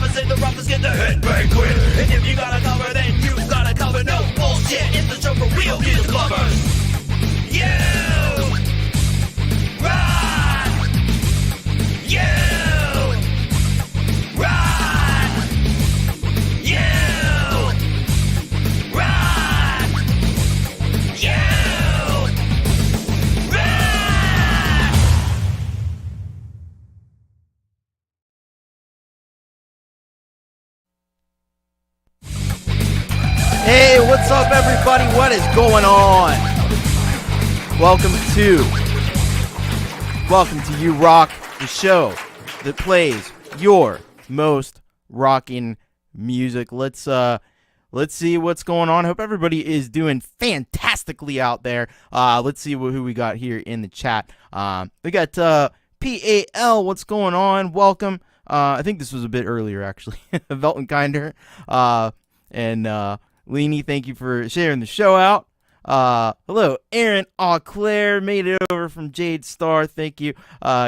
rappers in the rappers get the headbang quit. And if you got a cover, then you got a cover. No bullshit, it's the show for real music lovers. You rock. You rock. You rock. You rock. Hey, what's up, everybody? What is going on? Welcome to You Rock, the show that plays your most rockin' music. Let's see what's going on. Hope everybody is doing fantastically out there. Let's see who we got here in the chat. We got PAL. What's going on? Welcome. I think this was a bit earlier, actually. Velton Kinder. And Leanie, thank you for sharing the show out. Hello, Aaron Auclair made it over from Jade Star. Thank you.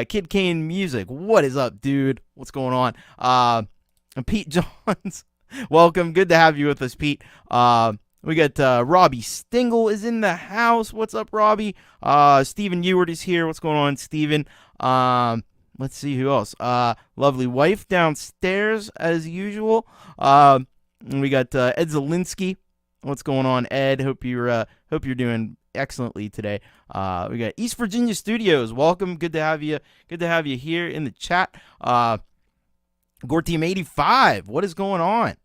Kid Kane Music. What is up, dude? What's going on? And Pete Johns. Welcome. Good to have you with us, Pete. We got Robbie Stingle is in the house. What's up, Robbie? Stephen Ewart is here. What's going on, Stephen? Let's see who else. Lovely wife downstairs as usual. And we got Ed Zielinski. What's going on, Ed? Hope you're doing excellently today. We got East Virginia Studios. Welcome. Good to have you. Good to have you here in the chat. Gore Team 85. What is going on?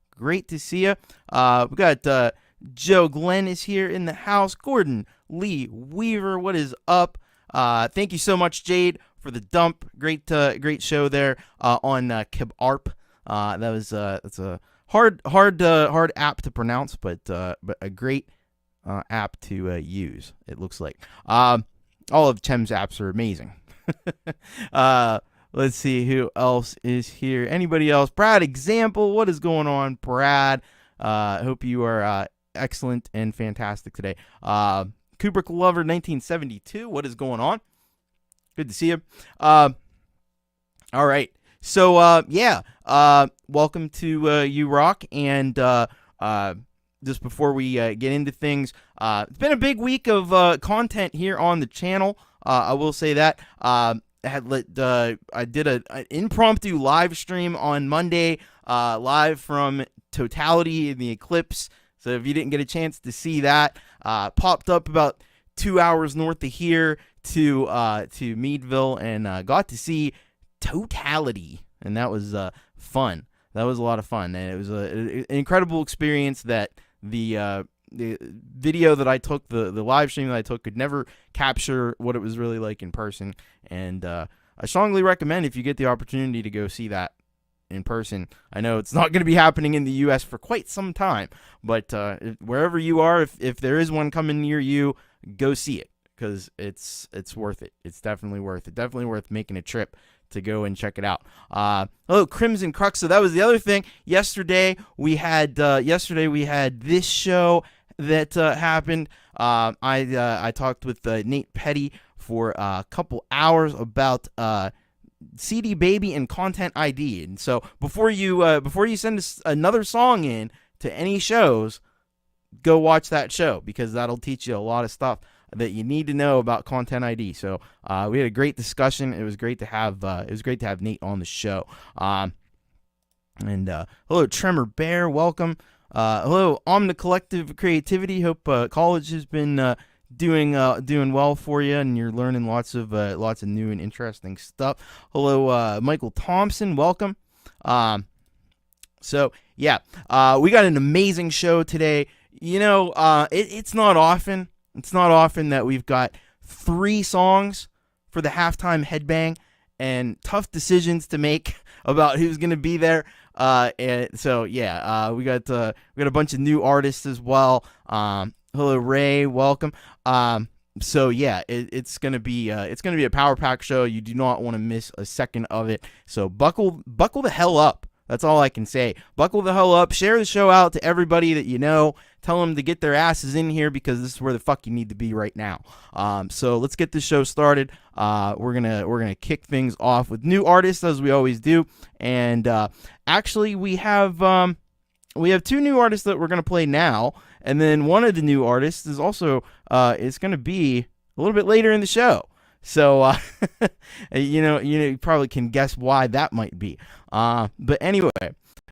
Great to see you. We got Joe Glenn is here in the house. Gordon Lee Weaver. What is up? Thank you so much, Jade, for the dump. Great show there on Kibarp. That's a hard app to pronounce, but a great app to use. It looks like all of Chem's apps are amazing. Let's see who else is here. Anybody else? Brad Example. What is going on, Brad? Hope you are excellent and fantastic today. Kubrick Lover 1972. What is going on? Good to see you. All right. So, welcome to You Rock, and just before we get into things, it's been a big week of content here on the channel. I will say that. I did an impromptu live stream on Monday, live from Totality in the Eclipse. So if you didn't get a chance to see that, popped up about 2 hours north of here to Meadville, and got to see Totality, and that was fun. That was a lot of fun, and it was an incredible experience that the video that I took, the live stream that I took, could never capture what it was really like in person. And I strongly recommend, if you get the opportunity to go see that in person. I know it's not going to be happening in the U.S. for quite some time, but wherever you are, if there is one coming near you, go see it, because it's worth it. It's definitely worth it. Definitely worth making a trip to go and check it out. Hello, Crimson Crux. So that was the other thing. Yesterday we had this show that happened. I talked with Nate Petty for a couple hours about CD Baby and Content ID. And so before you send us another song in to any shows, go watch that show, because that'll teach you a lot of stuff that you need to know about Content ID. So we had a great discussion. It was great to have Nate on the show. And hello, Tremor Bear, welcome. Hello, Omni Collective Creativity. Hope college has been doing well for you, and you're learning lots of new and interesting stuff. Hello, Michael Thompson, welcome. So yeah, we got an amazing show today. You know, it's not often that we've got 3 songs for the halftime headbang and tough decisions to make about who's going to be there. And so yeah, we got a bunch of new artists as well. Hello, Ray, welcome. So yeah, it's gonna be a power pack show. You do not want to miss a second of it. So buckle the hell up. That's all I can say. Buckle the hell up. Share the show out to everybody that you know. tell them to get their asses in here because this is where the fuck you need to be right now. So let's get this show started. We're gonna kick things off with new artists as we always do, and actually we have 2 new artists that we're gonna play now, and then one of the new artists is also is gonna be a little bit later in the show. So, you probably can guess why that might be. But anyway,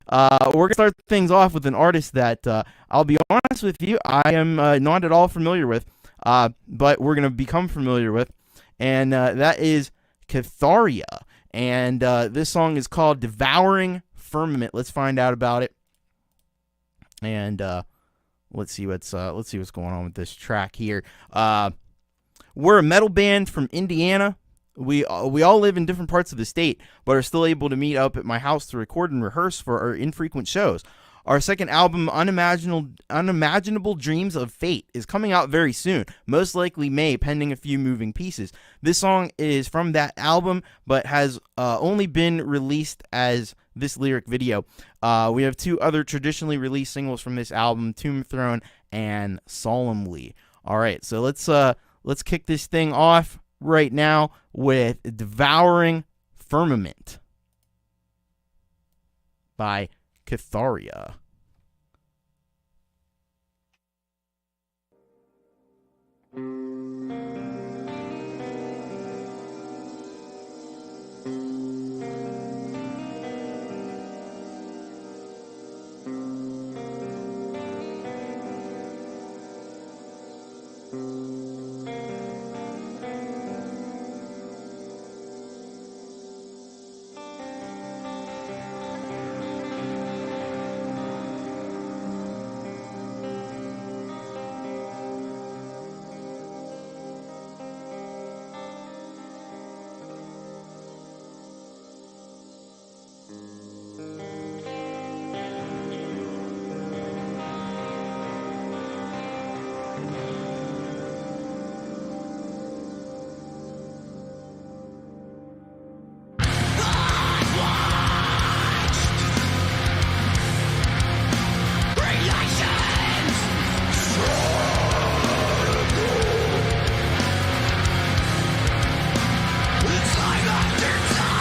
we're going to start things off with an artist that, I'll be honest with you, I am not at all familiar with, but we're going to become familiar with, and that is Catharia. And this song is called Devouring Firmament. Let's find out about it. And let's see what's going on with this track here. We're a metal band from Indiana. We all live in different parts of the state, but are still able to meet up at my house to record and rehearse for our infrequent shows. Our second album, Unimaginable Dreams of Fate, is coming out very soon, most likely May, pending a few moving pieces. This song is from that album, but has only been released as this lyric video. We have 2 other traditionally released singles from this album, Tomb Throne and Solemnly. All right, so let's kick this thing off right now with Devouring Firmament by Catharia. Time after time.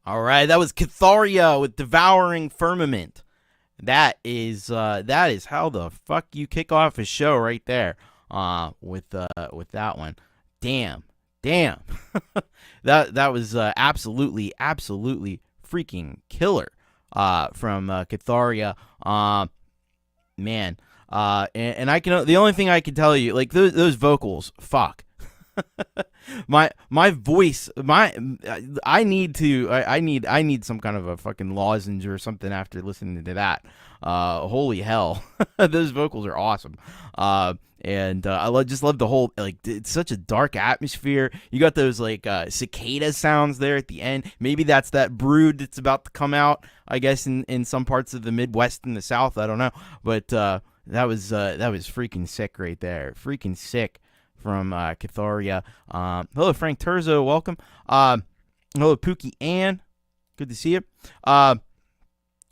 All right, that was Catharia with Devouring Firmament. That is how the fuck you kick off a show right there. With that one. Damn. that was absolutely freaking killer. From Catharia. Man. And I can, the only thing I can tell you, like those vocals, fuck. my voice, I need some kind of a fucking lozenge or something after listening to that. Holy hell. Those vocals are awesome. And I just love the whole, like, it's such a dark atmosphere. You got those like cicada sounds there at the end. Maybe that's that brood that's about to come out, I guess, in some parts of the Midwest and the South. I don't know, but that was freaking sick right there. Freaking sick from Catharia. Hello, Frank Terzo. Welcome. Hello, Pookie Ann. Good to see you.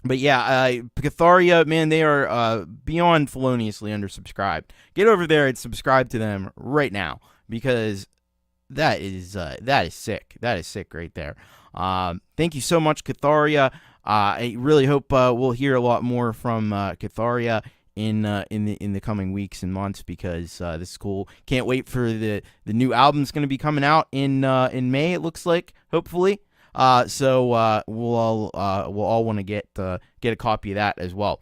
But yeah, Catharia, man, they are beyond feloniously undersubscribed. Get over there and subscribe to them right now, because that is sick. That is sick right there. Thank you so much, Catharia. I really hope we'll hear a lot more from Catharia in the coming weeks and months, because this is cool. Can't wait for the new album's going to be coming out in May. It looks like, hopefully. So we'll all want to get a copy of that as well.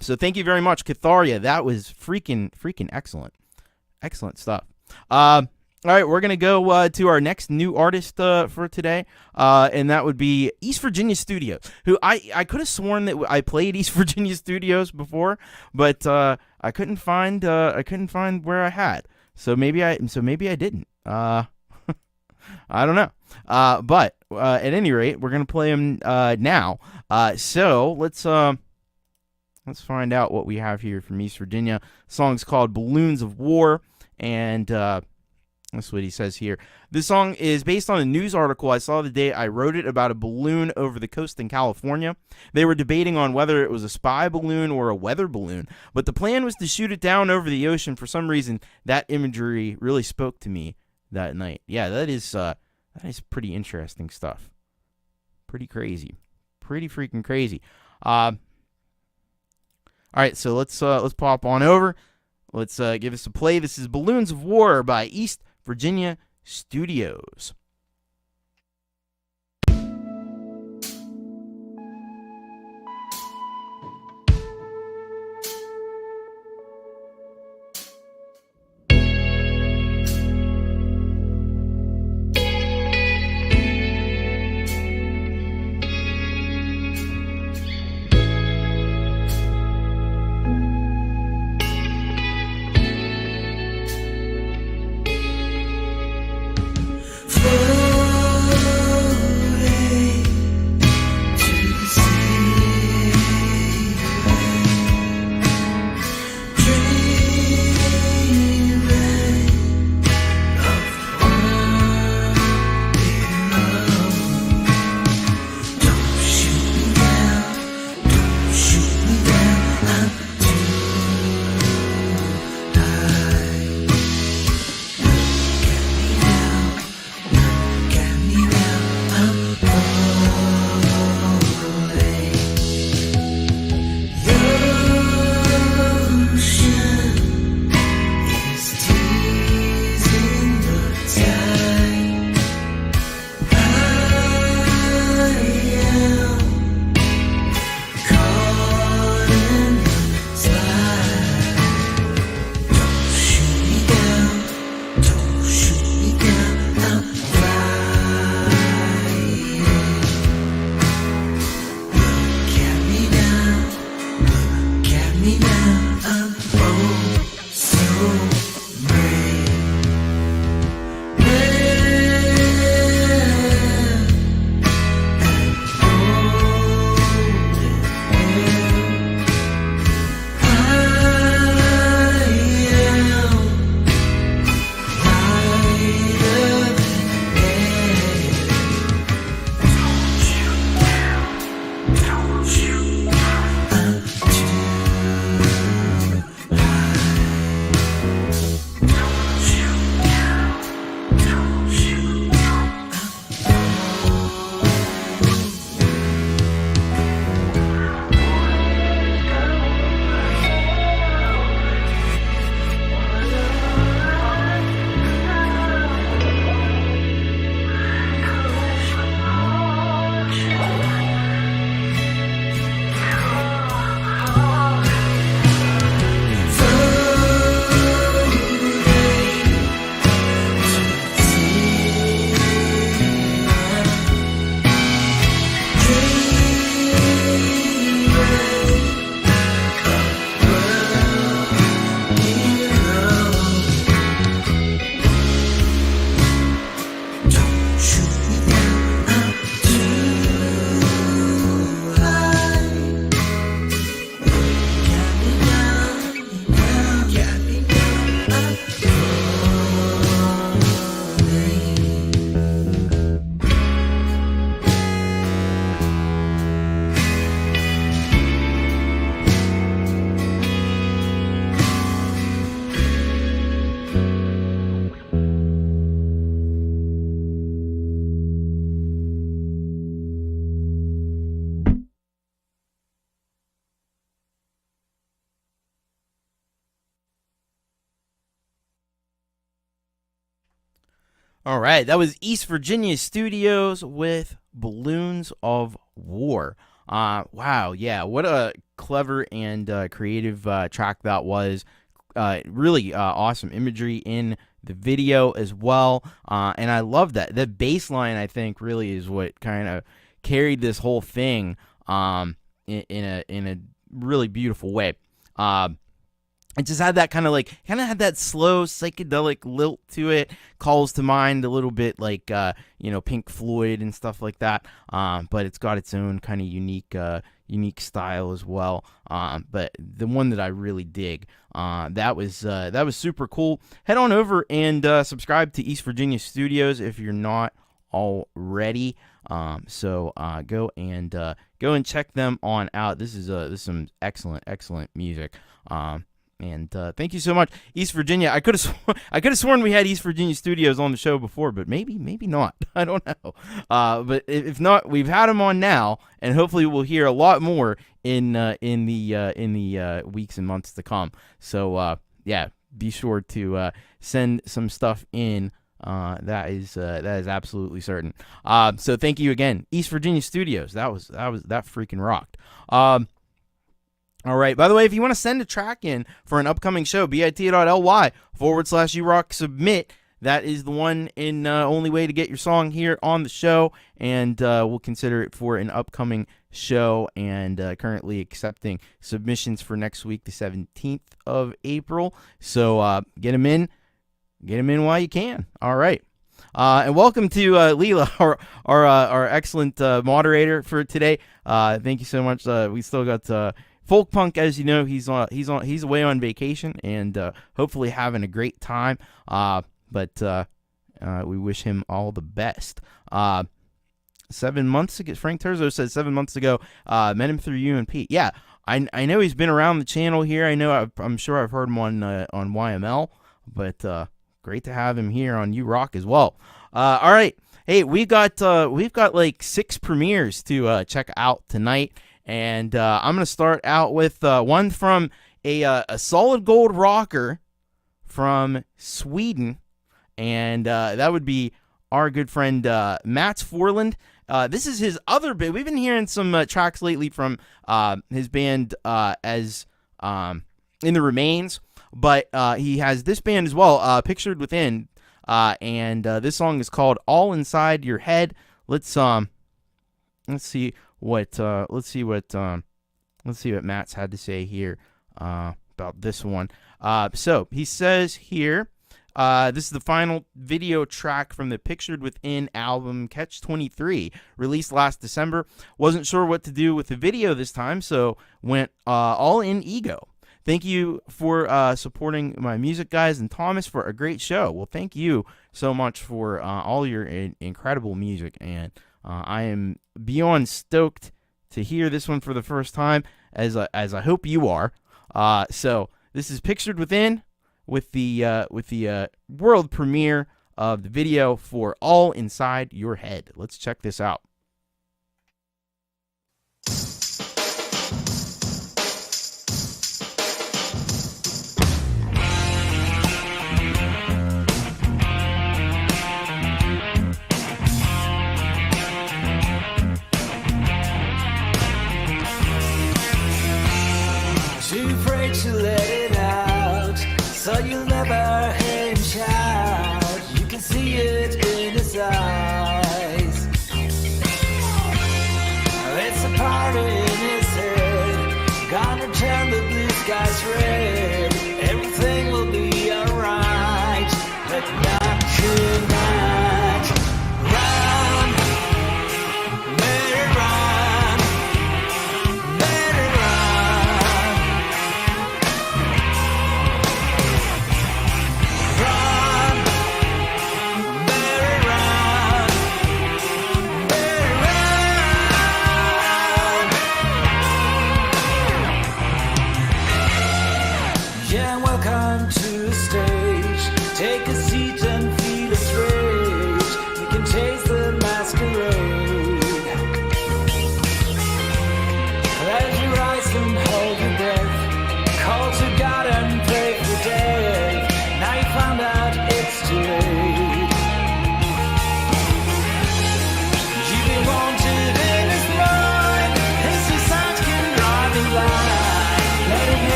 So thank you very much, Catharia. That was freaking excellent stuff. All right, we're gonna go to our next new artist for today, and that would be East Virginia Studios, who I could have sworn that I played East Virginia Studios before, but I couldn't find where I had. So maybe I didn't. I don't know. But at any rate, we're gonna play him now. So let's find out what we have here from East Virginia. The song's called "Balloons of War," and that's what he says here. This song is based on a news article I saw the day I wrote it about a balloon over the coast in California. They were debating on whether it was a spy balloon or a weather balloon, but the plan was to shoot it down over the ocean. For some reason, that imagery really spoke to me that night. Yeah, that is pretty interesting stuff. Pretty crazy. Pretty freaking crazy. All right, so let's pop on over. Let's give this a play. This is Balloons of War by East Virginia Studios. Fly All right, that was East Virginia Studios with Balloons of War. Wow, yeah, what a clever and creative track that was. Really awesome imagery in the video as well, and I love that. The bass line, I think, really is what kind of carried this whole thing in a really beautiful way. It just had that kind of had that slow psychedelic lilt to it. Calls to mind a little bit like Pink Floyd and stuff like that. But it's got its own kind of unique style as well. But the one that I really dig, that was super cool. Head on over and subscribe to East Virginia Studios if you're not already. So go and check them on out. This is some excellent music. And thank you so much, East Virginia. I could have sworn we had East Virginia Studios on the show before, but maybe not. I don't know. But if not, we've had them on now, and hopefully we'll hear a lot more in the weeks and months to come. So yeah, be sure to send some stuff in. That is absolutely certain. So thank you again, East Virginia Studios. That freaking rocked. All right. By the way, if you want to send a track in for an upcoming show, bit.ly/urock-submit. That is the one and only way to get your song here on the show, and we'll consider it for an upcoming show, and currently accepting submissions for next week, the 17th of April. So get them in while you can. All right. And welcome to Leela, our excellent moderator for today. Thank you so much. We still got Folkpunk, as you know, he's away on vacation and hopefully having a great time. But we wish him all the best. 7 months ago, Frank Terzo says 7 months ago, met him through you and Pete. Yeah, I know he's been around the channel here. I know I'm sure I've heard him on YML, but great to have him here on U-Rock as well. All right, hey, we've got like 6 premieres to check out tonight. And I'm going to start out with one from a solid gold rocker from Sweden. And that would be our good friend Mats Forland. This is his other band. We've been hearing some tracks lately from his band as In the Remains. But he has this band as well, Pictured Within. And this song is called All Inside Your Head. Let's see what Matt's had to say here about this one. So he says here, this is the final video track from the Pictured Within album Catch 23, released last December. Wasn't sure what to do with the video this time, so went all in ego. Thank you for supporting my music, guys, and Thomas for a great show. Well, thank you so much for all your incredible music, and I am beyond stoked to hear this one for the first time, as I hope you are. So this is Pictured Within with the world premiere of the video for All Inside Your Head. Let's check this out. To let it out, so you'll never hear him shout. You can see it in his eyes. It's a party in his head, gonna turn the blue skies red. Everything will be alright, but not tonight. Run, better run, better run. Run, better run, better run.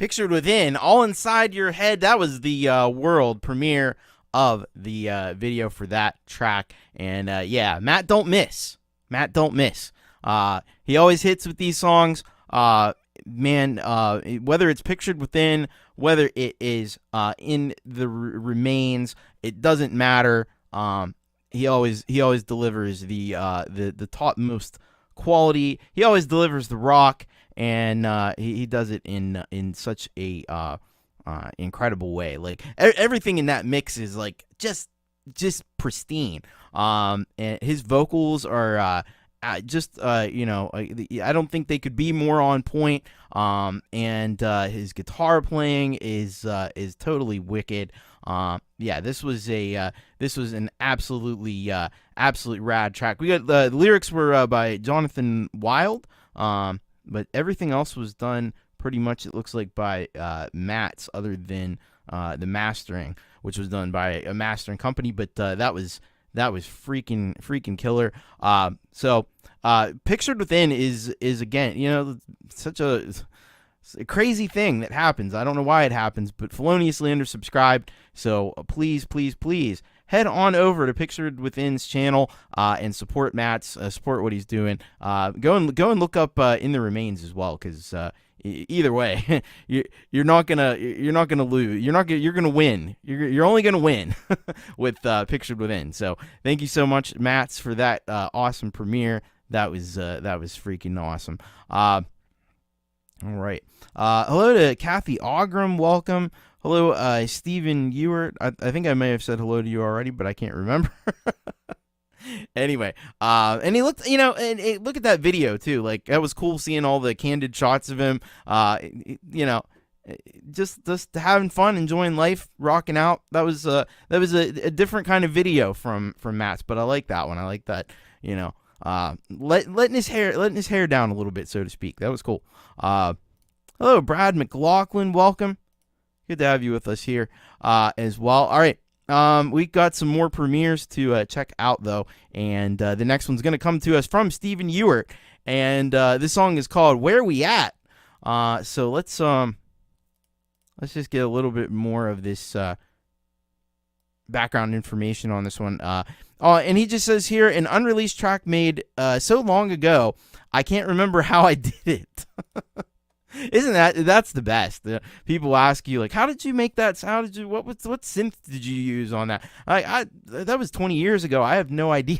Pictured Within, all inside your head. That was the world premiere of the video for that track. And yeah, Matt don't miss. Matt don't miss. He always hits with these songs. Man, whether it's Pictured Within, whether it is In the Remains, it doesn't matter. He always delivers the topmost quality. He always delivers the rock, and he does it in such a incredible way. Like everything in that mix is like just pristine. And his vocals are I don't think they could be more on point. And his guitar playing is totally wicked. Yeah, this was an absolutely rad track. We got the lyrics were by Jonathan Wild, but everything else was done pretty much, it looks like, by Matt's, other than the mastering, which was done by a mastering company. But that was freaking killer. So Pictured Within is again, such a crazy thing that happens. I don't know why it happens, but feloniously undersubscribed. So please head on over to Pictured Within's channel and support Matt's, support what he's doing. Go and look up In the Remains as well, because either way, you're not gonna lose. You're gonna win. You're only gonna win with Pictured Within. So thank you so much, Matt's, for that awesome premiere. That was freaking awesome. All right. Hello to Cathy Ogram. Welcome. Hello, Stephen Ewart. I think I may have said hello to you already, but I can't remember. Anyway, and he looked, and look at that video too. Like, that was cool seeing all the candid shots of him. Just having fun, enjoying life, rocking out. That was a different kind of video from Matt's, but I like that one. I like that, letting his hair down a little bit, so to speak. That was cool. Hello, Brad McLaughlin. Welcome. Good to have you with us here as well. All right. We got some more premieres to check out, though, and the next one's going to come to us from Stephen Ewart, and this song is called "Where We At." So let's just get a little bit more of this background information on this one. And he just says here, an unreleased track made so long ago, I can't remember how I did it. Isn't that's the best? People ask you, like, how did you make that? How did you? What synth did you use on that? That was 20 years ago. I have no idea.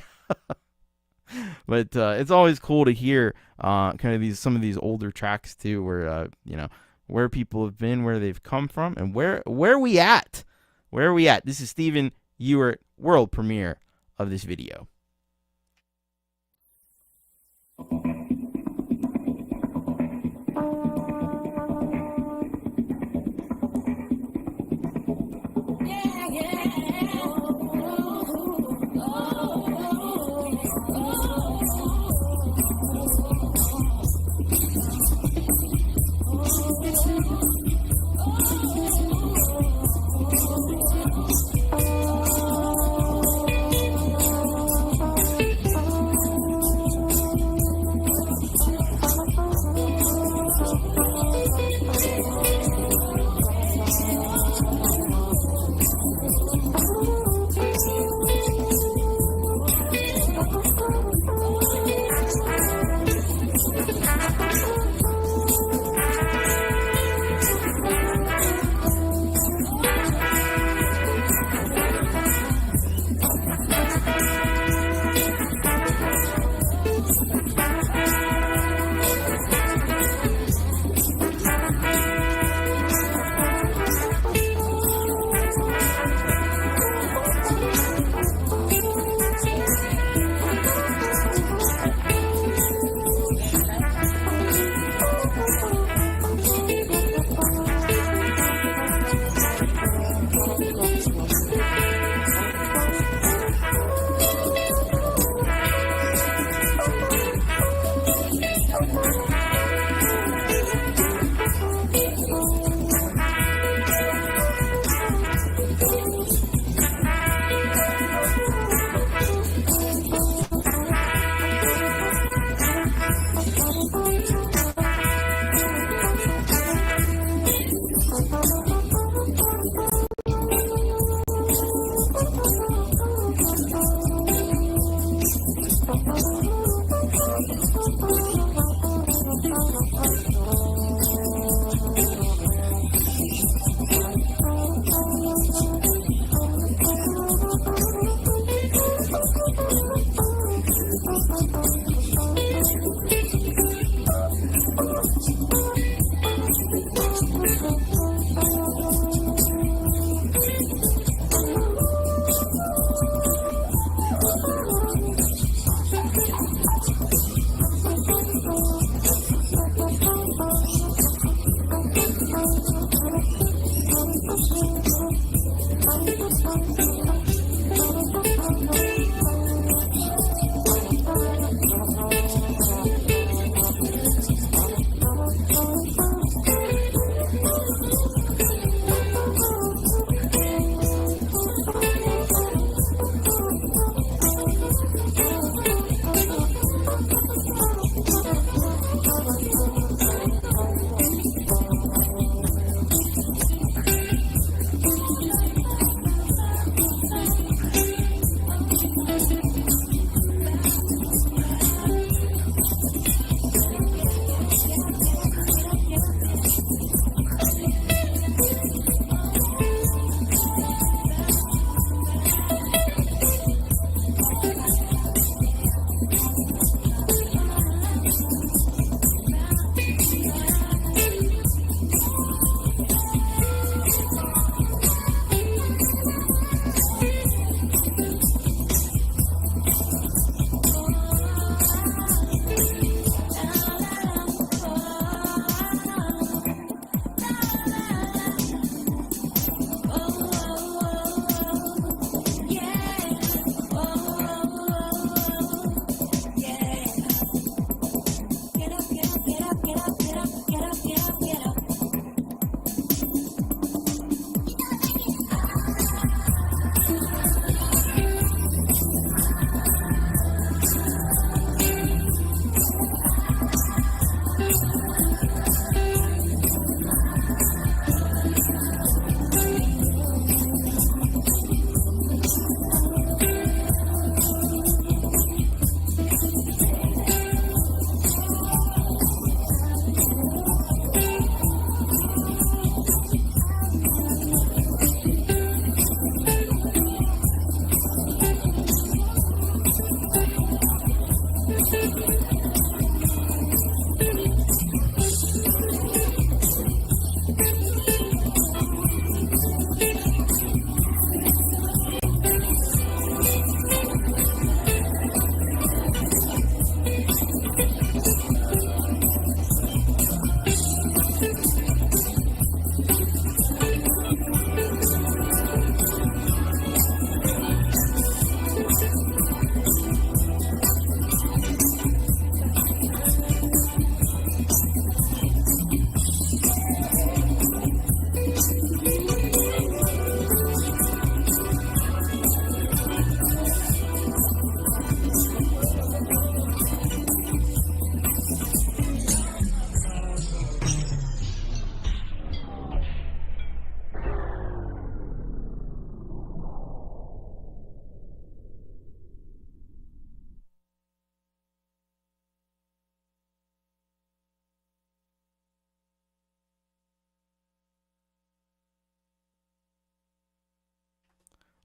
But it's always cool to hear kind of some of these older tracks too, where people have been, where they've come from, and where we at. Where are we at? This is Stephen Ewart, world premiere of this video.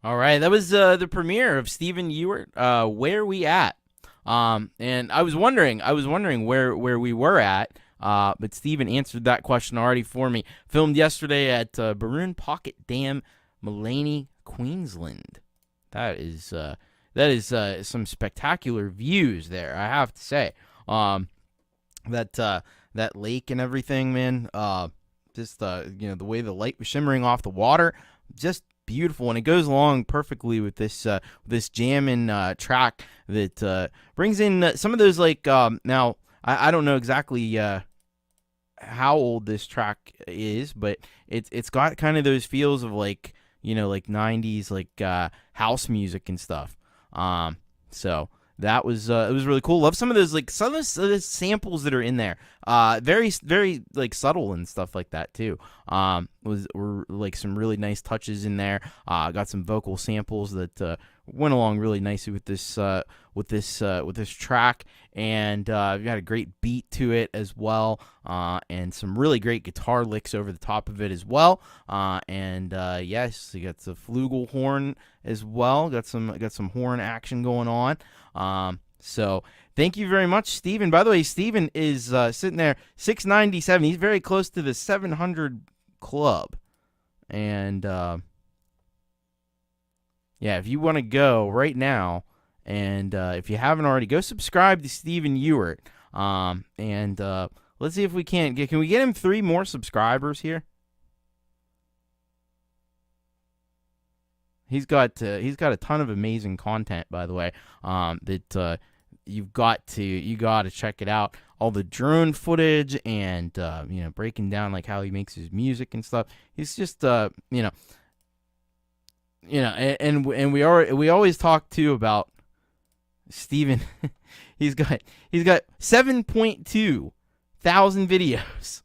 All right, that was the premiere of Stephen Ewart. Where we at? And I was wondering where we were at. But Stephen answered that question already for me. Filmed yesterday at Baroon Pocket Dam, Mullaney, Queensland. That is some spectacular views there, I have to say. That lake and everything, man. Just the way the light was shimmering off the water, just beautiful, and it goes along perfectly with this jamming track that brings in some of those now I don't know exactly how old this track is, but it's got kind of those feels of like 90s house music and stuff. So that was it was really cool. Love some of those samples that are in there. Very very subtle and stuff like that too. Were some really nice touches in there. Got some vocal samples that went along really nicely with this track, and we got a great beat to it as well, and some really great guitar licks over the top of it as well. Yes, you got the flugelhorn as well. Got some horn action going on. So thank you very much, Steven. By the way, Steven is sitting there 697. He's very close to the 700 club. And yeah, if you want to go right now, and if you haven't already, go subscribe to Stephen Ewart. And let's see if we can we get him 3 more subscribers here? He's got a ton of amazing content, by the way. That you got to check it out. All the drone footage and breaking down like how he makes his music and stuff. He's just and we always talk too about Steven. he's got 7.2 thousand videos.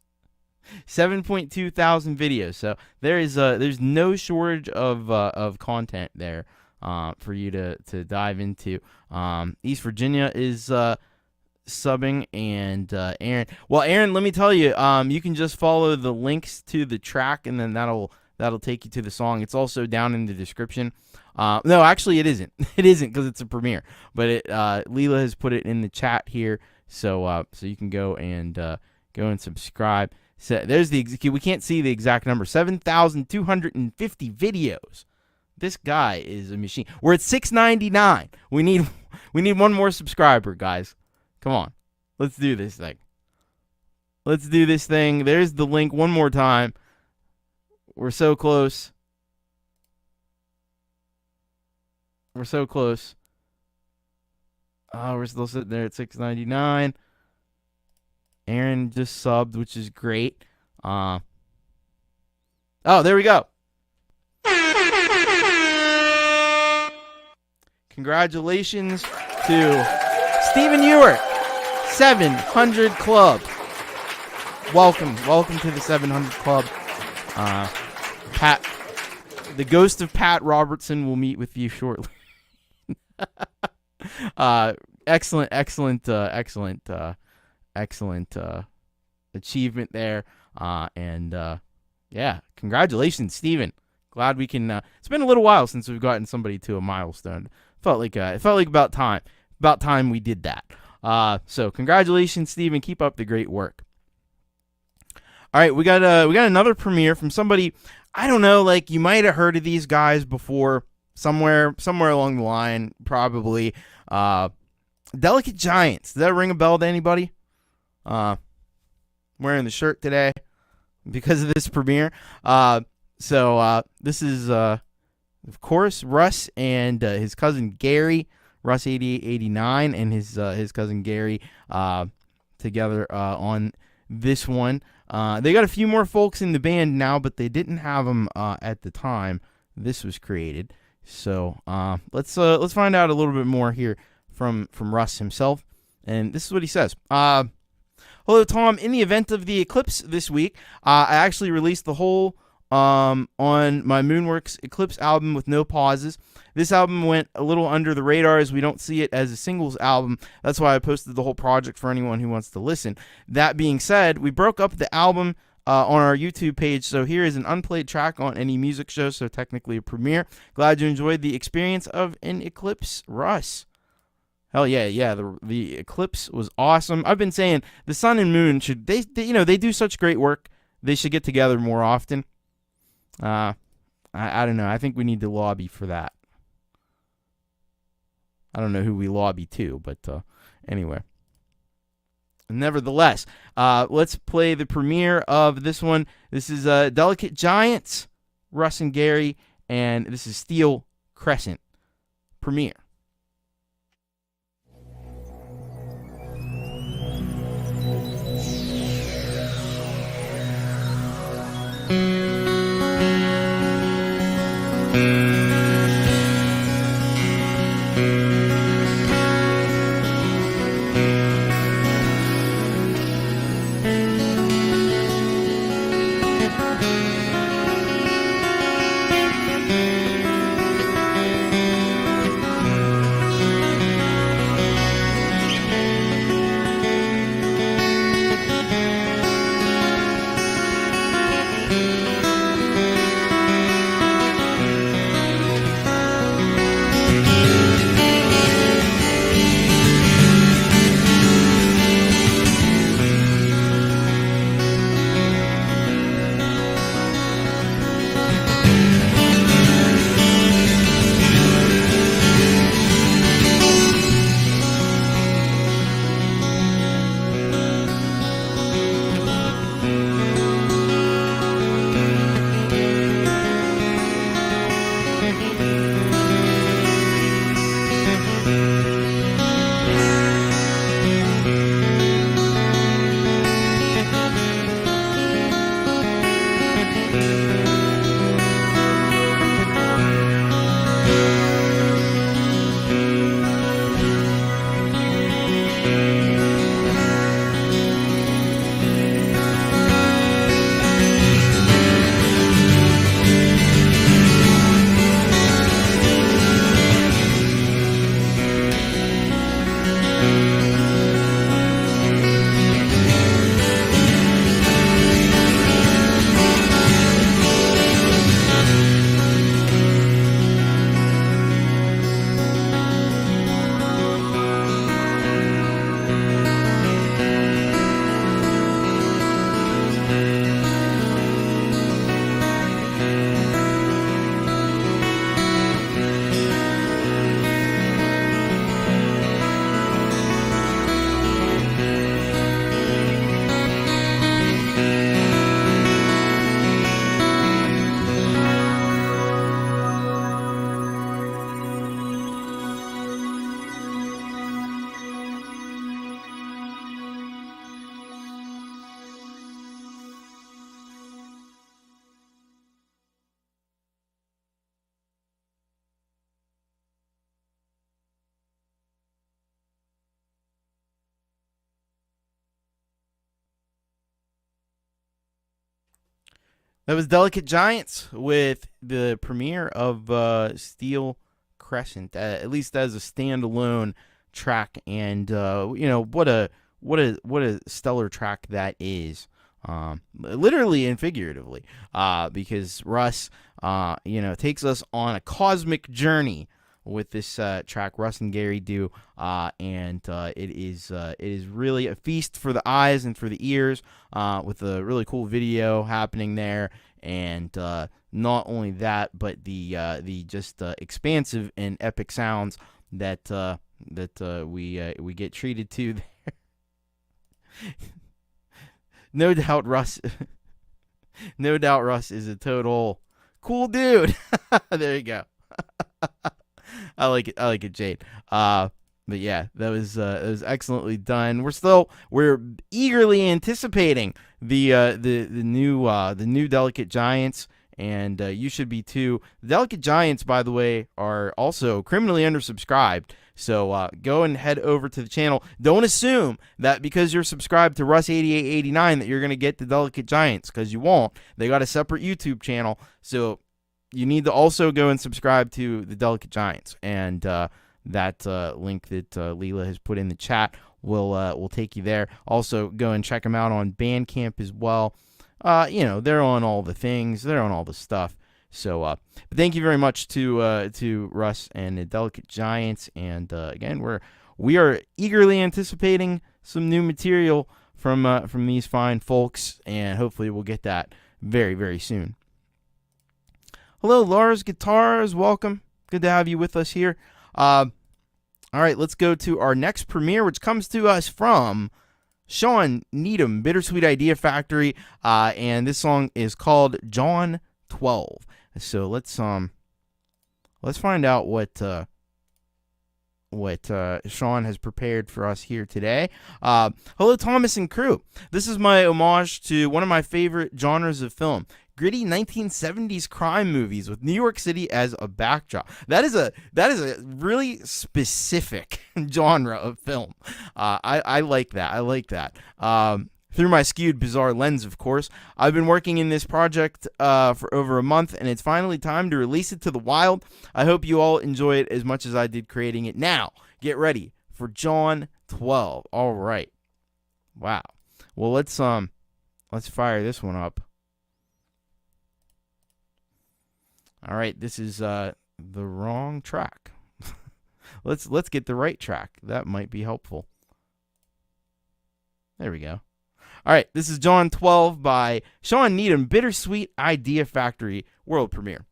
7.2 thousand videos. So there's no shortage of content there for you to dive into. East Virginia is subbing, and Aaron. Well, Aaron, let me tell you, you can just follow the links to the track, and then that'll take you to the song. It's also down in the description. No, actually, it isn't. It isn't because it's a premiere. But Leela has put it in the chat here, so you can go and subscribe. So there's we can't see the exact number. 7,250 videos. This guy is a machine. We're at 699. We need one more subscriber, guys. Come on. Let's do this thing. There's the link one more time. We're so close. Oh, we're still sitting there at 699. Aaron just subbed, which is great. Oh, there we go. Congratulations to Stephen Ewart, 700 Club. Welcome to the 700 Club. Pat, the ghost of Pat Robertson will meet with you shortly. Excellent achievement there. Yeah, congratulations, Stephen. Glad we can. It's been a little while since we've gotten somebody to a milestone. It felt like about time. About time we did that. So congratulations, Stephen. Keep up the great work. All right, we got another premiere from somebody. I don't know. Like, you might have heard of these guys before. Somewhere along the line, probably. Delicate Giants. Does that ring a bell to anybody? Wearing the shirt today because of this premiere. So this is, of course, Russ and his cousin Gary, Russ 8889, and his cousin Gary together on this one. They got a few more folks in the band now, but they didn't have them at the time this was created. So let's find out a little bit more here from Russ himself, and this is what he says. Hello, Tom. In the event of the eclipse this week, I actually released the whole on my Moonworks Eclipse album with no pauses. This album went a little under the radar as we don't see it as a singles album. That's why I posted the whole project for anyone who wants to listen. That being said, we broke up the album on our YouTube page, so here is an unplayed track on any music show, so technically a premiere. Glad you enjoyed the experience of an eclipse, Russ. Hell yeah, the eclipse was awesome. I've been saying the sun and moon should they do such great work. They should get together more often. I don't know. I think we need to lobby for that. I don't know who we lobby to, but anyway. Nevertheless, let's play the premiere of this one. This is Delicate Giants, Russ and Gary, and this is Steel Crescent premiere. That was Delicate Giants with the premiere of Steel Crescent, at least as a standalone track, and what a stellar track that is, literally and figuratively, because Russ takes us on a cosmic journey with this track. Russ and Gary do, and it is really a feast for the eyes and for the ears, with a really cool video happening there, and not only that, but the just expansive and epic sounds that we get treated to there. No doubt Russ is a total cool dude. There you go. I like it, Jade. But yeah, that was excellently done. We're eagerly anticipating the new Delicate Giants, and you should be too. The Delicate Giants, by the way, are also criminally undersubscribed. So go and head over to the channel. Don't assume that because you're subscribed to Russ8889 that you're going to get the Delicate Giants, because you won't. They got a separate YouTube channel. So you need to also go and subscribe to the Delicate Giants. And that link that Leela has put in the chat will take you there. Also, go and check them out on Bandcamp as well. They're on all the things. They're on all the stuff. So, but thank you very much to Russ and the Delicate Giants. And again, we are eagerly anticipating some new material from these fine folks, and hopefully we'll get that very, very soon. Hello, Lars Guitars. Welcome. Good to have you with us here. All right, let's go to our next premiere, which comes to us from Shawn, Needham, Bittersweet Idea Factory, and this song is called John 12. So let's find out what Shawn has prepared for us here today. Hello, Thomas and crew. This is my homage to one of my favorite genres of film. Gritty 1970s crime movies with New York City as a backdrop. That is a really specific genre of film. I like that. I like that. Through my skewed, bizarre lens, of course. I've been working in this project for over a month, and it's finally time to release it to the wild. I hope you all enjoy it as much as I did creating it. Now, get ready for John 12. All right. Wow. Well, let's fire this one up. All right, this is the wrong track. Let's get the right track. That might be helpful. There we go. All right, this is John 12 by Shawn Needham, Bittersweet Idea Factory, world premiere.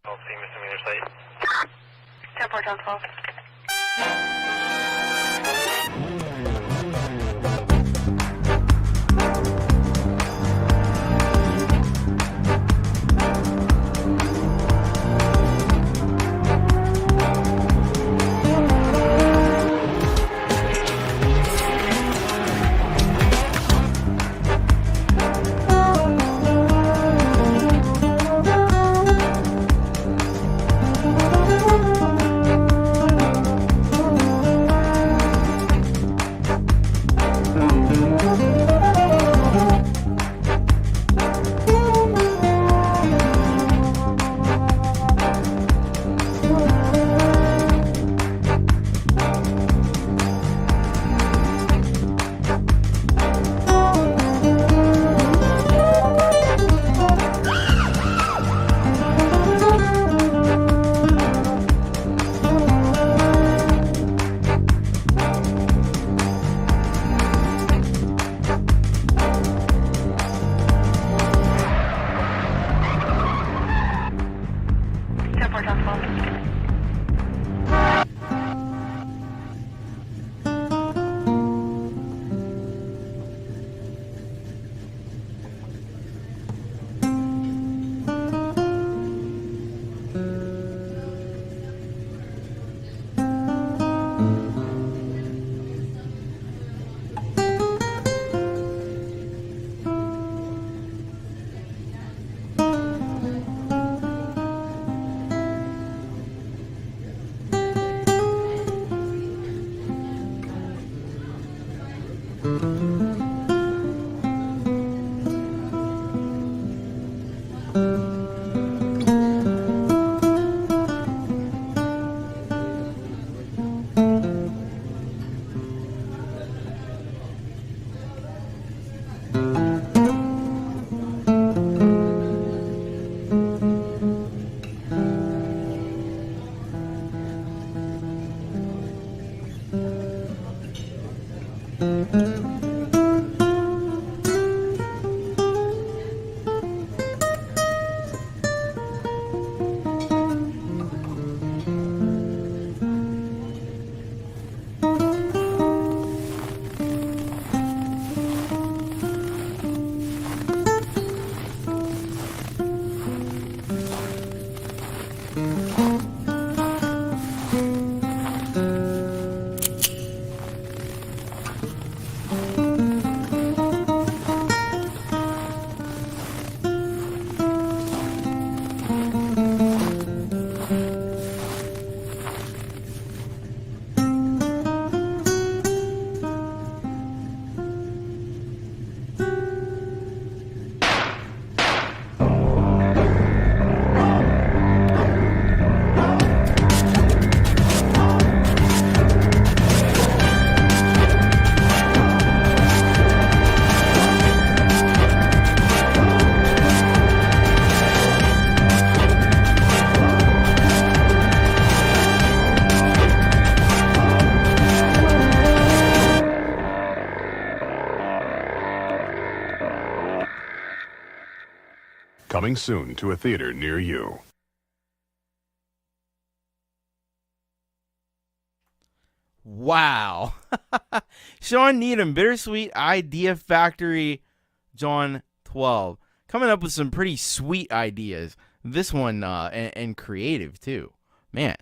I'll see misdemeanor site. 10-4, John 12. Coming soon to a theater near you. Wow. Shawn Needham, Bittersweet Idea Factory, John 12. Coming up with some pretty sweet ideas. This one, and creative too. Man.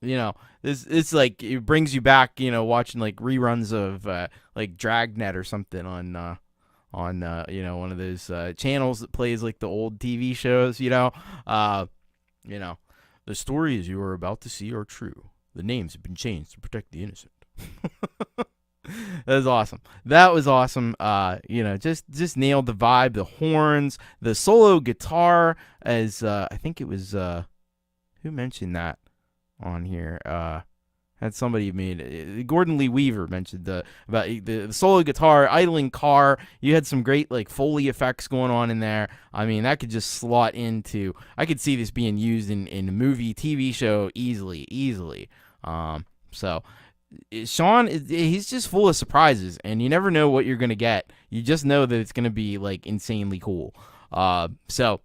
It's like, it brings you back, watching like reruns of, like Dragnet or something on one of those, channels that plays like the old TV shows, the stories you are about to see are true. The names have been changed to protect the innocent. That was awesome. That was awesome. Just nailed the vibe, the horns, the solo guitar, as I think it was who mentioned that on here? Had somebody made Gordon Lee Weaver mentioned about the solo guitar, idling car. You had some great like Foley effects going on in there. I mean, that could just slot into. I could see this being used in a movie, TV show easily. So Shawn, he's just full of surprises, and you never know what you're gonna get. You just know that it's gonna be like insanely cool. So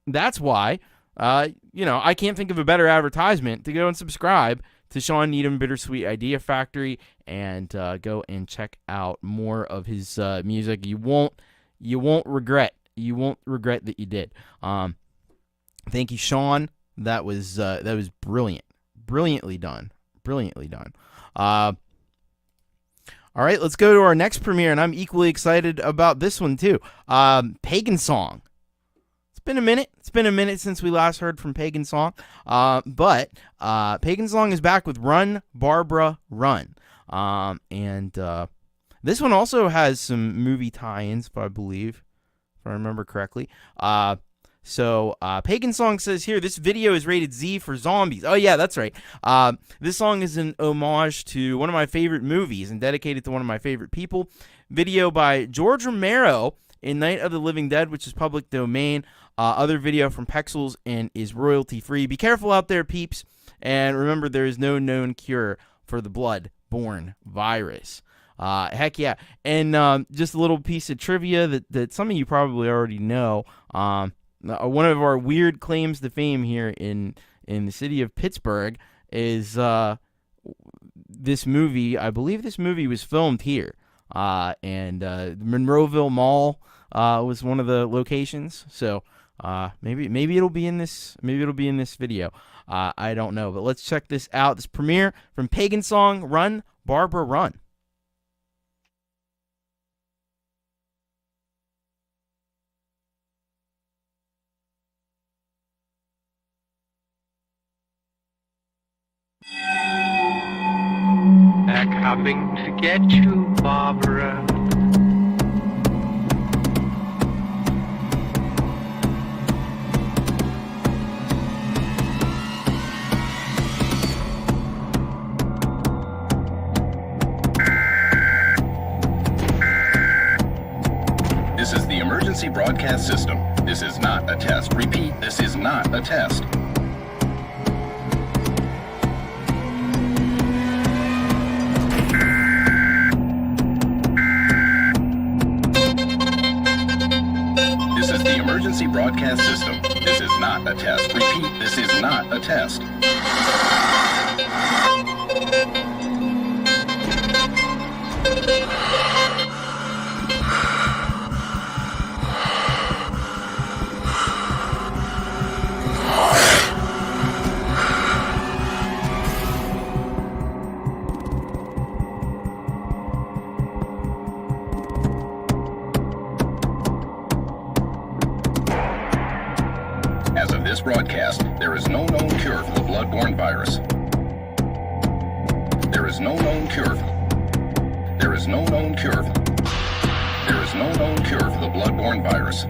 that's why I can't think of a better advertisement to go and subscribe to Shawn Needham, Bittersweet Idea Factory, and go and check out more of his music. You won't regret. You won't regret that you did. Thank you, Shawn. That was brilliant. Brilliantly done. All right, let's go to our next premiere, and I'm equally excited about this one too. Pagansong. It's been a minute since we last heard from Pagansong, but Pagansong is back with Run, Barbara, Run. And this one also has some movie tie-ins, if I remember correctly. So Pagansong says here, this video is rated Z for zombies. Oh yeah, that's right. This song is an homage to one of my favorite movies and dedicated to one of my favorite people. Video by George Romero in Night of the Living Dead, which is public domain. Other video from Pexels and is royalty free. Be careful out there, peeps. And remember, there is no known cure for the blood-borne virus. Heck yeah. And just a little piece of trivia that some of you probably already know. One of our weird claims to fame here in the city of Pittsburgh is this movie. I believe this movie was filmed here. And Monroeville Mall was one of the locations. So maybe it'll be in this. Maybe it'll be in this video. I don't know. But let's check this out. This premiere from Pagansong, Run, Barbara, Run. They're coming to get you, Barbara. This is the emergency broadcast system. This is not a test. Repeat, this is not a test. This is the emergency broadcast system. This is not a test. Repeat, this is not a test. As of this broadcast, there is no known cure for the blood-borne virus. There is no known cure. There is no known cure. There is no known cure for the blood-borne virus.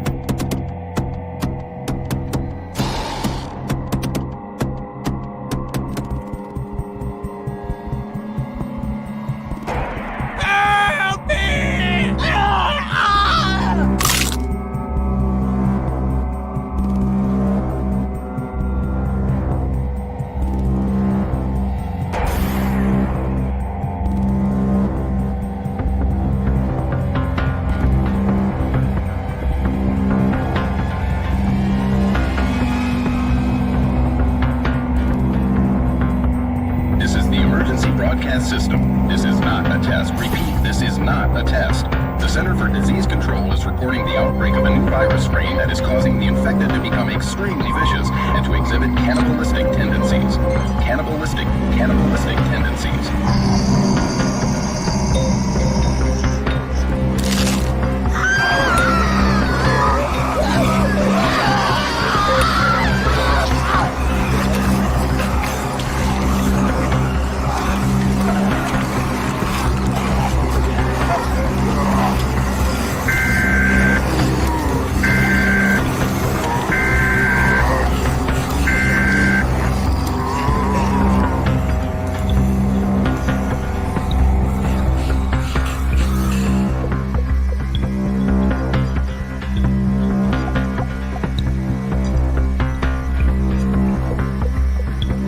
Center for Disease Control is reporting the outbreak of a new virus strain that is causing the infected to become extremely vicious and to exhibit cannibalistic tendencies. Cannibalistic tendencies.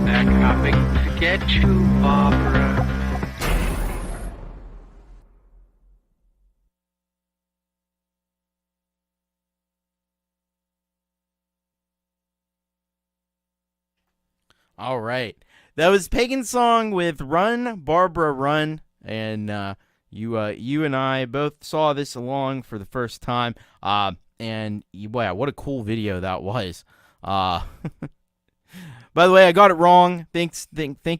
They're coming to get you, Barbara. All right. That was Pagansong with Run, Barbara Run. And you and I both saw this along for the first time. And wow, what a cool video that was. By the way, I got it wrong. Thank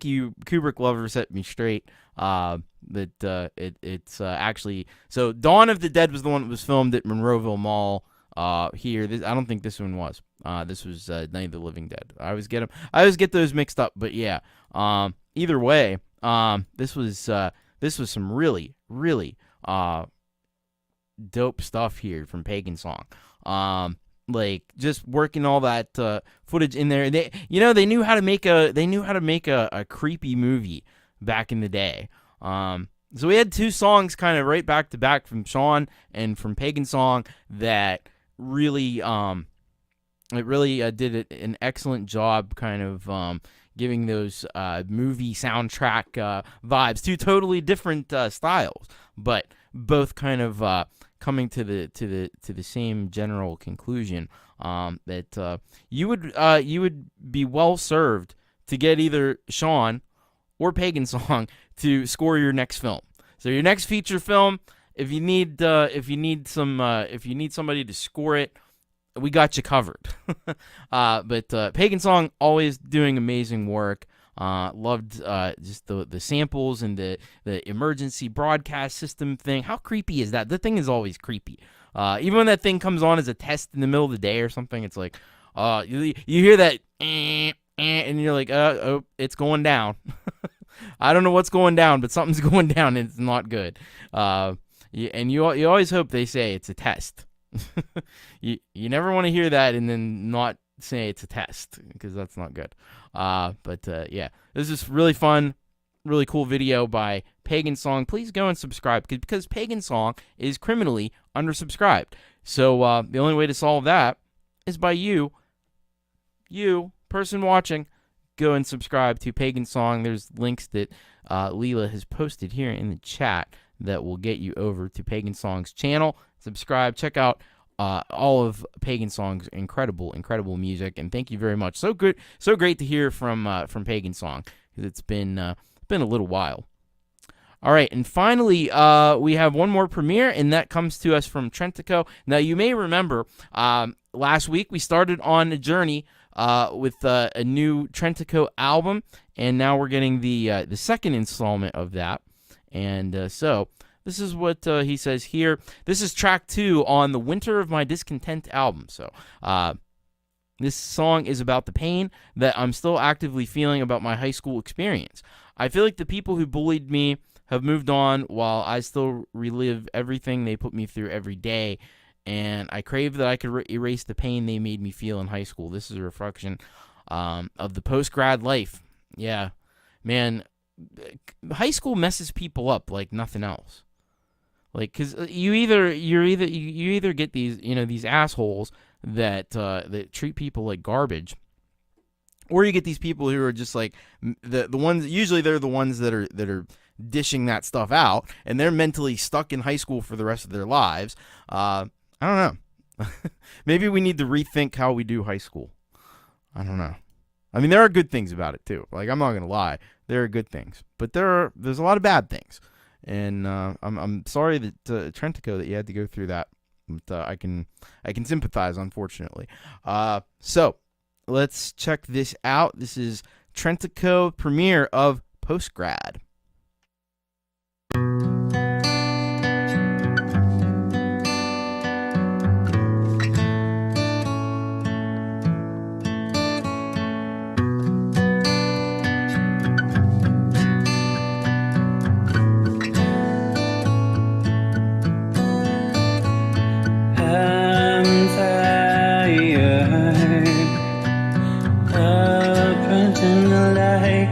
you, Kubrick lover, set me straight. It's actually, so Dawn of the Dead was the one that was filmed at Monroeville Mall. Here, I don't think this one was. This was Night of the Living Dead. I always get those mixed up. But yeah, either way, this was some really dope stuff here from Pagansong. Like just working all that footage in there. They knew how to make a creepy movie back in the day. So we had two songs kind of right back to back from Shawn and from Pagansong that really did an excellent job kind of giving those movie soundtrack vibes. Two totally different styles, but both kind of coming to the same general conclusion that you would be well served to get either Shawn or Pagansong to score your next film. So your next feature film, if you need somebody to score it, we got you covered. But Pagansong always doing amazing work. Loved just the samples and the emergency broadcast system thing. How creepy is that? The thing is always creepy. Even when that thing comes on as a test in the middle of the day or something, it's like, you hear that, and you're like, oh, it's going down. I don't know what's going down, but something's going down, and it's not good. And you always hope they say it's a test. You never want to hear that and then not say it's a test, because that's not good. But yeah, this is really fun, really cool video by Pagansong. Please go and subscribe, because Pagansong is criminally undersubscribed. So the only way to solve that is by you person watching, go and subscribe to Pagansong. There's links that Leela has posted here in the chat that will get you over to Pagansong's channel. Subscribe, check out all of Pagansong's incredible music, and thank you very much. So good, so great to hear from Pagansong, because it's been a little while. All right, and finally, we have one more premiere, and that comes to us from Trentaco. Now, you may remember last week we started on a journey with a new Trentaco album, and now we're getting the second installment of that. And so this is what he says here. This is track 2 on the Winter of My Discontent album. So this song is about the pain that I'm still actively feeling about my high school experience. I feel like the people who bullied me have moved on, while I still relive everything they put me through every day, and I crave that I could erase the pain they made me feel in high school. This is a reflection of the post-grad life. Yeah, man, high school messes people up like nothing else. Like, cause you either get these assholes that treat people like garbage, or you get these people who are just like the ones. Usually they're the ones that are dishing that stuff out, and they're mentally stuck in high school for the rest of their lives. I don't know. Maybe we need to rethink how we do high school. I don't know. I mean, there are good things about it too. Like, I'm not gonna lie, there are good things, but there's a lot of bad things. and I'm sorry that Trentaco that you had to go through that. But I can sympathize, unfortunately. So let's check this out. This is Trentaco premiere of Postgrad.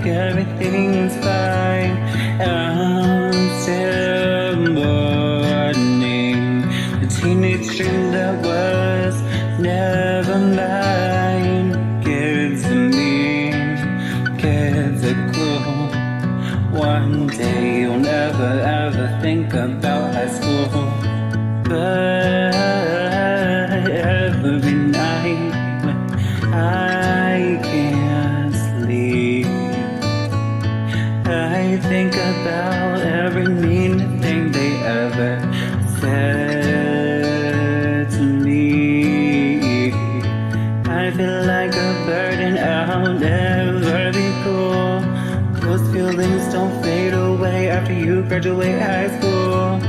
Everything's fine. I'm still mourning the teenage dream that was never mine. Gives a mean, gives a clue. One day you'll never ever think about high school, but every night when I can't sleep, I think about every mean thing they ever said to me. I feel like a burden I'll never be cool. Those feelings don't fade away after you graduate high school.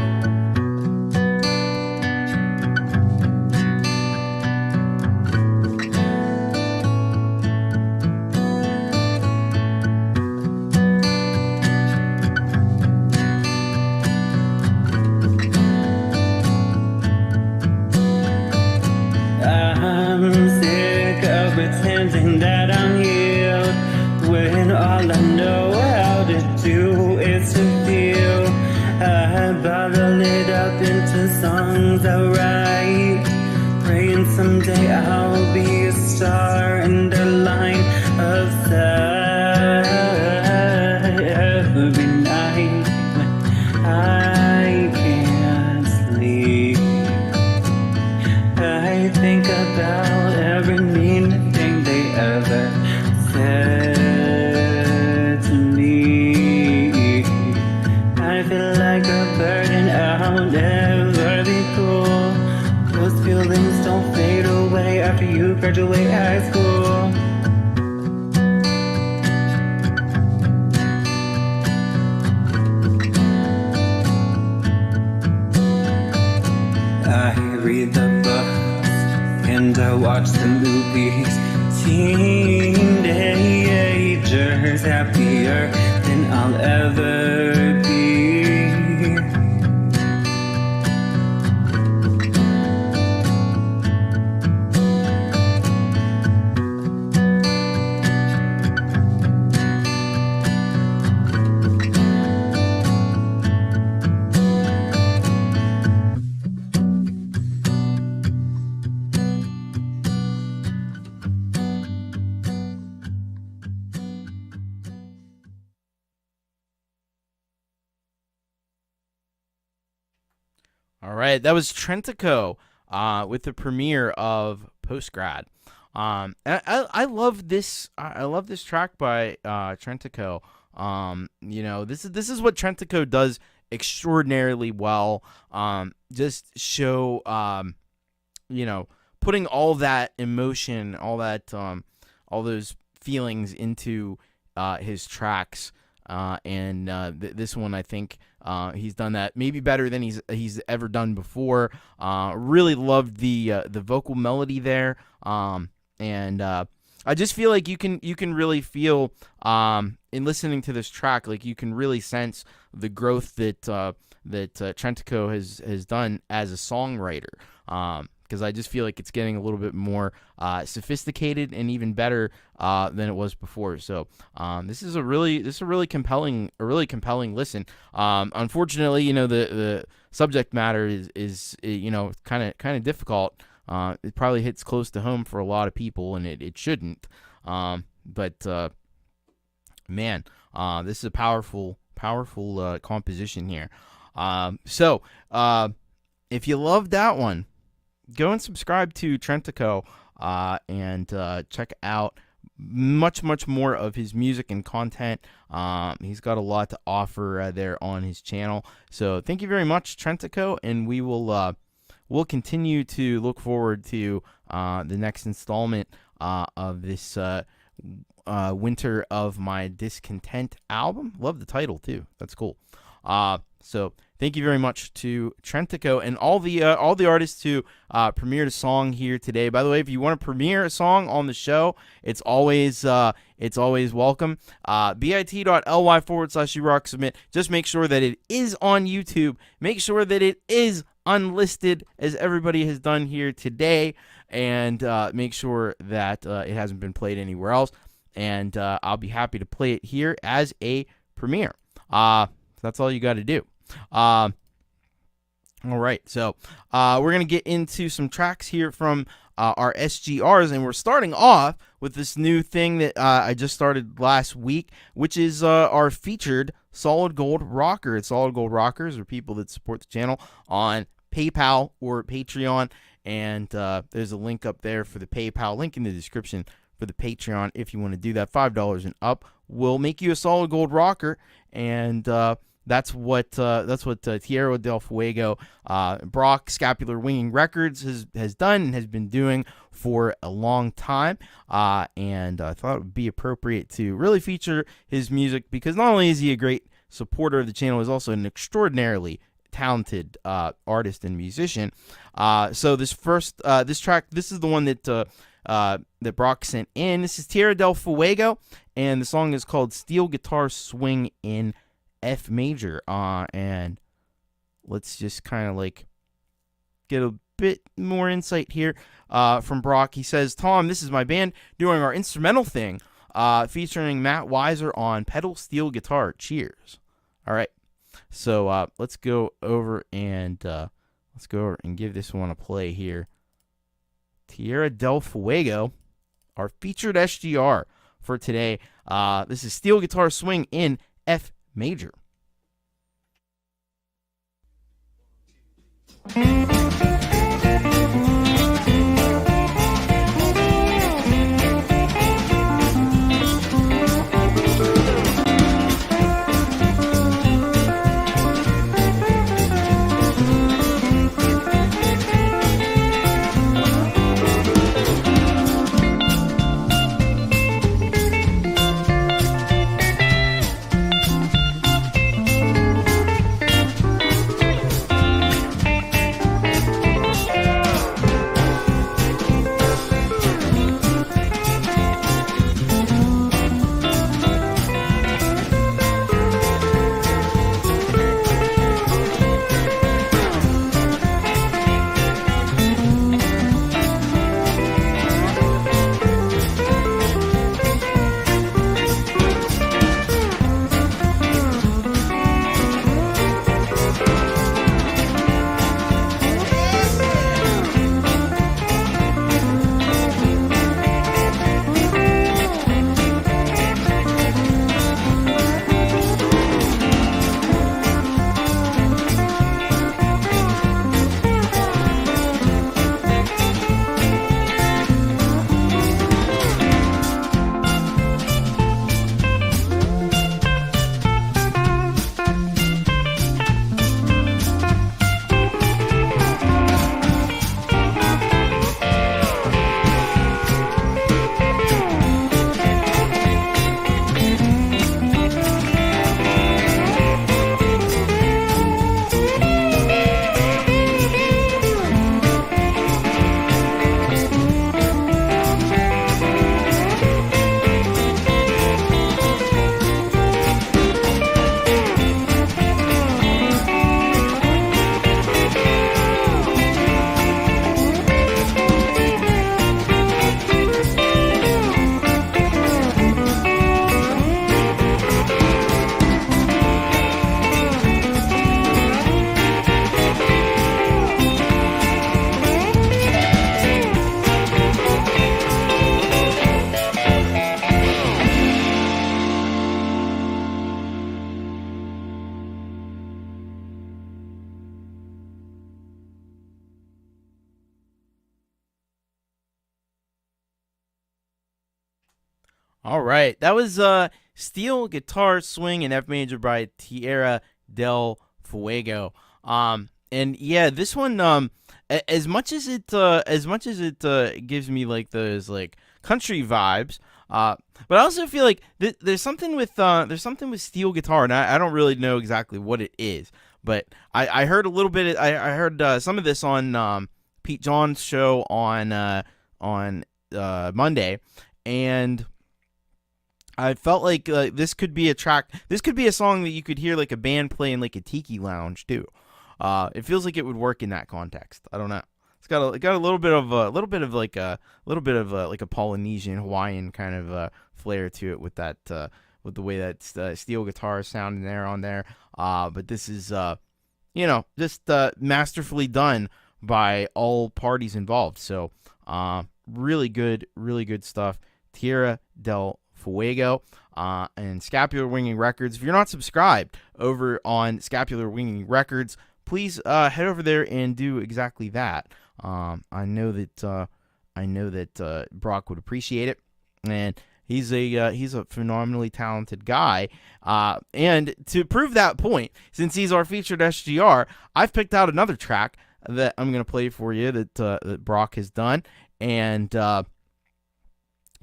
Pretending that I'm healed when all I know how to do is to feel. I bottle it up into songs I write, praying someday I'll be a star in their line of sight. Every night when I can't sleep, I think about every mean ever said to me. I feel like a burden I'll never be cool. Those feelings don't fade away after you graduate high school. I read the books and I watch the movies. Teenagers happier than I'll ever be. All right, that was Trentaco with the premiere of Postgrad. I love this. I love this track by Trentaco. This is what Trentaco does extraordinarily well. Just show, putting all that emotion, all those feelings into his tracks. This one, I think he's done that maybe better than he's ever done before. Really loved the vocal melody there, and I just feel like you can really feel in listening to this track, like you can really sense the growth that Trentaco has done as a songwriter. Because I just feel like it's getting a little bit more sophisticated and even better than it was before. So this is a really compelling listen. Unfortunately, the subject matter is kind of difficult. It probably hits close to home for a lot of people, and it shouldn't. But man, this is a powerful composition here. So if you love that one, go and subscribe to Trentaco and check out much more of his music and content. He's got a lot to offer there on his channel. So thank you very much, Trentaco, and we will we'll continue to look forward to the next installment of this Winter of My Discontent album. Love the title too. That's cool. So thank you very much to Trentaco and all the artists who premiered a song here today. By the way, if you want to premiere a song on the show, it's always welcome. bit.ly/urocksubmit. Just make sure that it is on YouTube. Make sure that it is unlisted, as everybody has done here today, and make sure that it hasn't been played anywhere else. And I'll be happy to play it here as a premiere. That's all you got to do. All right, so we're going to get into some tracks here from our SGRs, and we're starting off with this new thing that I just started last week, which is our featured Solid Gold Rocker. Solid Gold Rockers are people that support the channel on PayPal or Patreon, and there's a link up there for the PayPal, link in the description for the Patreon if you want to do that. $5 and up will make you a Solid Gold Rocker, and that's what Tierra del Fuego, Brock Scapular Winging Records has done and has been doing for a long time. And I thought it would be appropriate to really feature his music, because not only is he a great supporter of the channel, he's also an extraordinarily talented artist and musician. So this track, this is the one that Brock sent in. This is Tierra del Fuego, and the song is called Steel Guitar Swing in F major. And let's just kind of like get a bit more insight here from Brock. He says, Tom, this is my band doing our instrumental thing, featuring Matt Weiser on pedal steel guitar. Cheers. All right, so let's go over and give this one a play here. Tierra del Fuego, our featured SGR for today. This is Steel Guitar Swing in F major. All right, that was Steel Guitar Swing in F major by Tierra del Fuego. And yeah, this one, as much as it gives me like those like country vibes, but I also feel like there's something with steel guitar, and I don't really know exactly what it is, but I heard a little bit. I heard some of this on Pete John's show on Monday, and I felt like this could be a track. This could be a song that you could hear like a band play in like a tiki lounge too. It feels like it would work in that context. I don't know. It's got a little bit of like a Polynesian Hawaiian kind of flair to it with that with the way that steel guitar is sounding there on there. But this is just masterfully done by all parties involved. So really good stuff. Tierra del Fuego and Scapular Winging Records. If you're not subscribed over on Scapular Winging Records, please head over there and do exactly that. I know that Brock would appreciate it, and he's a phenomenally talented guy. And to prove that point, since he's our featured SGR, I've picked out another track that I'm gonna play for you that Brock has done, and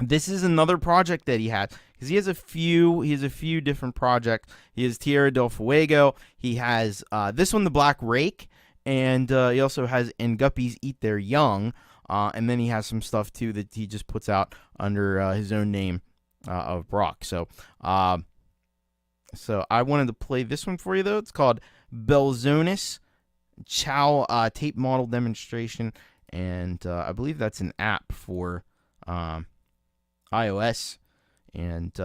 this is another project that he had. Because he has a few different projects. He has Tierra del Fuego. He has this one, The Black Rake, and he also has And Guppies Eat Their Young. And then he has some stuff too that he just puts out under his own name of Brock. So I wanted to play this one for you though. It's called Belzonis Chow Tape Model Demonstration, and I believe that's an app for iOS. And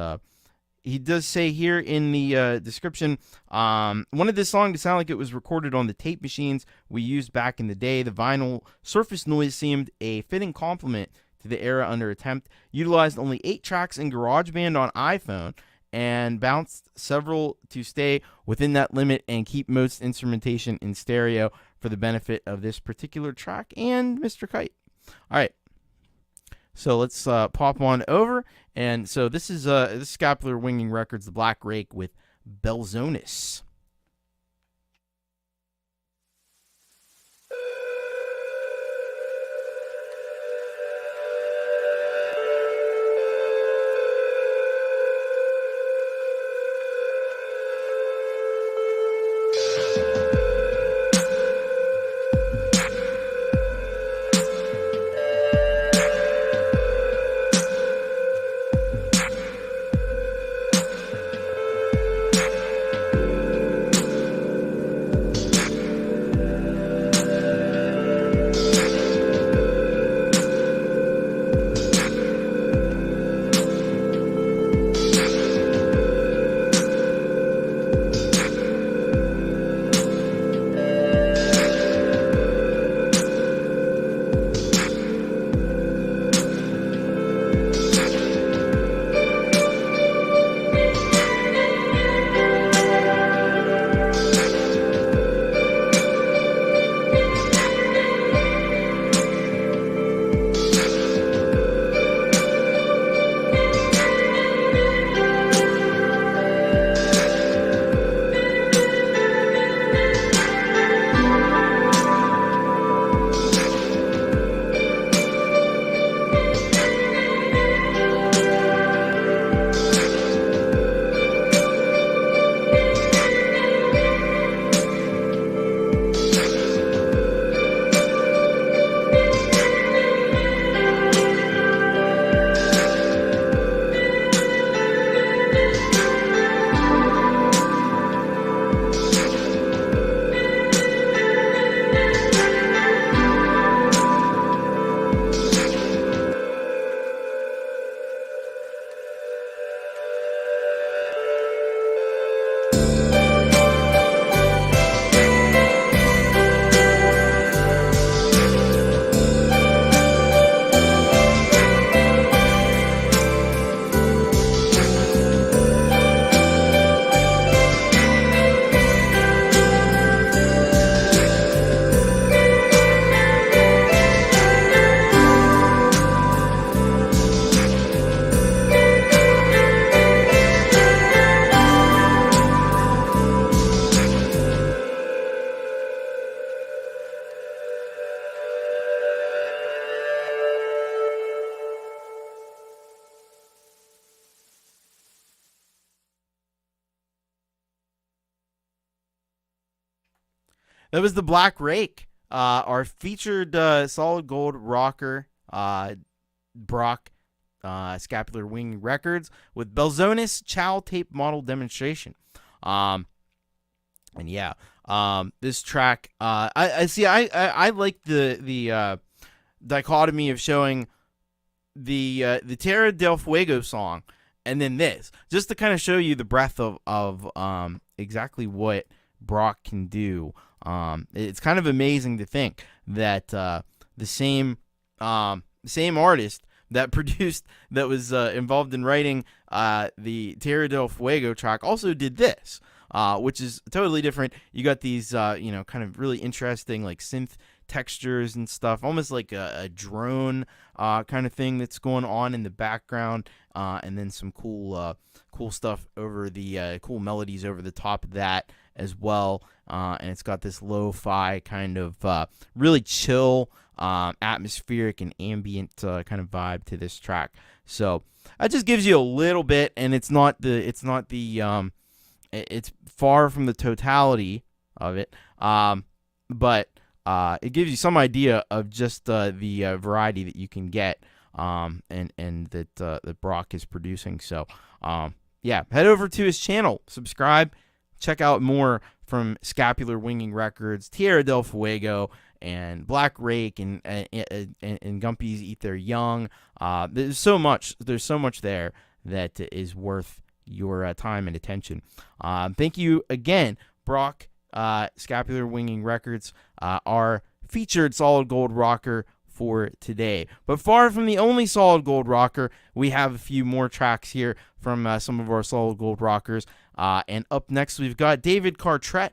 he does say here in the description, wanted this song to sound like it was recorded on the tape machines we used back in the day. The vinyl surface noise seemed a fitting complement to the era under attempt. Utilized only 8 tracks in GarageBand on iPhone and bounced several to stay within that limit and keep most instrumentation in stereo for the benefit of this particular track and Mr. Kite. All right. So let's pop on over. And so this is Scapular Winging Records, The Black Rake with Belzonis. That was the Black Rake, our featured solid gold rocker, Brock, Scapular Wing Records, with Belzonis Chow tape model demonstration. And yeah, this track, I like the dichotomy of showing the Tierra del Fuego song and then this, just to kind of show you the breadth of exactly what Brock can do. It's kind of amazing to think that the same artist that was involved in writing the Tierra del Fuego track also did this, which is totally different. You got these kind of really interesting like synth textures and stuff, almost like a drone kind of thing that's going on in the background, and then some cool stuff over the cool melodies over the top of that as well. And it's got this lo-fi kind of really chill, atmospheric and ambient kind of vibe to this track. So that just gives you a little bit, and it's far from the totality of it, but it gives you some idea of just the variety that you can get, and that Brock is producing. So yeah, head over to his channel, subscribe, check out more from Scapular Winging Records, Tierra del Fuego, and Black Rake, and Gumpies Eat Their Young. There's so much there that is worth your time and attention. Thank you again, Brock, Scapular Winging Records, our featured solid gold rocker for today. But far from the only solid gold rocker, we have a few more tracks here from some of our solid gold rockers. And up next, we've got David Cartret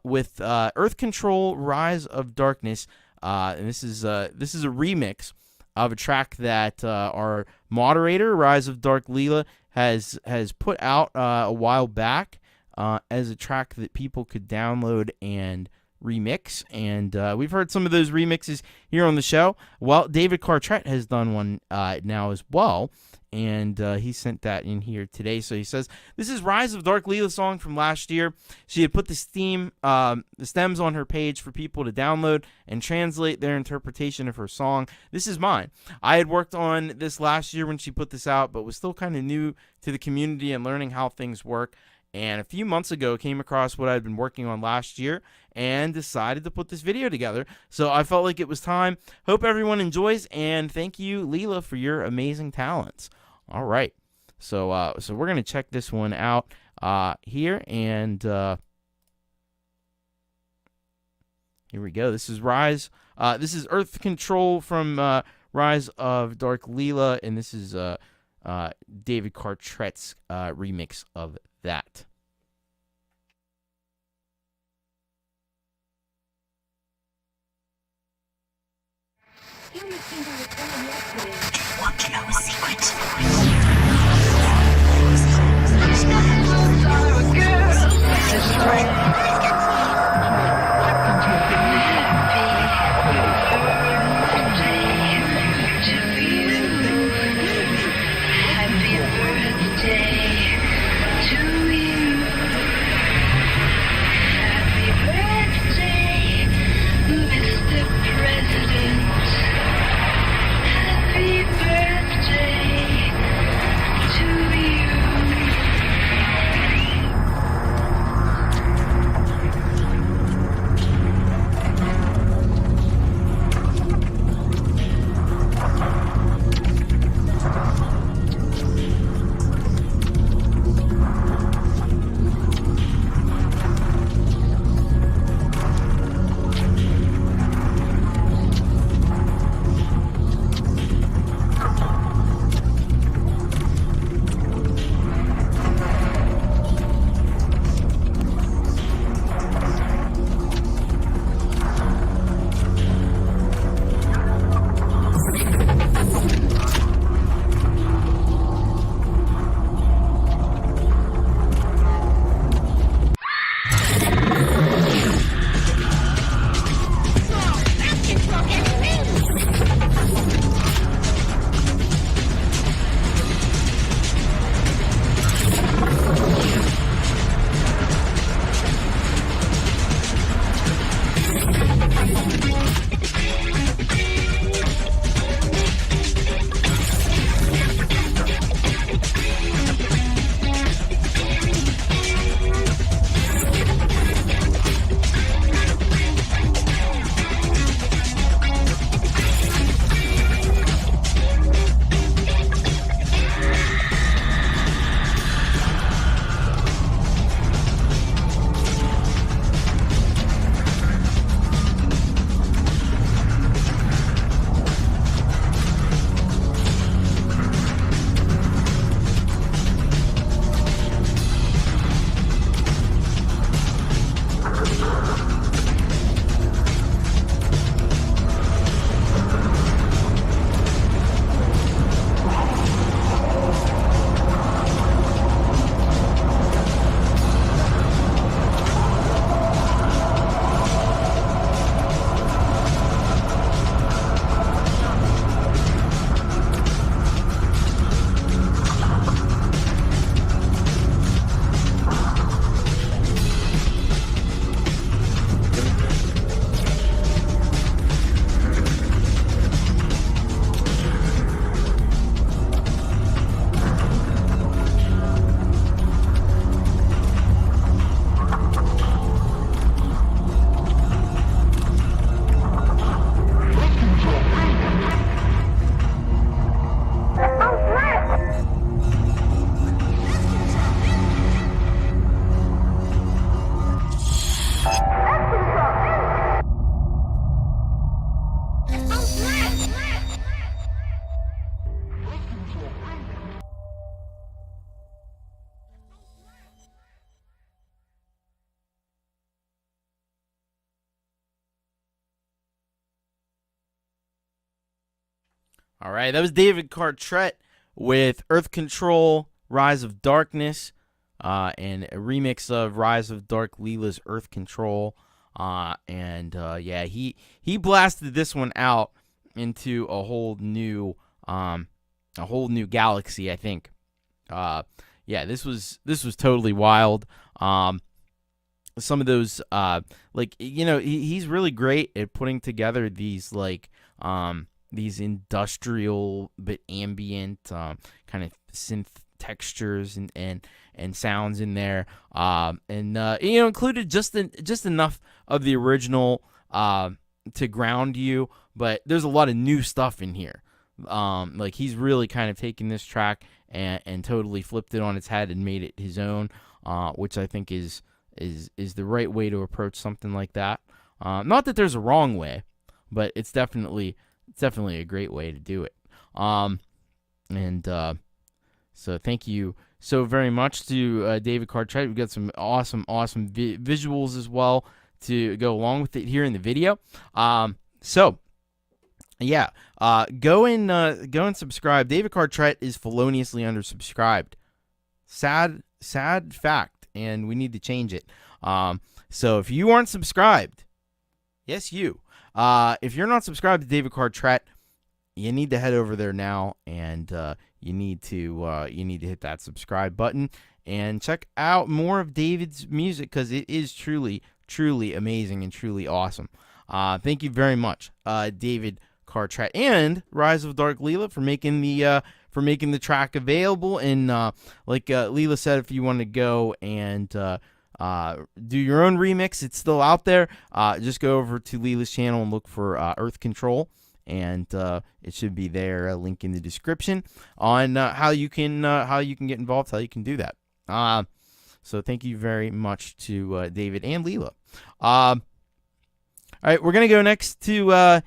with Earth Control: Rise of Darkness. And this is a remix of a track that our moderator, Rise of Dark Leela, has put out a while back as a track that people could download and remix. And we've heard some of those remixes here on the show. Well, David Cartret has done one now as well, and he sent that in here today. So he says, this is Rise of Dark Leela song from last year. She had put the stems on her page for people to download and translate their interpretation of her song. This is mine. I had worked on this last year when she put this out, but was still kind of new to the community and learning how things work. And a few months ago, came across what I'd been working on last year and decided to put this video together. So I felt like it was time. Hope everyone enjoys, and thank you, Leela, for your amazing talents. All right, so we're gonna check this one out here, and here we go. This is Rise. This is Earth Control from Rise of Dark Leela, and this is David Cartret's remix of that. You want to know a secret? Happy birthday. All right, that was David Cartrett with Earth Control, Rise of Darkness, and a remix of Rise of Dark Leela's Earth Control. Yeah, he blasted this one out into a whole new galaxy, I think. Yeah, this was totally wild. Some of those, he's really great at putting together these these industrial but ambient kind of synth textures and sounds in there, included just enough of the original to ground you, but there's a lot of new stuff in here. He's really kind of taken this track and totally flipped it on its head and made it his own, which I think is the right way to approach something like that. Not that there's a wrong way, but it's definitely a great way to do it. So thank you so very much to David Cartrett. We've got some awesome visuals as well to go along with it here in the video. Go and subscribe. David Cartrett is feloniously undersubscribed. Sad fact, and we need to change it. So if you aren't subscribed, yes, if you're not subscribed to David Cartrett, you need to head over there now, and you need to hit that subscribe button and check out more of David's music, because it is truly amazing and truly awesome. Thank you very much, David Cartrett and Rise of Dark Leela, for making the track available. And like Leela said, if you want to go and do your own remix, it's still out there. Just go over to Leela's channel and look for Earth Control, and it should be there. A link in the description on how you can get involved, how you can do that. So thank you very much to David and Leela. All right, we're gonna go next to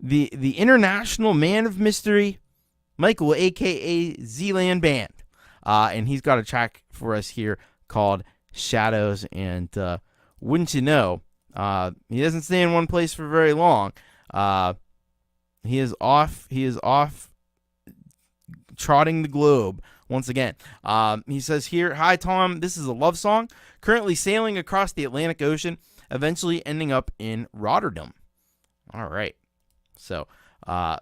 the international man of mystery, Michael, aka Zealand Band, and he's got a track for us here called Shadows. And wouldn't you know, he doesn't stay in one place for very long. He is off trotting the globe once again. He says here, "Hi Tom, this is a love song currently sailing across the Atlantic Ocean, eventually ending up in Rotterdam." All right. So,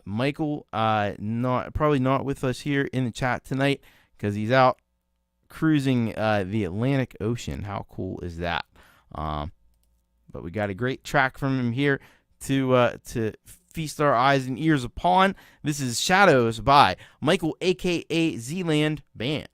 Michael, probably not with us here in the chat tonight, because he's out cruising the Atlantic Ocean. How cool is that? But we got a great track from him here to feast our eyes and ears upon. This is Shadows by Michael, aka Zealand Band.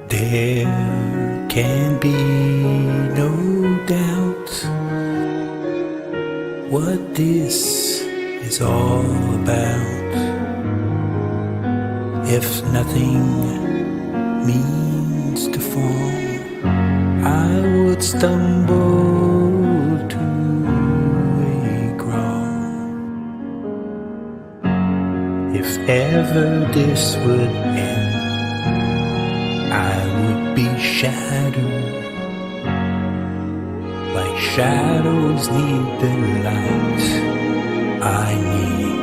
There can be no doubt what this is all about. If nothing means to fall, I would stumble to a crawl. If ever this would end, I would be shadowed, like shadows need the light. I need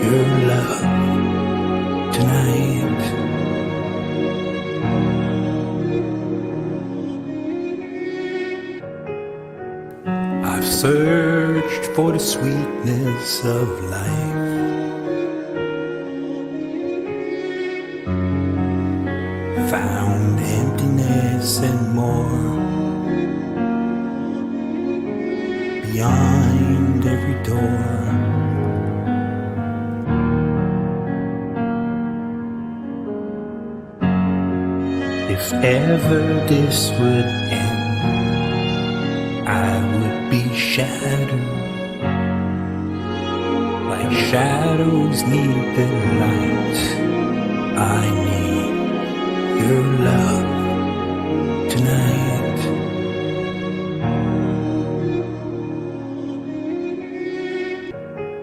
your love tonight. I've searched for the sweetness of life, found emptiness and more behind every door. If ever this would end, I would be shadowed, like shadows need the light. I need your love tonight.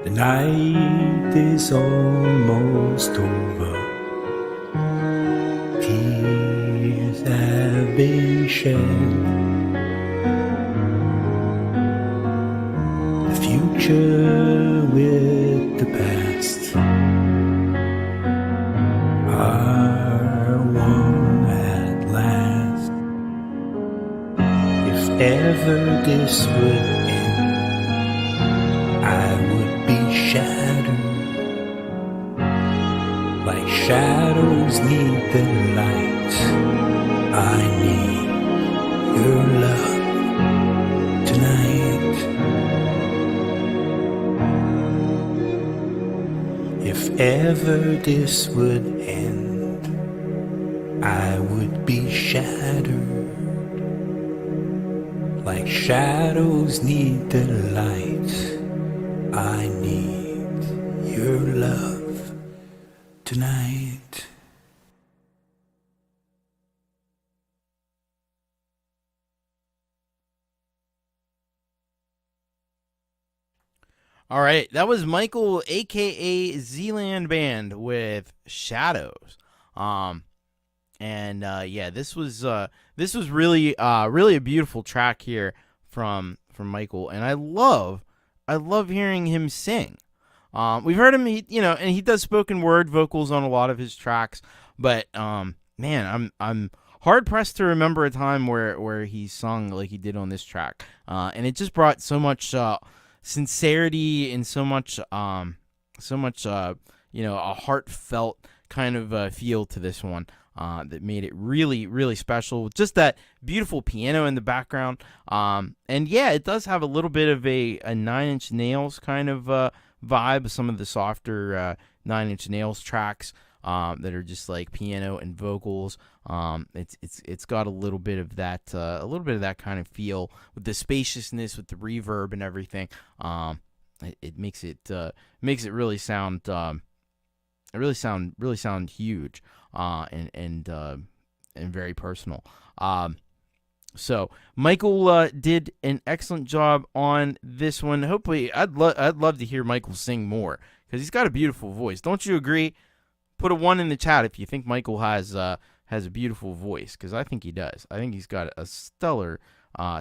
The night is almost over. Tears have been shed. The future with the past are one at last. If ever this would end, I would be shattered, like shadows need the light. I need your love tonight. If ever this would end, I would be shattered, like shadows need the light. I need your love tonight. All right, that was Michael, aka Zealand Band, with Shadows. Yeah, this was really a beautiful track here from Michael, and I love hearing him sing. We've heard him, and he does spoken word vocals on a lot of his tracks, but man, I'm hard pressed to remember a time where he sung like he did on this track, and it just brought so much sincerity and so much a heartfelt kind of feel to this one that made it really, really special. Just that beautiful piano in the background, and yeah, it does have a little bit of a Nine Inch Nails kind of vibe. Some of the softer Nine Inch Nails tracks that are just like piano and vocals. It's got a little bit of that kind of feel with the spaciousness, with the reverb and everything. It makes it really sound huge and very personal. So Michael did an excellent job on this one. Hopefully, I'd love to hear Michael sing more because he's got a beautiful voice. Don't you agree? Put a 1 in the chat if you think Michael has a beautiful voice, because I think he does. I think he's got a stellar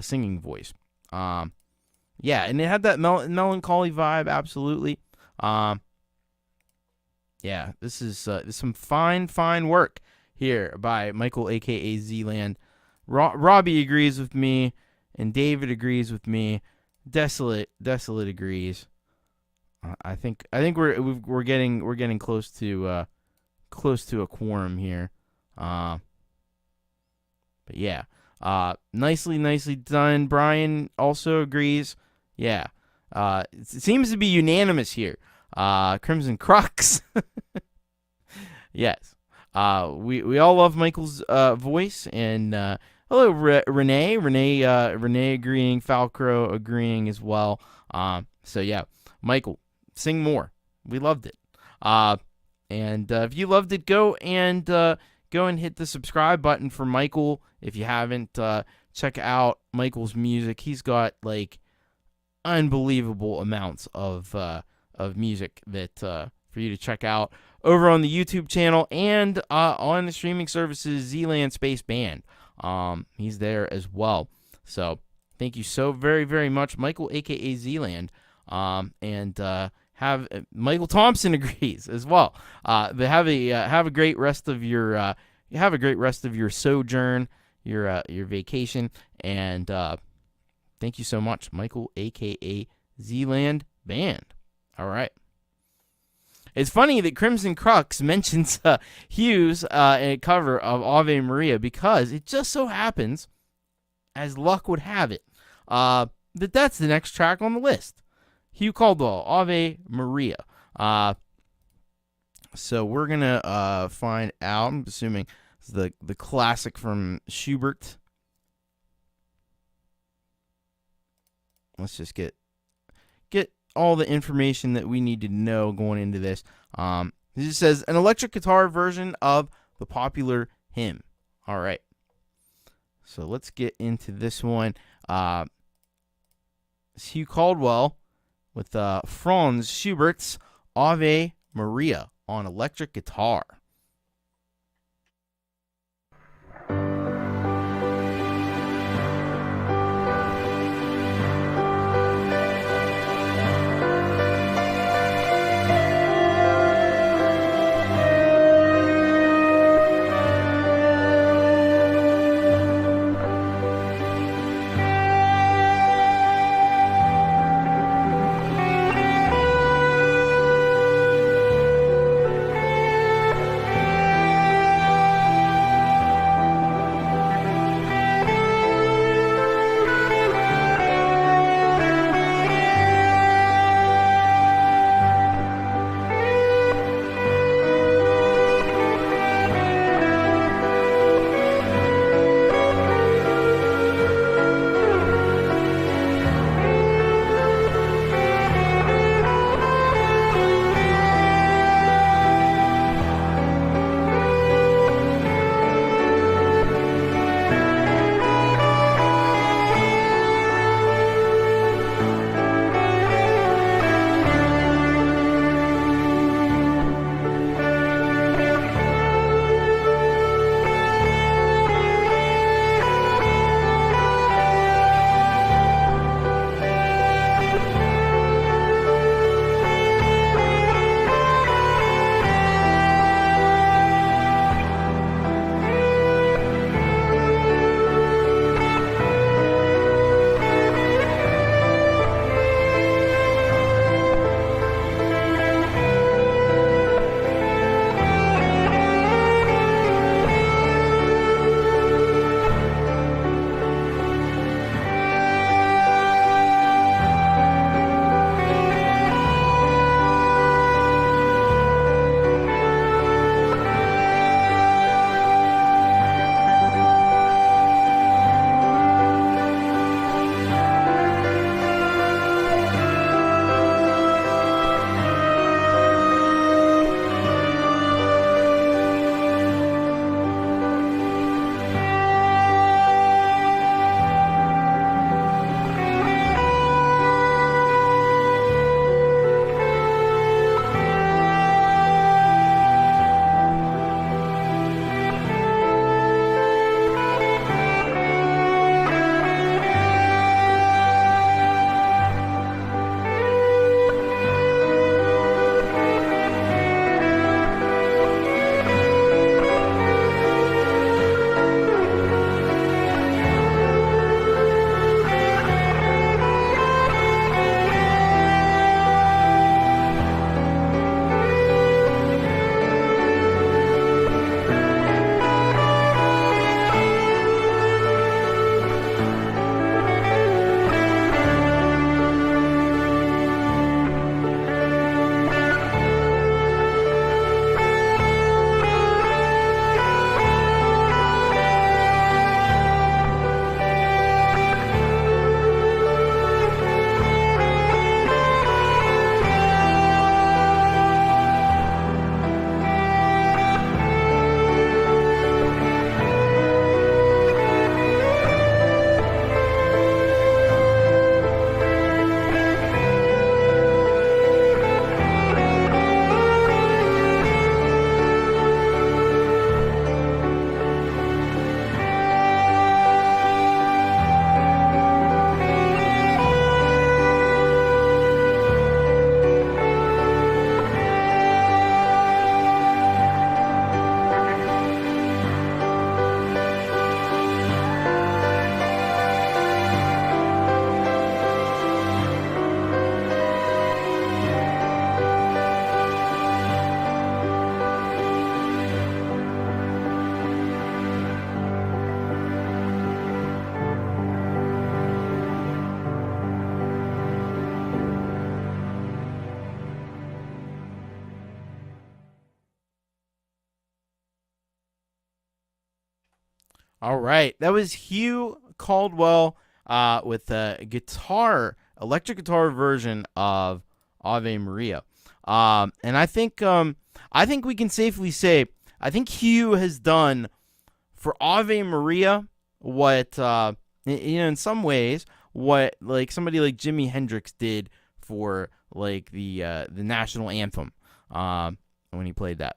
singing voice. Yeah, and it had that melancholy vibe, absolutely. Yeah, this is some fine work here by Michael, aka Zealand. Robbie agrees with me, and David agrees with me. Desolate agrees. I think we're getting close to a quorum here. But yeah, nicely done. Brian also agrees. Yeah, it seems to be unanimous here. Crimson Crux. Yes. We all love Michael's voice, and hello Renee agreeing, Falcro agreeing as well. So yeah, Michael, sing more. We loved it. And if you loved it, go and hit the subscribe button for Michael. If you haven't, check out Michael's music. He's got like unbelievable amounts of music that for you to check out over on the YouTube channel and on the streaming services Zealand Space Band. He's there as well. So thank you so very, very much, Michael, aka Zealand. And Michael Thompson agrees as well. But have a great rest of your sojourn, your vacation, and thank you so much, Michael, aka Zealand Band. All right. It's funny that Crimson Crux mentions Hugh's cover of Ave Maria, because it just so happens, as luck would have it, that's the next track on the list. Hugh Caldwell, Ave Maria. So we're going to find out. I'm assuming it's the classic from Schubert. Let's just get all the information that we need to know going into this. This says an electric guitar version of the popular hymn. All right. So let's get into this one. It's Hugh Caldwell with Franz Schubert's Ave Maria on electric guitar. All right. That was Hugh Caldwell with a guitar electric guitar version of Ave Maria. And I think we can safely say, I think Hugh has done for Ave Maria what, in some ways, what like somebody like Jimi Hendrix did for like the national anthem when he played that.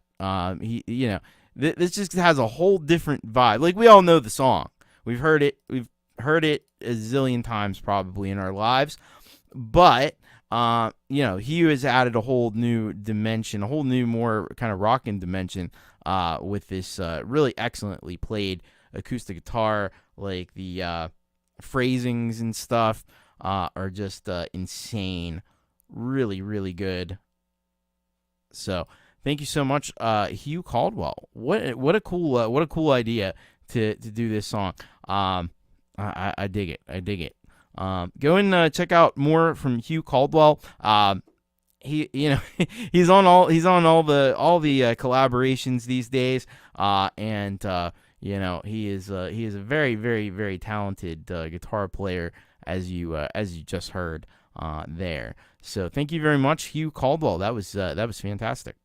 This just has a whole different vibe. Like, we all know the song. We've heard it a zillion times probably in our lives. But, Hugh has added a whole new dimension, a whole new, more kind of rockin' dimension with this really excellently played acoustic guitar. Like, the phrasings and stuff are just insane. Really, really good. So, thank you so much, Hugh Caldwell. What a cool idea to do this song. I dig it. Go and check out more from Hugh Caldwell. He's on all the collaborations these days. He is a very, very, very talented guitar player, as you just heard there. So thank you very much, Hugh Caldwell. That was fantastic.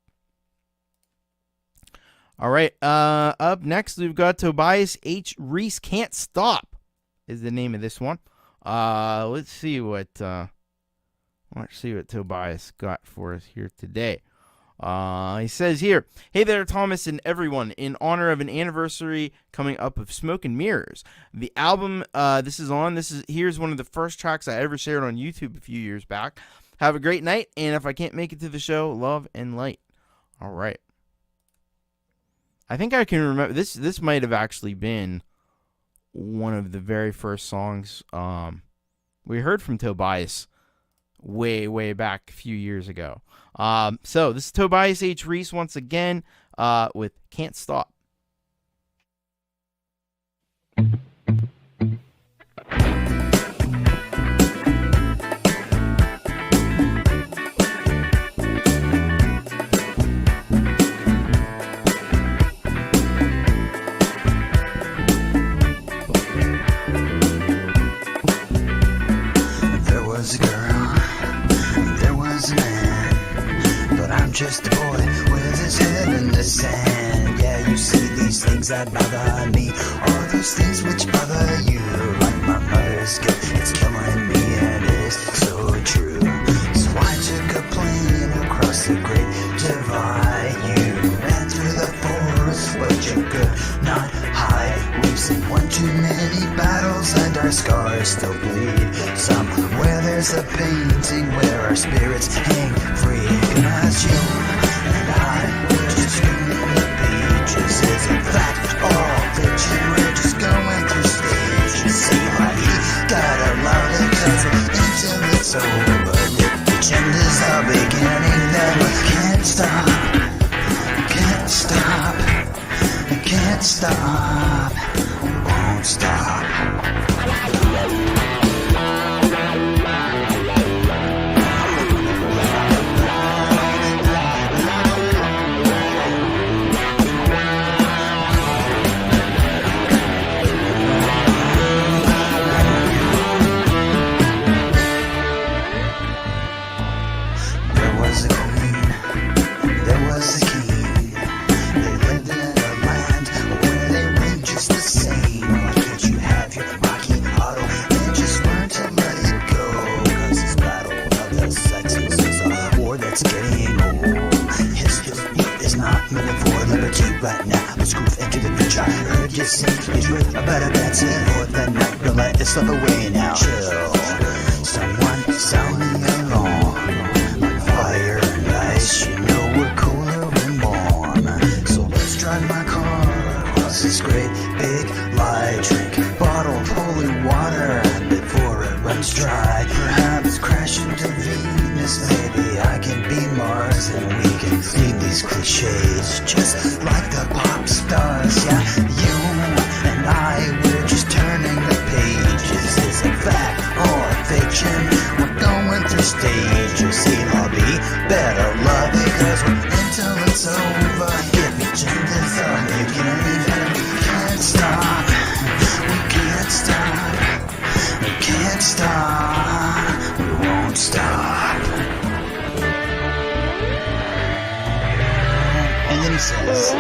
All right. Up next, we've got Tobias H. Reese. Can't Stop is the name of this one. Let's see what Tobias got for us here today. He says here, "Hey there, Thomas and everyone. In honor of an anniversary coming up of Smoke and Mirrors, the album here's one of the first tracks I ever shared on YouTube a few years back. Have a great night, and if I can't make it to the show, love and light." All right. I think I can remember this. This might have actually been one of the very first songs we heard from Tobias way, way back a few years ago. So this is Tobias H. Reese once again with Can't Stop. Just a boy with his head in the sand. Yeah, you see these things that bother me, all those things which bother you. Like my mother's guilt, it's killing me, and it is so true. So I took a plane across the great divide. You ran through the forest, but you could not hide. We've seen one too many battles, and our scars still bleed. Somewhere there's a painting where our spirits hang free. As you and I were just reading the pages, is in fact all fiction. We're just going through stages. See why he gotta love it, cause until it's over, the end is the beginning. Then we can't stop, can't stop, can't stop, won't stop. Right now, let's groove into the future. I heard you sing, it's with a better dancing for the night. Don't let it slip away now. Chill. Someone sounding along like fire and ice. You know we're cooler and warm. So let's drive my car across this great big light. Drink bottled holy water before it runs dry. Perhaps crash into Venus. Maybe I can be Mars and we can leave these cliches just like the pop stars. Yeah, you and I, we're just turning the pages. Is it fact or fiction? We're going through stages. It'll be better love because we're until it's over. If each end is the beginning, we can't stop. We can't stop. We can't stop. then he says,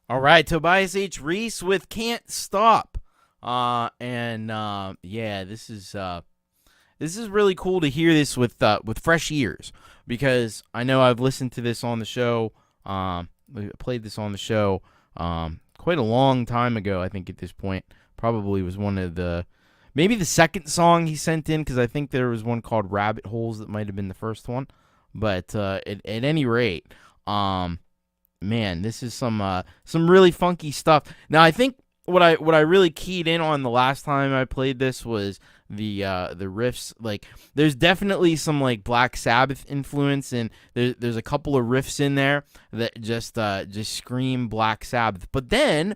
All right, Tobias H. Reese with Can't Stop. Yeah, this is really cool to hear this with fresh ears, because I know I've listened to this on the show. We played this on the show quite a long time ago, I think at this point. Probably was one of maybe the second song he sent in, because I think there was one called Rabbit Holes that might have been the first one. But at any rate, man, this is some really funky stuff. Now, I think what I really keyed in on the last time I played this was the riffs. Like, there's definitely some like Black Sabbath influence, and there's a couple of riffs in there that just scream Black Sabbath. But then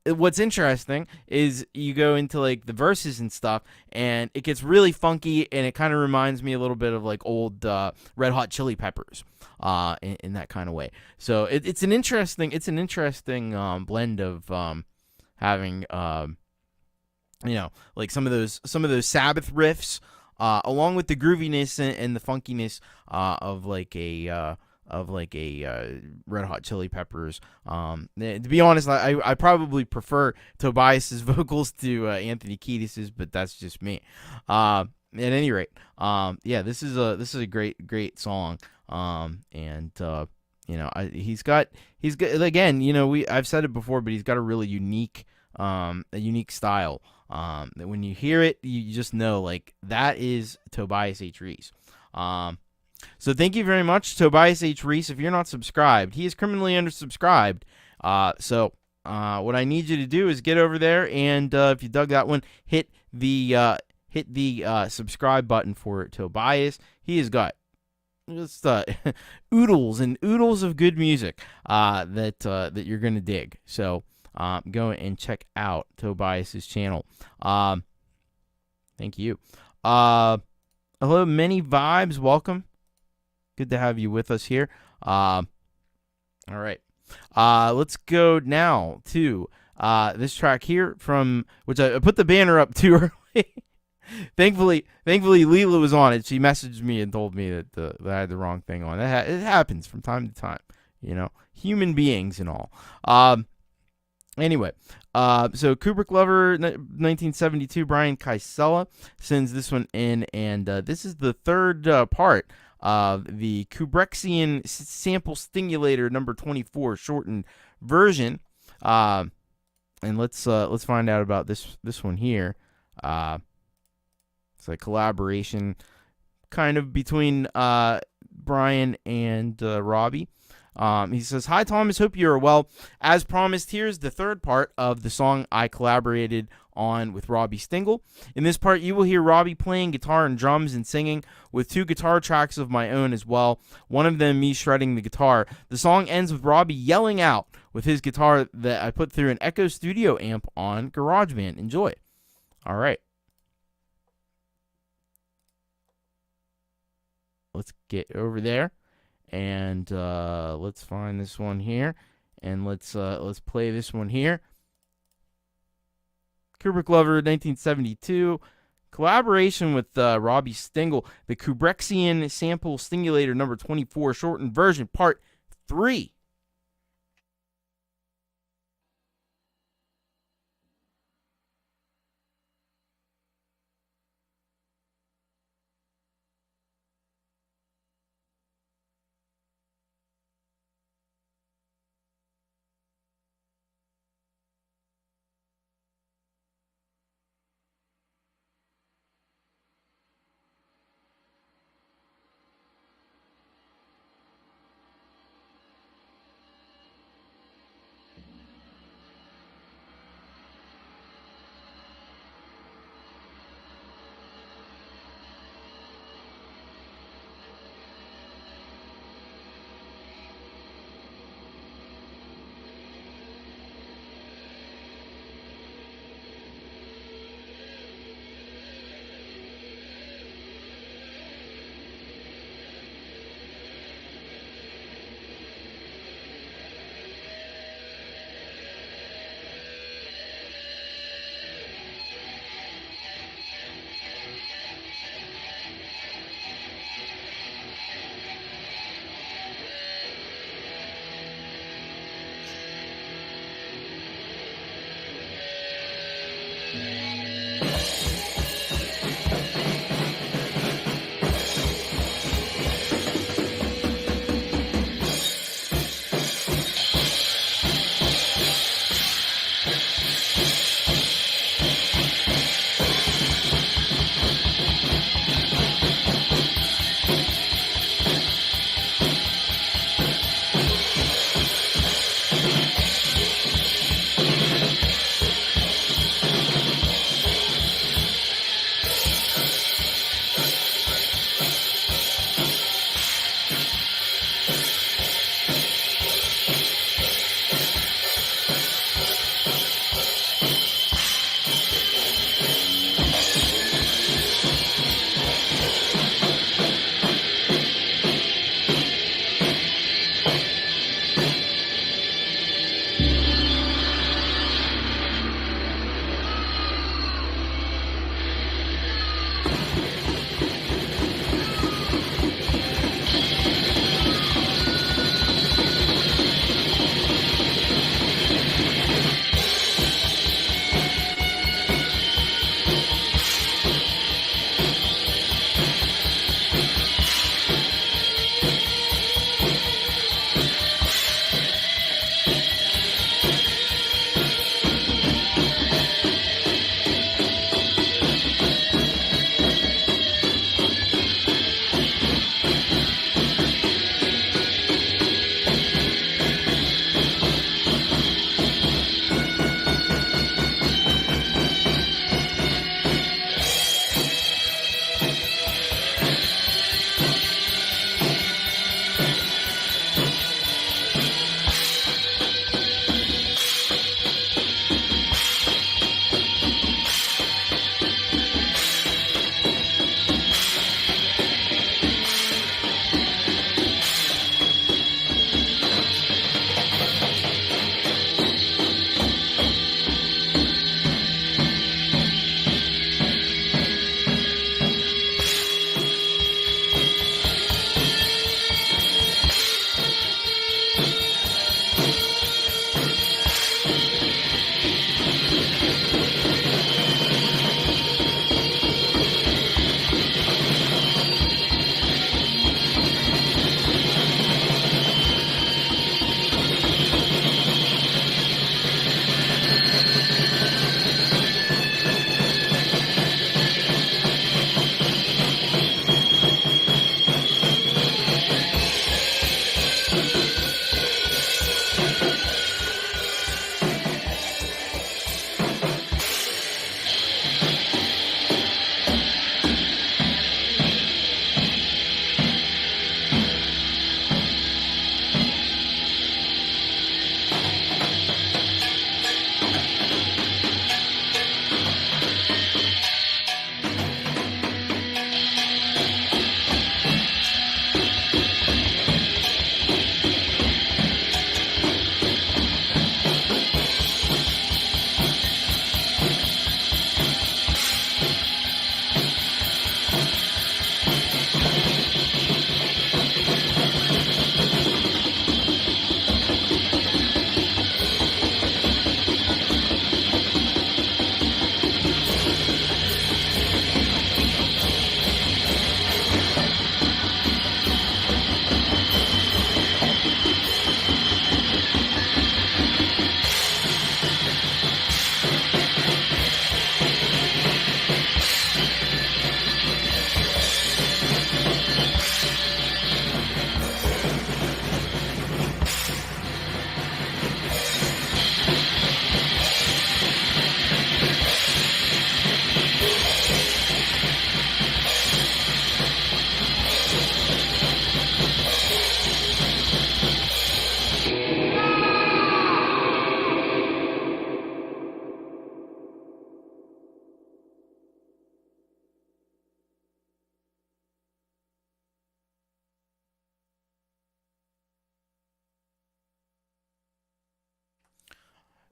what's interesting is you go into like the verses and stuff, and it gets really funky, and it kind of reminds me a little bit of like old Red Hot Chili Peppers in that kind of way. So it's an interesting blend of having like some of those Sabbath riffs along with the grooviness and the funkiness of like a Red Hot Chili Peppers. To be honest, I probably prefer Tobias's vocals to Anthony Kiedis's, but that's just me. At any rate, this is a great song. He's got again, I've said it before, but he's got a really unique style. That when you hear it, you just know like that is Tobias H. Reese. So thank you very much, Tobias H. Reese. If you're not subscribed, he is criminally undersubscribed. So what I need you to do is get over there, and if you dug that one, hit the subscribe button for Tobias. He has got just oodles and oodles of good music that you're gonna dig. So go and check out Tobias's channel. Thank you. Hello, Many Vibes. Welcome. Good to have you with us here. All right. Let's go now to this track here from which I put the banner up too early. Thankfully, Leela was on it. She messaged me and told me that I had the wrong thing on. It happens from time to time, human beings and all. Anyway, so Kubrick Lover, 1972, Brian Kysela sends this one in, and this is the third part of the Kubrickian Sample Stimulator number 24 shortened version. And let's find out about this one here. It's a collaboration kind of between Brian and Robbie. He says, "Hi, Thomas. Hope you are well. As promised, here's the third part of the song I collaborated on with Robbie Stingle. In this part, you will hear Robbie playing guitar and drums and singing, with 2 guitar tracks of my own as well, one of them me shredding the guitar. The song ends with Robbie yelling out with his guitar that I put through an Echo Studio amp on GarageBand. Enjoy." All right. Let's get over there. And let's find this one here, and let's play this one here. Kubrick Lover, 1972, collaboration with Robbie Stingle, the Kubrickian Sample Stimulator number 24 shortened version, part 3.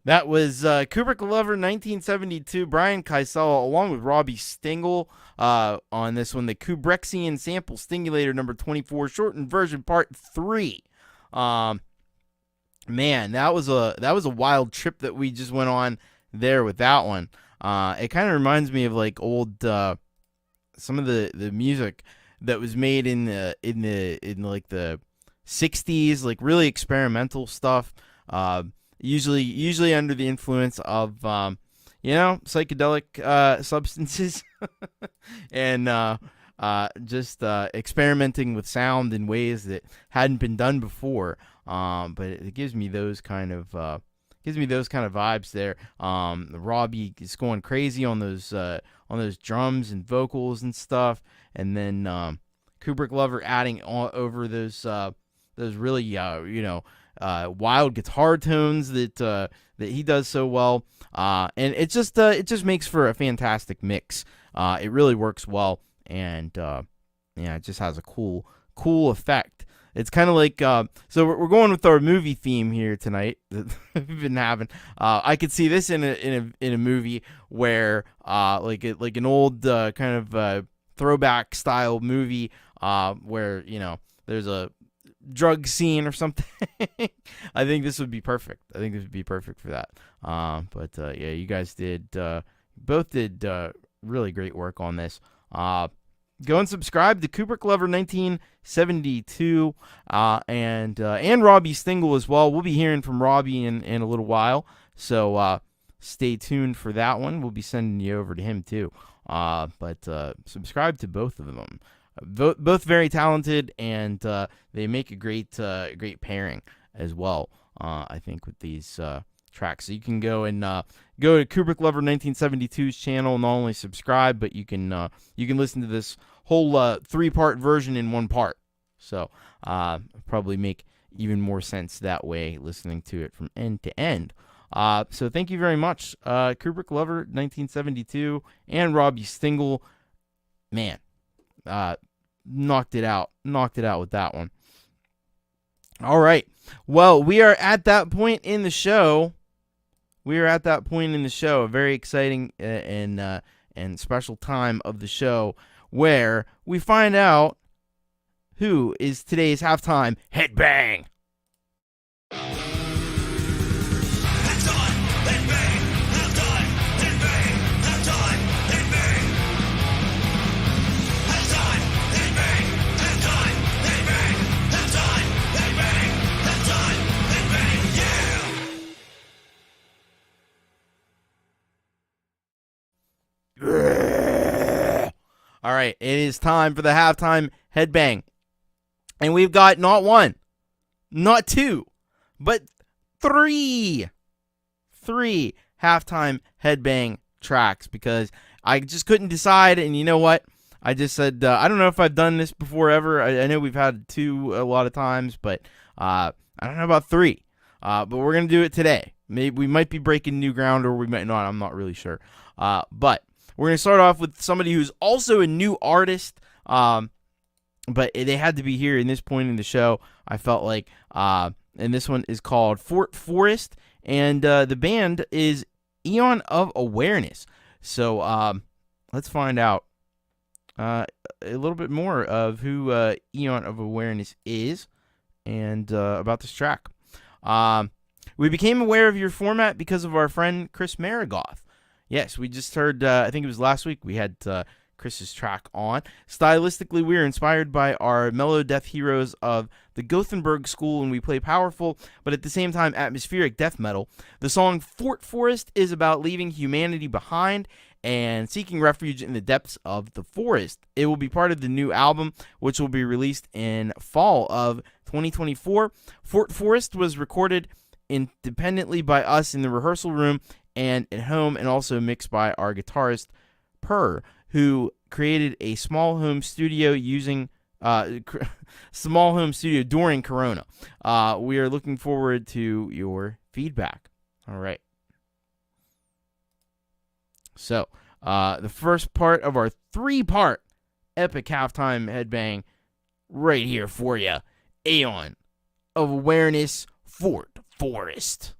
That was Kubrick Lover 1972, Brian Kysela, along with Robbie Stingle on this one, the Kubrickian Sample Stimulator number 24, shortened version part 3. Man, that was a wild trip that we just went on there with that one. It kind of reminds me of like old some of the music that was made in like the 60s, like really experimental stuff. Usually under the influence of psychedelic substances and just experimenting with sound in ways that hadn't been done before. But it gives me those kind of vibes there. Robbie is going crazy on those drums and vocals and stuff, and then Kubrick Lover adding over those really wild guitar tones that he does so well, and it just makes for a fantastic mix. It really works well, and it just has a cool effect. It's kind of like so we're going with our movie theme here tonight that we've been having. I could see this in a movie where like an old kind of throwback style movie where there's a drug scene or something. I think this would be perfect. I think this would be perfect for that. But you guys both did really great work on this. Go and subscribe to Kubrick Lover 1972 and Robbie Stingle as well. We'll be hearing from Robbie in a little while, so stay tuned for that one. We'll be sending you over to him too. But subscribe to both of them. Both very talented, and they make a great pairing as well. I think with these tracks, so you can go to Kubrick Lover 1972's channel. Not only subscribe, but you can listen to this whole 3-part version in one part. So probably make even more sense that way, listening to it from end to end. So thank you very much, Kubrick Lover 1972 and Robbie Stingle. Man. Knocked it out with that one. All right. Well, we are at that point in the show. A very exciting and special time of the show where we find out who is today's halftime headbang. All right, it is time for the halftime headbang. And we've got not one, not two, but three halftime headbang tracks, because I just couldn't decide. And you know what? I just said, I don't know if I've done this before ever. I know we've had two a lot of times, but I don't know about three. But we're going to do it today. Maybe we might be breaking new ground, or we might not. I'm not really sure. But we're going to start off with somebody who's also a new artist, but they had to be here in this point in the show, I felt like. And this one is called Fort Forest, and the band is Eon of Awareness. So let's find out a little bit more of who Eon of Awareness is and about this track. We became aware of your format because of our friend Chris Maragoth. Yes, we just heard, I think it was last week, we had Chris's track on. Stylistically, we are inspired by our mellow death heroes of the Gothenburg School, and we play powerful, but at the same time, atmospheric death metal. The song Fort Forest is about leaving humanity behind and seeking refuge in the depths of the forest. It will be part of the new album, which will be released in fall of 2024. Fort Forest was recorded independently by us in the rehearsal room and at home, and also mixed by our guitarist Per, who created a small home studio during Corona. We are looking forward to your feedback. All right. So, the first part of our 3-part epic halftime headbang right here for you. Aeon of Awareness, Fort Forest.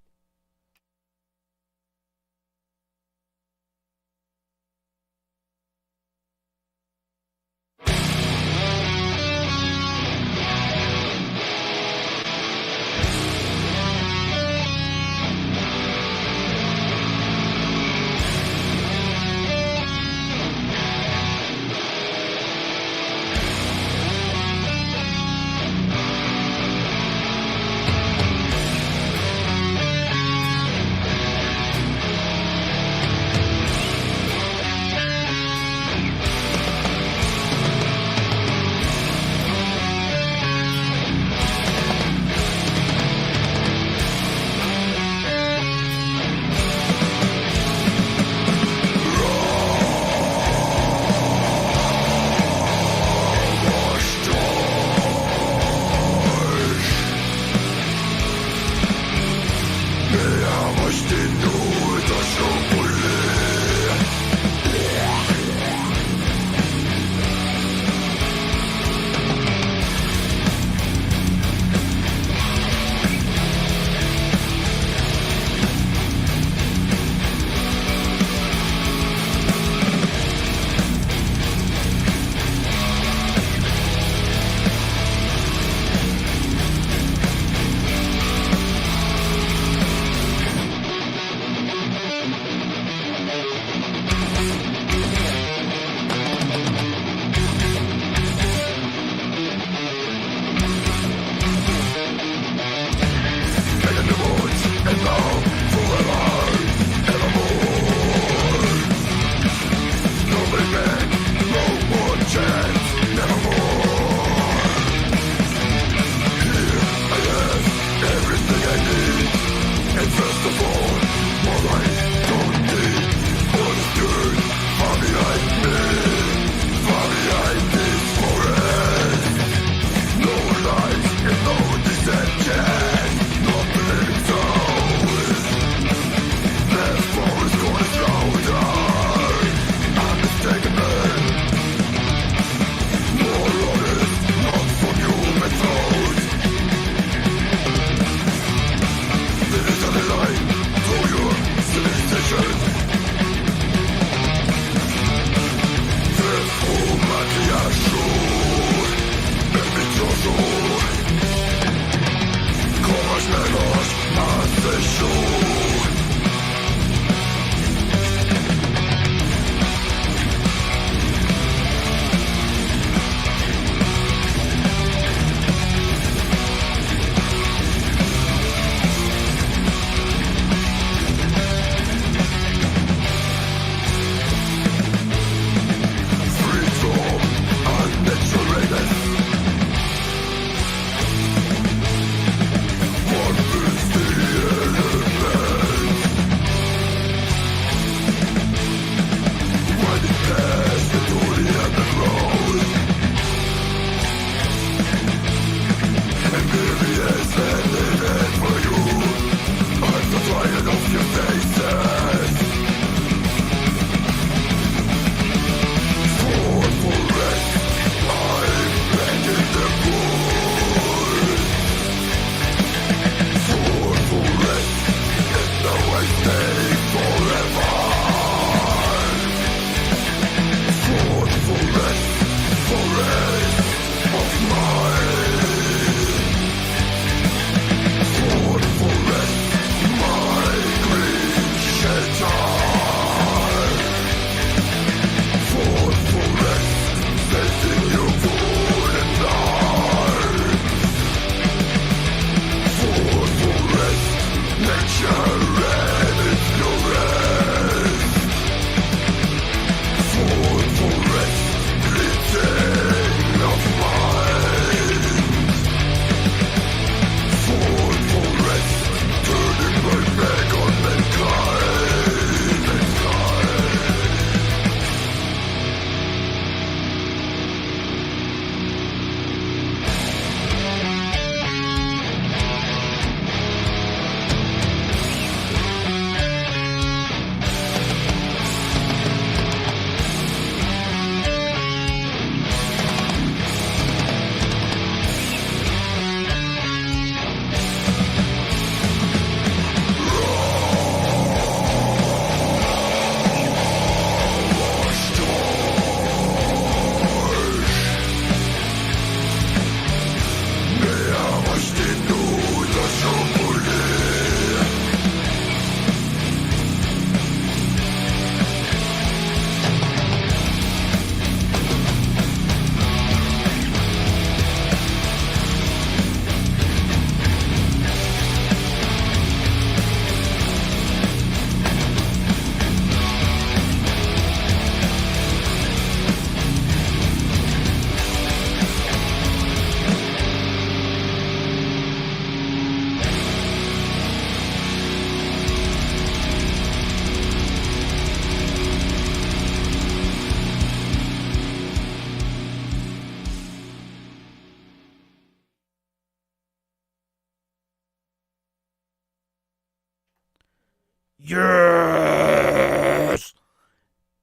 Yes!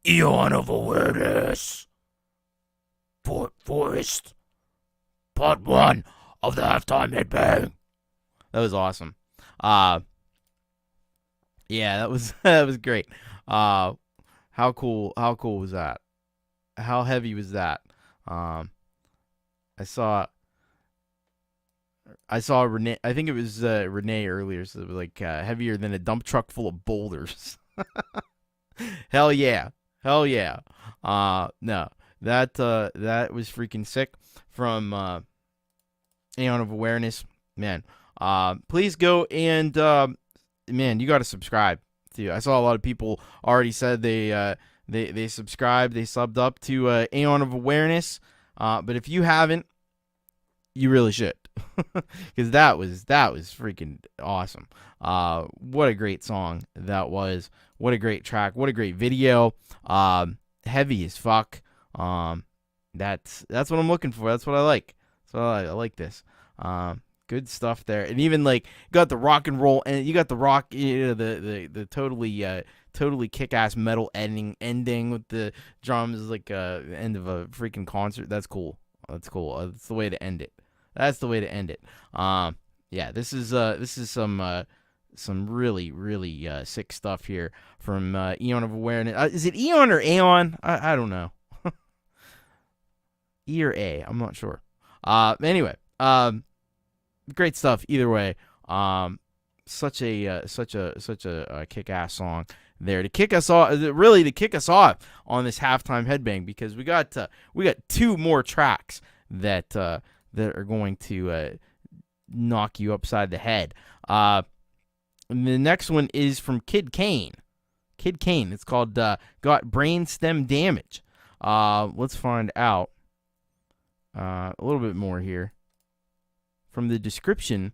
Eon of Awareness. Forest. Part 1 of the halftime headbang. That was awesome. Yeah, that was that was great. How cool was that? How heavy was that? I saw Renee. I think it was Renee earlier. So it was like heavier than a dump truck full of boulders. Hell yeah. No, that was freaking sick from Aeon of Awareness, man. Please go and man, you got to subscribe to. I saw a lot of people already said they subscribed, they subbed up to Aeon of Awareness. But if you haven't, you really should, because that was freaking awesome. What a great song that was. What a great track. What a great video. Heavy as fuck. That's what I'm looking for. That's what I like. So I like this. Good stuff there. And even like you got the rock and roll, and you got the rock, the totally kick-ass metal ending with the drums like the end of a freaking concert. That's cool. That's the way to end it. Yeah, this is some really sick stuff here from Eon of Awareness. Is it Eon or Aeon? I don't know. E or A, I'm not sure. Anyway, great stuff either way. Such a kick-ass song there to kick us off. Really to kick us off on this halftime headbang, because we got 2 more tracks that are going to knock you upside the head. And the next one is from Kid Kane. It's called Got Brainstem Damage. Let's find out a little bit more here from the description,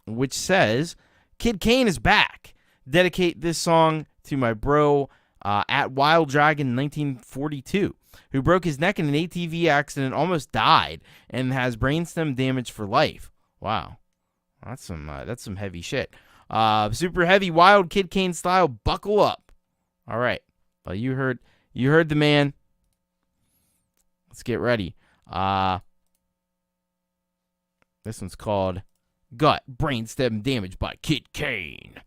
which says, Kid Kane is back. Dedicate this song to my bro at Wild Dragon 1942, who broke his neck in an ATV accident, almost died, and has brainstem damage for life. Wow. That's some heavy shit. Super heavy, wild Kid Kane style. Buckle up. All right. Well, you heard the man. Let's get ready. This one's called Got Brainstem Damage by Kid Kane.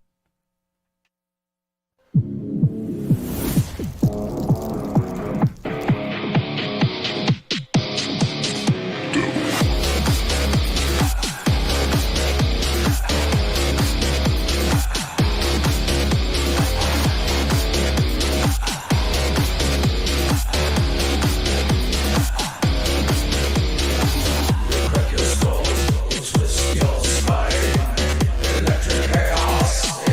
Twist your spine, electric chaos.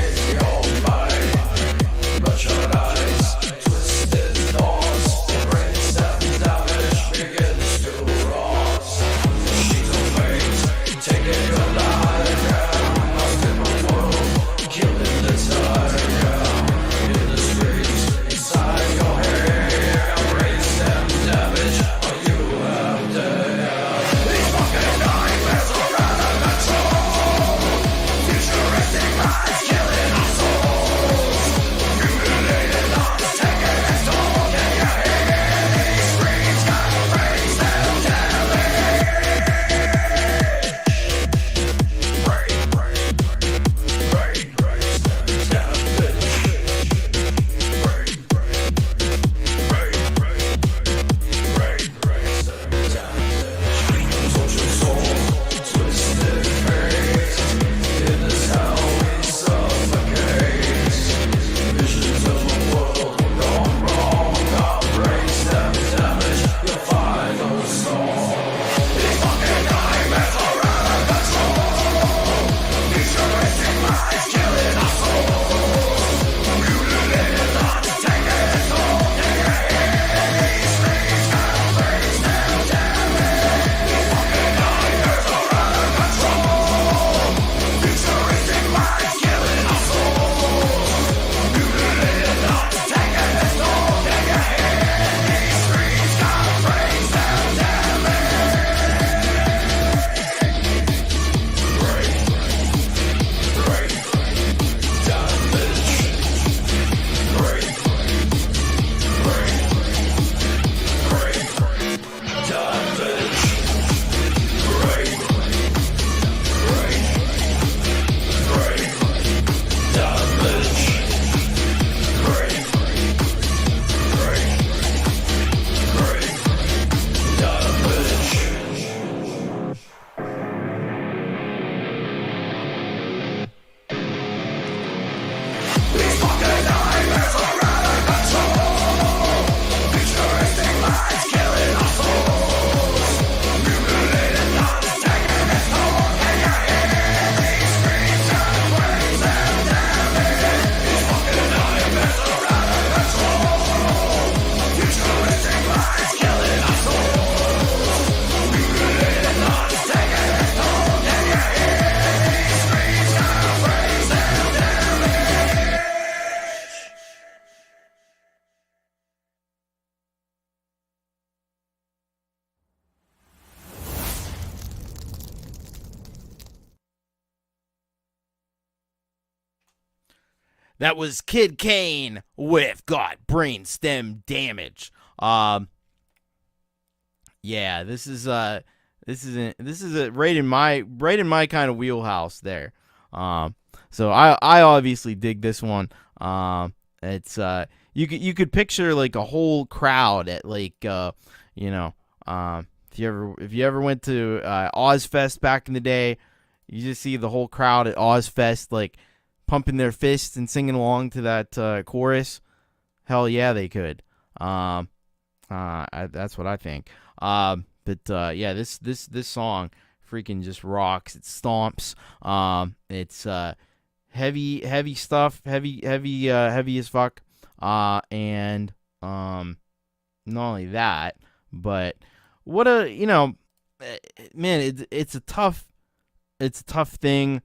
That was Kid Kane with Got Brainstem Damage. Yeah, this is right in my kind of wheelhouse there. So I obviously dig this one. It's you could picture like a whole crowd at like if you ever went to Ozfest back in the day, you just see the whole crowd at Ozfest like pumping their fists and singing along to that chorus. Hell yeah, they could. That's what I think. Yeah, this song freaking just rocks. It stomps. It's heavy stuff, heavy as fuck. And not only that, but what a man, it's a tough thing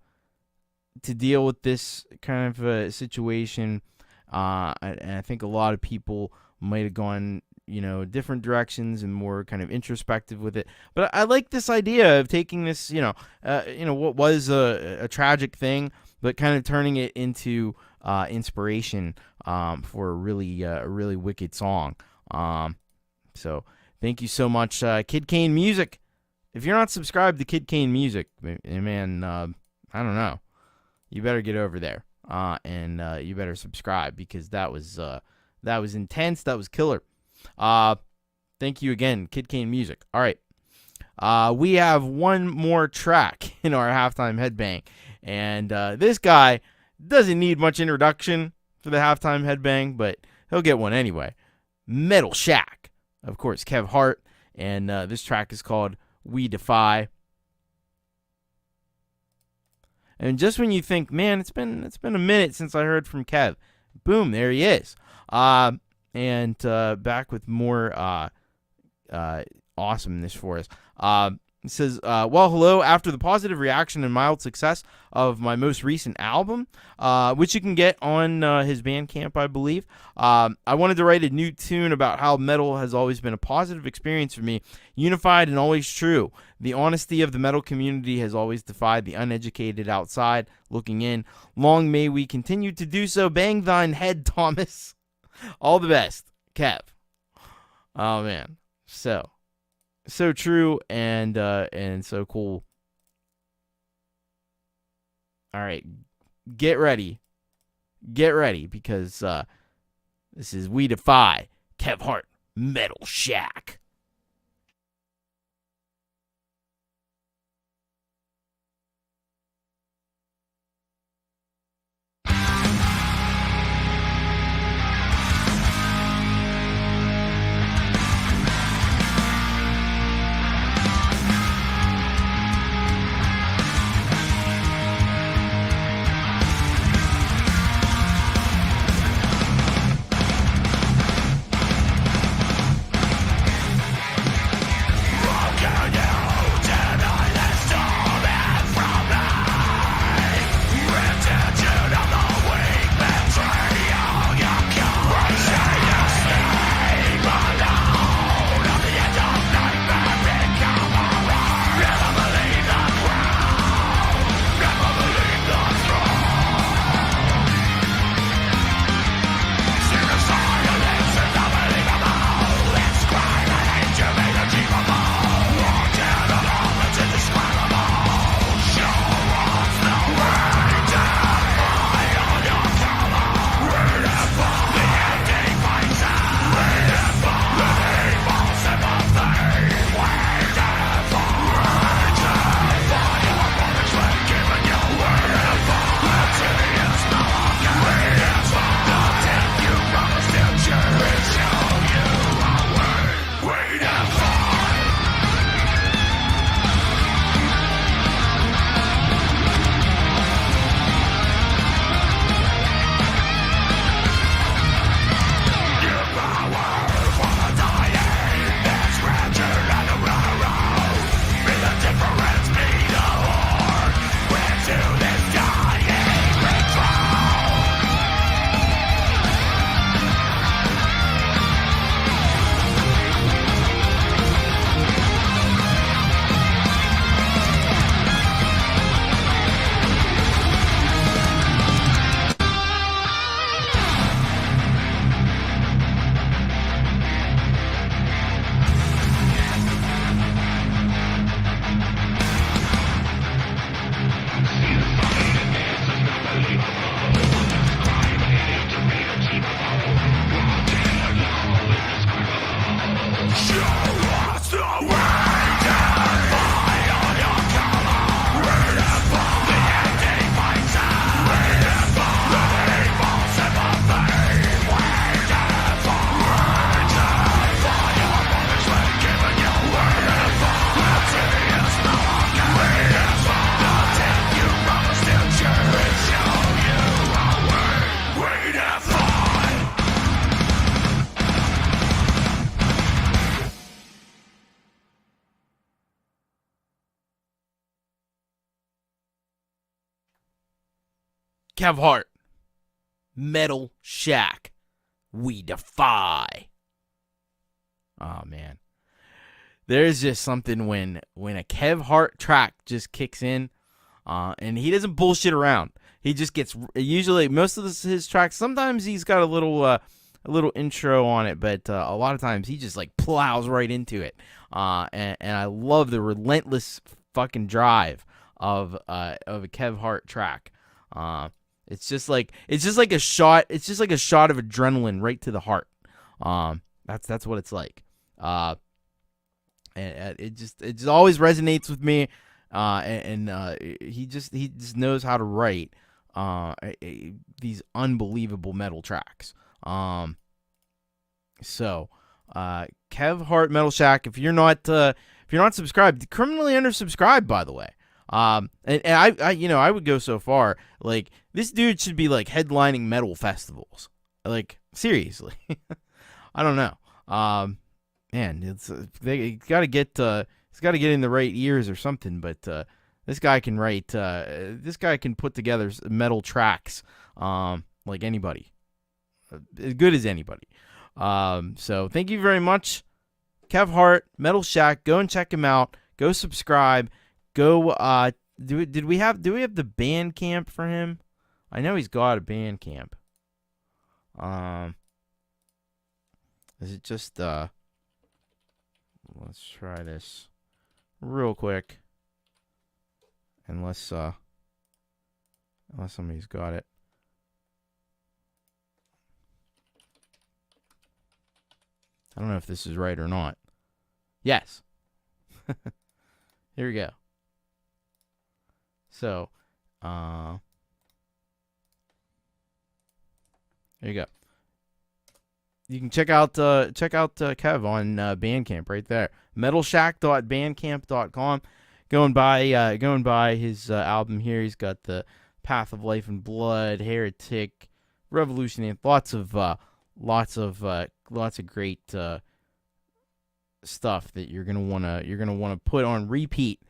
to deal with this kind of a situation. And I think a lot of people might have gone different directions and more kind of introspective with it. But I like this idea of taking this, what was a tragic thing, but kind of turning it into inspiration for a really wicked song. So thank you so much, Kid Kane Music. If you're not subscribed to Kid Kane Music, man, I don't know. You better get over there and you better subscribe, because that was intense. That was killer. Thank you again, Kid Kane Music. All right. We have one more track in our halftime headbang, and this guy doesn't need much introduction for the halftime headbang, but he'll get one anyway. Metal Shack, of course, Kev Hart, and this track is called We Defy. And just when you think, man, it's been a minute since I heard from Kev, boom, there he is. And back with more awesomeness for us. It says, well, hello. After the positive reaction and mild success of my most recent album, which you can get on his Bandcamp, I believe, I wanted to write a new tune about how metal has always been a positive experience for me, unified and always true. The honesty of the metal community has always defied the uneducated outside looking in. Long may we continue to do so. Bang thine head, Thomas. All the best, Kev. Oh, man. So true and so cool. All right, get ready, because this is We Defy, Kev Hart, Metal Shack. Kev Hart, Metal Shack, We Defy. Oh, man. There's just something when a Kev Hart track just kicks in, and he doesn't bullshit around. He just gets, usually, most of his tracks, sometimes he's got a little intro on it, but a lot of times he just, like, plows right into it. And I love the relentless fucking drive of a Kev Hart track. It's just like a shot. It's just like a shot of adrenaline right to the heart. That's what it's like. And it just always resonates with me. He just knows how to write these unbelievable metal tracks. So Kev Hart, Metal Shack. If you're not subscribed, criminally undersubscribed, by the way. And I would go so far, like, this dude should be, like, headlining metal festivals. Like, seriously. I don't know. Man, it's they got to get he's got to get in the right ears or something, but this guy can write this guy can put together metal tracks like anybody. As good as anybody. So thank you very much, Kev Hart, Metal Shack. Go and check him out. Go subscribe. Go. Do we have the Bandcamp for him? I know he's got a Bandcamp. Is it just let's try this real quick. Unless somebody's got it. I don't know if this is right or not. Yes. Here we go. So, there you go. You can check out Kev on Bandcamp right there. metalshack.bandcamp.com. Going by his album here. He's got the Path of Life and Blood, Heretic, Revolution, and lots of great stuff that you're gonna wanna put on repeat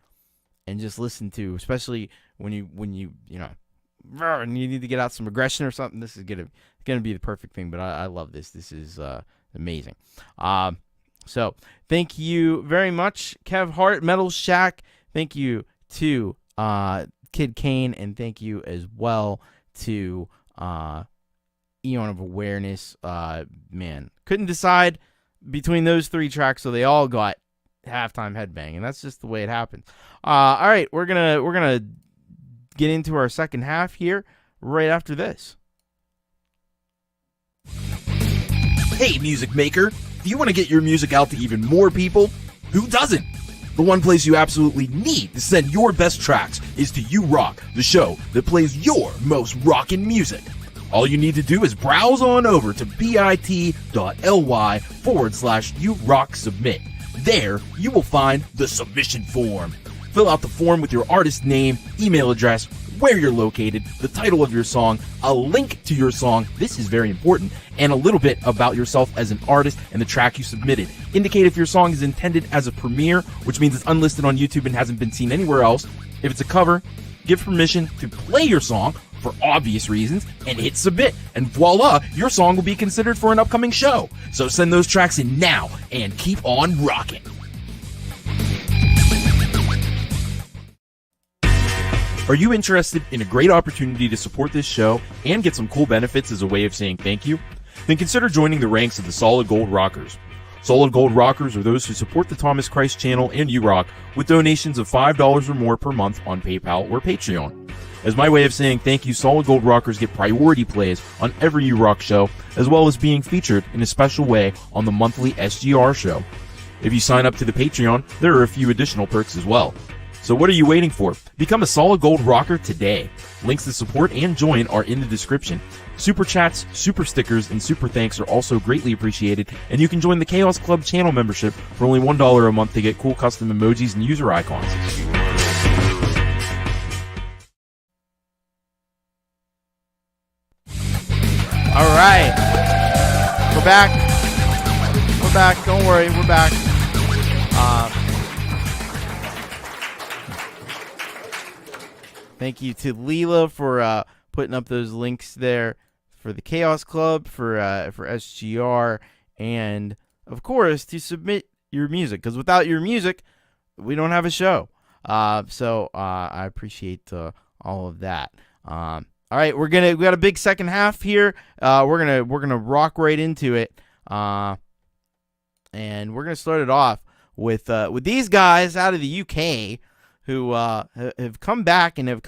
and just listen to, especially when you and you need to get out some aggression or something. This is gonna be the perfect thing. But I love this. This is amazing. So thank you very much, Kev Hart, Metal Shack. Thank you to Kid Kane, and thank you as well to Eon of Awareness. Man, couldn't decide between those three tracks, so they all got halftime headbang, and that's just the way it happens. All right, we're gonna get into our second half here right after this. Hey, music maker, do you want to get your music out to even more people? Who doesn't? The one place you absolutely need to send your best tracks is to You Rock, the show that plays your most rockin' music. All you need to do is browse on over to bit.ly/YouRockSubmit. There, you will find the submission form. Fill out the form with your artist name, email address, where you're located, the title of your song, a link to your song, this is very important, and a little bit about yourself as an artist and the track you submitted. Indicate if your song is intended as a premiere, which means it's unlisted on YouTube and hasn't been seen anywhere else. If it's a cover, give permission to play your song for obvious reasons, and hit submit, and voila, your song will be considered for an upcoming show. So send those tracks in now, and keep on rocking. Are you interested in a great opportunity to support this show and get some cool benefits as a way of saying thank you? Then consider joining the ranks of the Solid Gold Rockers. Solid Gold Rockers are those who support the Thomas Christ channel and You Rock with donations of $5 or more per month on PayPal or Patreon. As my way of saying thank you, Solid Gold Rockers get priority plays on every You Rock show, as well as being featured in a special way on the monthly SGR show. If you sign up to the Patreon, there are a few additional perks as well. So what are you waiting for? Become a Solid Gold Rocker today. Links to support and join are in the description. Super chats, super stickers, and super thanks are also greatly appreciated, and you can join the Chaos Club channel membership for only $1 a month to get cool custom emojis and user icons. All right, we're back. We're back. Don't worry, we're back. Thank you to Leela for putting up those links there for the Chaos Club, for SGR, and of course to submit your music, because without your music, we don't have a show. So I appreciate all of that. All right, we got a big second half here. We're gonna rock right into it, and we're gonna start it off with these guys out of the UK who have come back in a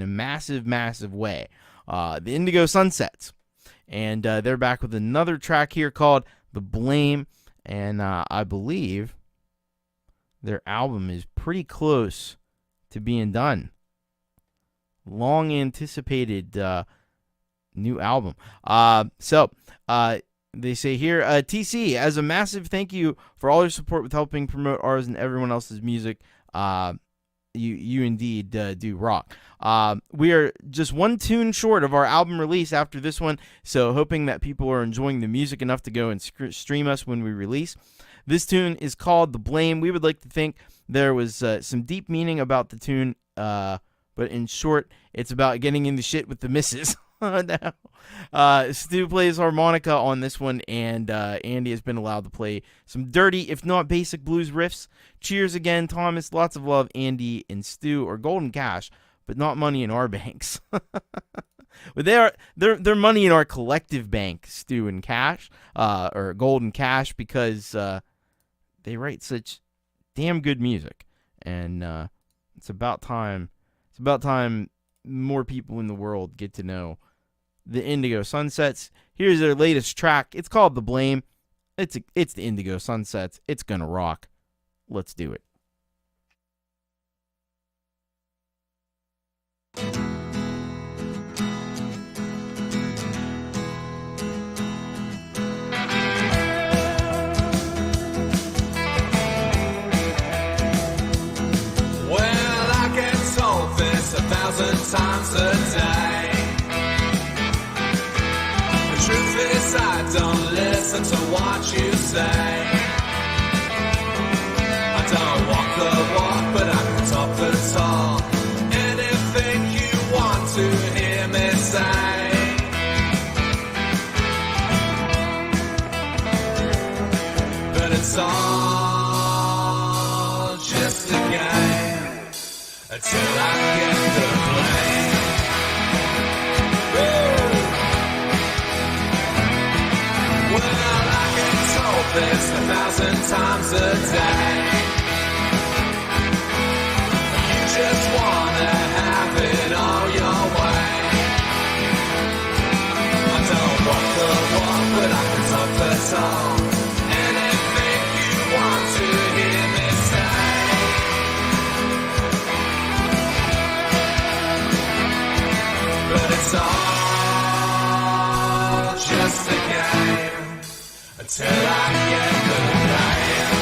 massive way. The Indigo Sunsets, and they're back with another track here called "The Blame," and I believe their album is pretty close to being done. Long anticipated new album. So they say here, TC, as a massive thank you for all your support with helping promote ours and everyone else's music. You indeed do rock. We are just one tune short of our album release after this one, so hoping that people are enjoying the music enough to go and stream us when we release. This tune is called "The Blame." We would like to think there was some deep meaning about the tune, but in short, it's about getting in the shit with the missus. Stu plays harmonica on this one, and Andy has been allowed to play some dirty, if not basic blues riffs. Cheers again, Thomas. Lots of love, Andy and Stu, or Golden Cash, but not money in our banks. But they're money in our collective bank, Stu and Cash, or Golden Cash, because they write such damn good music, and it's about time. It's about time more people in the world get to know the Indigo Sunsets. Here's their latest track. It's called "The Blame." It's the Indigo Sunsets. It's gonna rock. Let's do it. Well, I get told this 1,000 times a day. The truth is I don't listen to what you say. I don't walk the walk, but I can talk the talk. Anything you want to hear me say. But it's all just a game until I get the blame. Woo! Well, I get told this 1,000 times a day. You just wanna have it all your way. I don't walk the walk, but I can talk the talk. Anything you want to hear me say. But it's all just a game until I get the blame.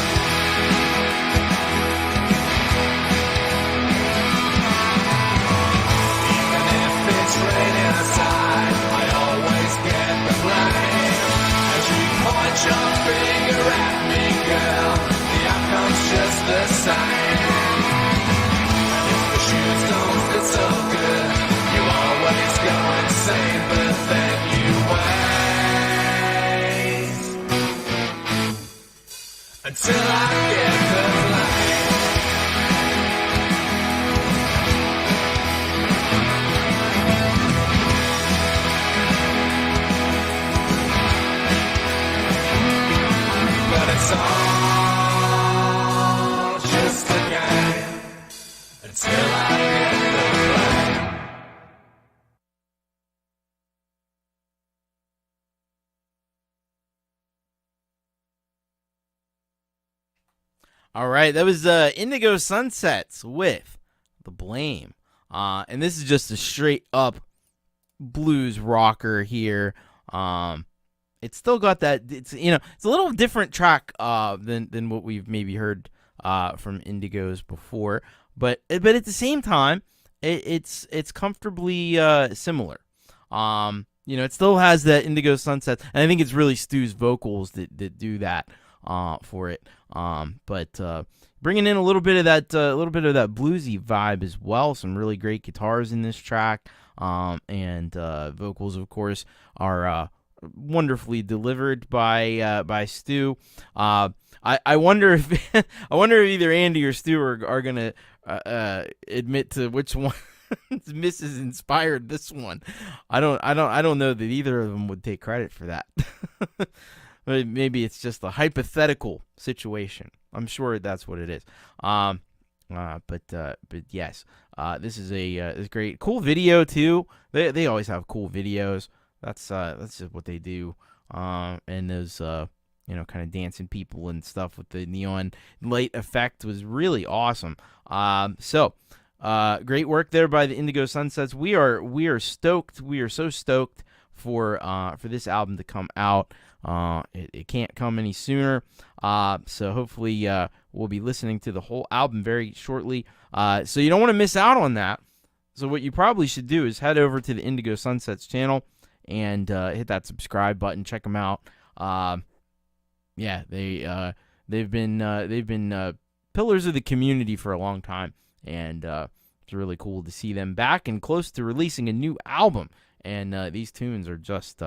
Even if it's raining outside, I always get the blame. As you point your finger at me, girl, the outcome's just the same. And if the shoes don't fit so good, you always go insane, but then you wait until I get the blame. But it's all just a game until I get the blame. All right, that was Indigo Sunsets with "The Blame," and this is just a straight up blues rocker here. It's still got that. It's a little different track than what we've maybe heard from Indigos before, but at the same time, it's comfortably similar. It still has that Indigo Sunsets, and I think it's really Stu's vocals that do that. for it. But bringing in a little bit of that bluesy vibe as well. Some really great guitars in this track, and vocals, of course, are wonderfully delivered by Stu. I wonder if either Andy or Stu are gonna admit to which one Mrs. inspired this one. I don't know that either of them would take credit for that. Maybe it's just a hypothetical situation. I'm sure that's what it is. But yes, this is a great, cool video too. They always have cool videos. That's just what they do. And those kind of dancing people and stuff with the neon light effect was really awesome. So great work there by the Indigo Sunsets. We are stoked. We are so stoked for this album to come out. It can't come any sooner. So hopefully we'll be listening to the whole album very shortly. So you don't want to miss out on that. So what you probably should do is head over to the Indigo Sunsets channel and hit that subscribe button. Check them out. They've been pillars of the community for a long time, and it's really cool to see them back and close to releasing a new album. And these tunes are just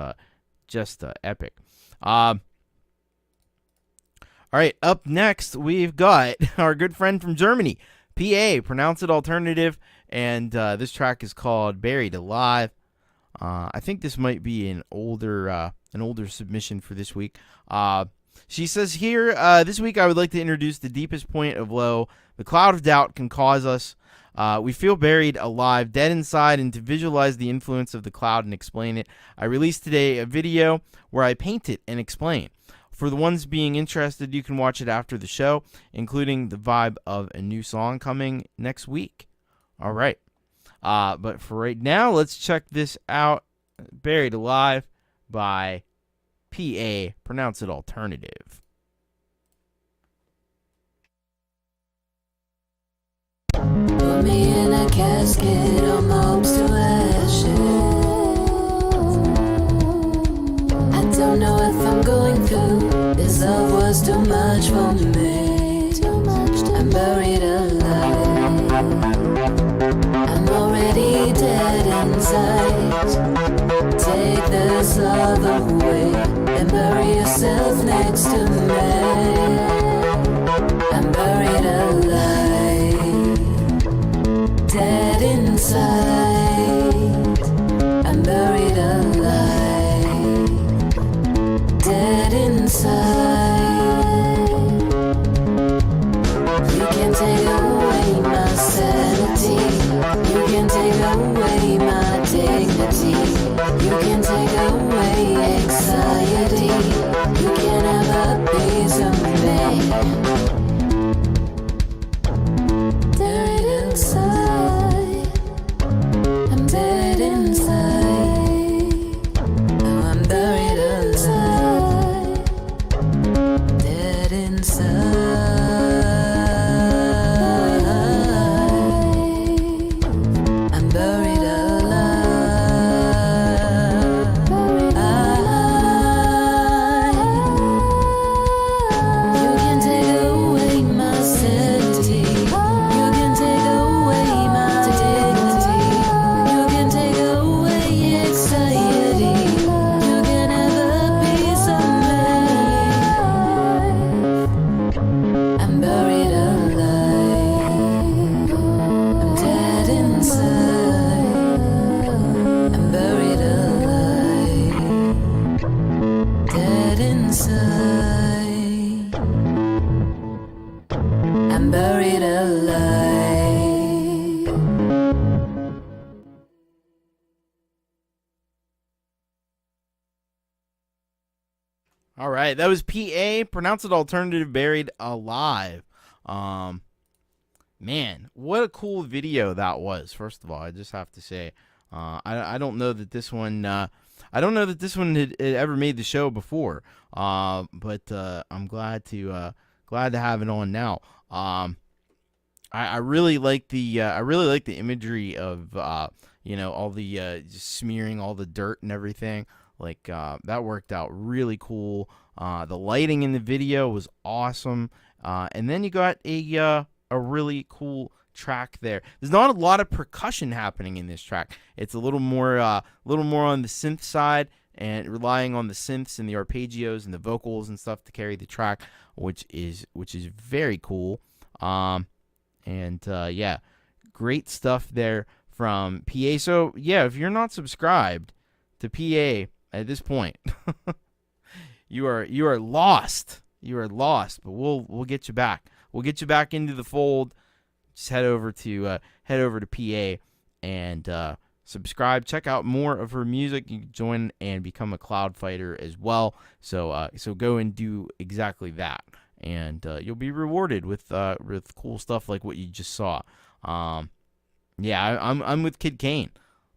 epic. All right, up next we've got our good friend from Germany, PA, Pronounce It Alternative, and this track is called Buried Alive. I think this might be an older submission for this week. She says here, this week I would like to introduce the deepest point of low the cloud of doubt can cause us. We feel buried alive, dead inside, and to visualize the influence of the cloud and explain it, I released today a video where I paint it and explain. For the ones being interested, you can watch it after the show, including the vibe of a new song coming next week. All right. But for right now, let's check this out. Buried Alive by PA, Pronounce It Alternative. Put me in a casket, I'm hopes to ashes. I don't know if I'm going through. This love was too much for me. I'm buried alive. I'm already dead inside. Take this love away and bury yourself next to me. I'm buried alive. Dead inside. I'm buried alive. Dead inside. You can take away my sanity. You can take away my dignity. You can take away anxiety. You can have a piece of me. Dead inside. I'm dead inside. Oh, I'm buried alive. Dead inside. All right, that was PA, Pronounce It Alternative, Buried Alive. Man, what a cool video that was. First of all, I just have to say, I don't know that this one, had ever made the show before. But I'm glad to have it on now. I really like the imagery of all the just smearing all the dirt and everything Like, that worked out really cool. The lighting in the video was awesome. And then you got a really cool track there. There's not a lot of percussion happening in this track. It's a little more on the synth side and relying on the synths and the arpeggios and the vocals and stuff to carry the track, which is very cool. Yeah, great stuff there from PA. So yeah, if you're not subscribed to PA at this point, you are lost. You are lost. But we'll get you back. We'll get you back into the fold. Just head over to PA and subscribe. Check out more of her music. You can join and become a Cloud Fighter as well. So go and do exactly that, and you'll be rewarded with cool stuff like what you just saw. Yeah, I'm with Kid Kane.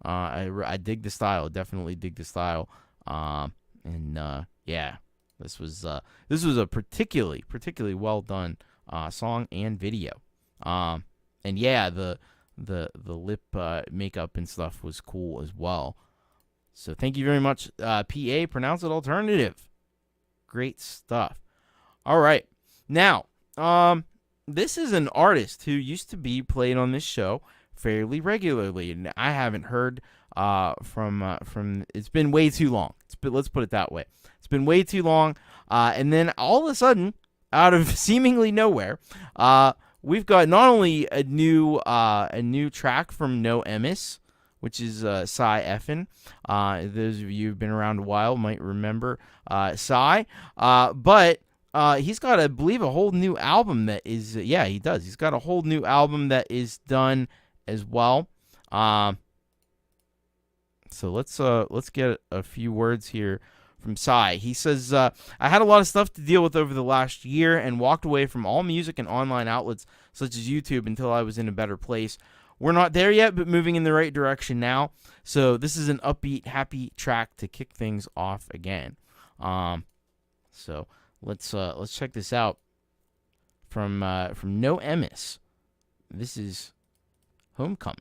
I dig the style. Definitely dig the style. Yeah, this was a particularly well done song and video. And yeah, the lip makeup and stuff was cool as well. So thank you very much, PA. Pronounce it alternative. Great stuff. All right, now this is an artist who used to be played on this show fairly regularly, and I haven't heard from. It's been way too long. Let's put it that way. It's been way too long. And then all of a sudden, out of seemingly nowhere, we've got not only a new track from No Emis, which is Cy Effin. Those of you who've been around a while might remember Cy. But he's got, I believe, a whole new album that is. Yeah, he does. He's got a whole new album that is done as well. So let's get a few words here from Cy. He says, I had a lot of stuff to deal with over the last year and walked away from all music and online outlets such as YouTube until I was in a better place. We're not there yet, but moving in the right direction now. So this is an upbeat, happy track to kick things off again. So let's check this out from No Emis. This is Homecoming.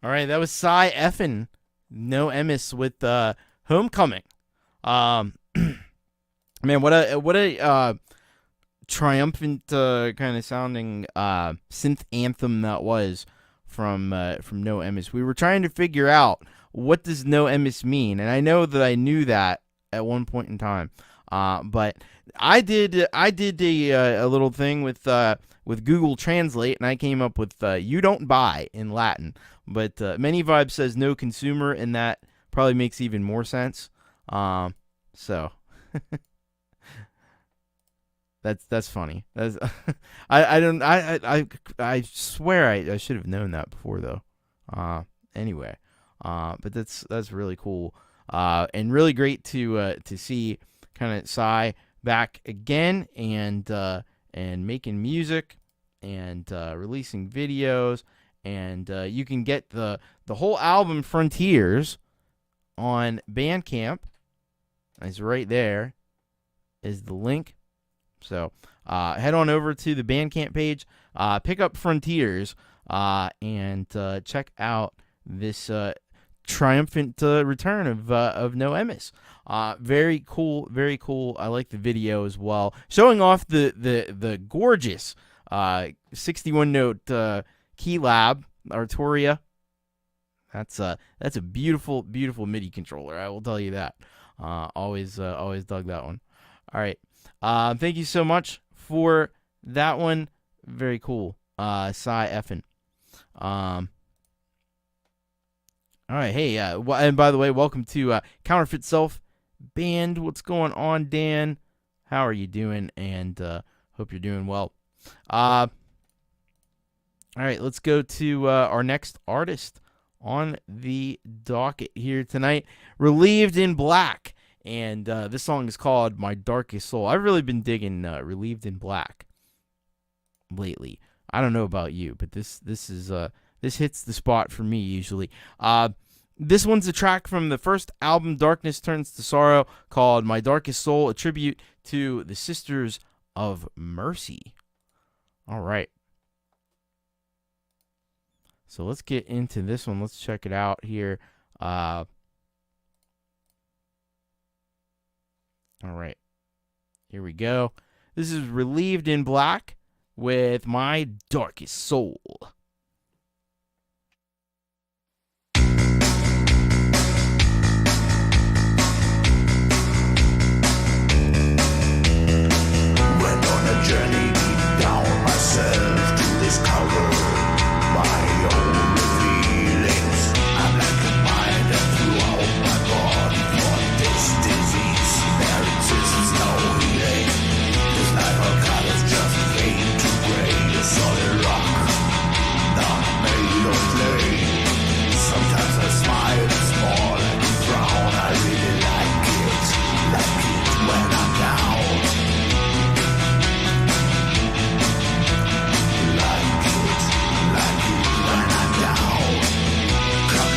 All right, that was Cy Effin, No Emis with Homecoming. Man, what a triumphant kind of sounding synth anthem that was from No Emis. We were trying to figure out what does No Emis mean, and I know that I knew that at one point in time. But I did a little thing with Google Translate, and I came up with "you don't buy" in Latin. But Many Vibe says "no consumer," and that probably makes even more sense. So that's funny. That's I swear I should have known that before though. Anyway, but that's really cool. And really great to see kind of Cy back again and making music and releasing videos, and you can get the whole album Frontiers on Bandcamp. It's right there is the link. So head on over to the Bandcamp page, pick up Frontiers, and check out this triumphant return of No Emis. Very cool, very cool. I like the video as well, showing off the gorgeous 61 note key lab Arturia. That's a beautiful MIDI controller. I will tell you that. Always dug that one. All right. Thank you so much for that one. Very cool. Cy Effin. All right. Hey, and by the way, welcome to Counterfeit Self Band. What's going on, Dan? How are you doing? And hope you're doing well. All right, let's go to our next artist on the docket here tonight. Relieved in Black. And this song is called My Darkest Soul. I've really been digging Relieved in Black lately. I don't know about you, but this hits the spot for me usually. This one's a track from the first album, Darkness Turns to Sorrow, called My Darkest Soul, a tribute to the Sisters of Mercy. All right. So let's get into this one. Let's check it out here. All right. Here we go. This is Relieved in Black with My Darkest Soul. Went on a journey deep down myself to discover my own feelings. I'm like a mind that throughout my body for this disease. There exists no healing. This life of colors just fade to gray. A solid rock, not made of clay. Sometimes I smile and small and frown. I really like it when I'm down.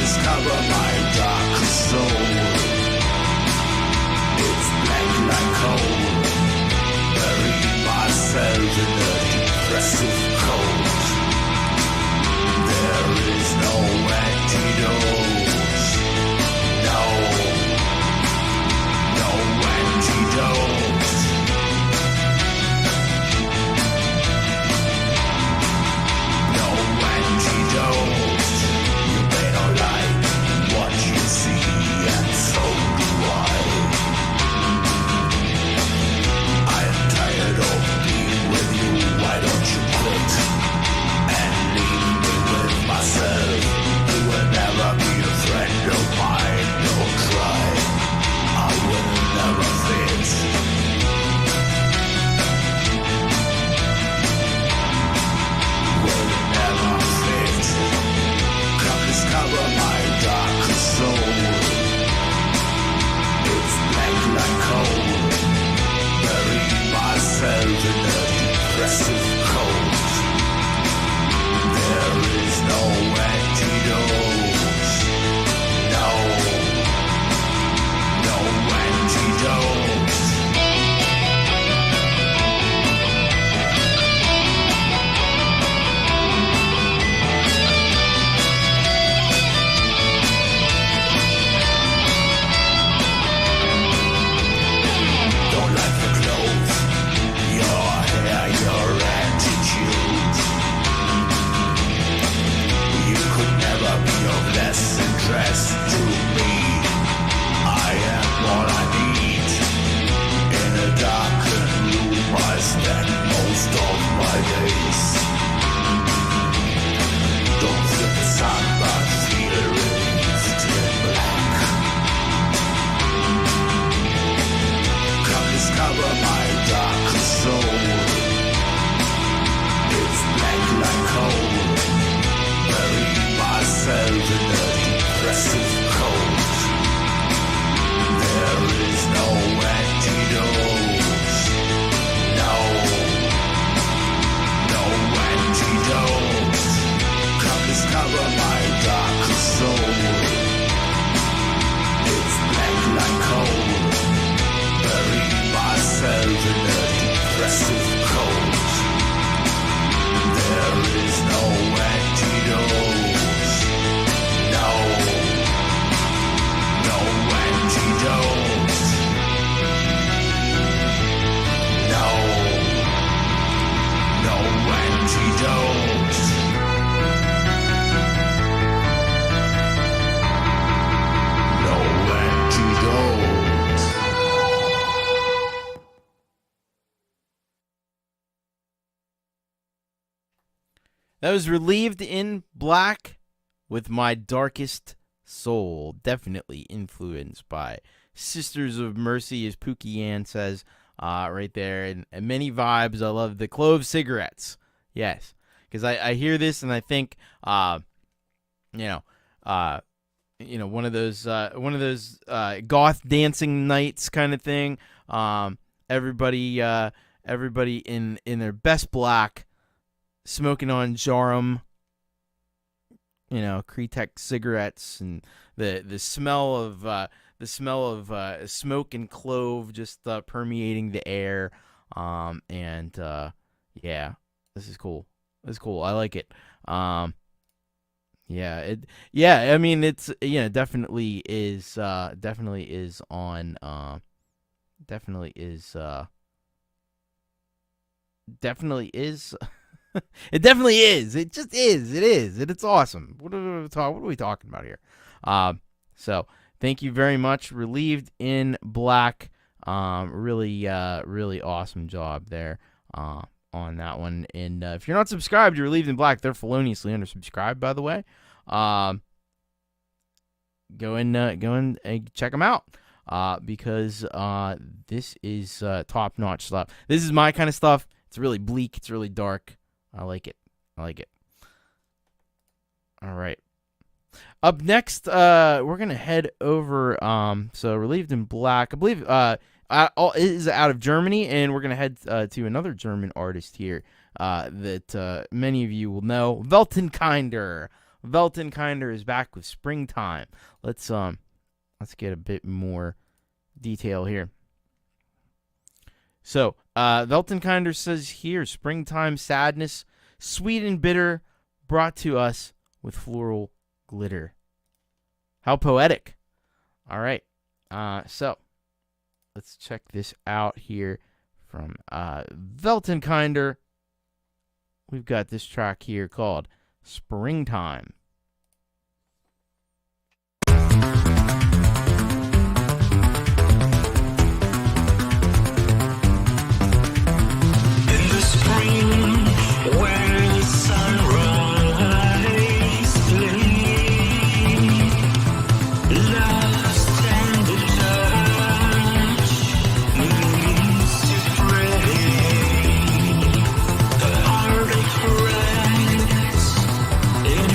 Discover my darkest soul. It's black like coal. Bury myself in the depressive cold. There is no antidote. No antidote. No antidote. See, and so do I. I am tired of being with you. Why don't you quit? nerdy, aggressive cold. There is no antidote. No antidote. Come discover my darkest soul. It's black like coal. Bury myself in nerdy, aggressive cold. There is no antidote. No antidote. No antidote. No antidote. That was Relieved in Black with My Darkest Soul. Definitely influenced by Sisters of Mercy, as Pookie Ann says right there. And many vibes. I love the clove cigarettes. Yes. Because I hear this and I think, one of those goth dancing nights kind of thing. Everybody in their best black, smoking on Jarum, Kretek cigarettes, and the smell of smoke and clove just permeating the air. Yeah, this is cool. This is cool. I like it. I mean, it's definitely is on. Definitely is. It definitely is. It just is. It is. It's awesome. What are we talking about here? So thank you very much. Relieved in Black. Really awesome job there on that one. And if you're not subscribed to Relieved in Black, they're feloniously undersubscribed, by the way. Go and check them out. Because this is top-notch stuff. This is my kind of stuff. It's really bleak. It's really dark. I like it. All right. Up next, we're going to head over, so Relieved in Black, I believe, is out of Germany, and we're going to head to another German artist here that many of you will know, Velton Kinder. Velton Kinder is back with Springtime. Let's get a bit more detail here. So, Velton Kinder says here, Springtime sadness, sweet and bitter, brought to us with floral glitter. How poetic. All right. So, let's check this out here from Velton Kinder. We've got this track here called Springtime. In a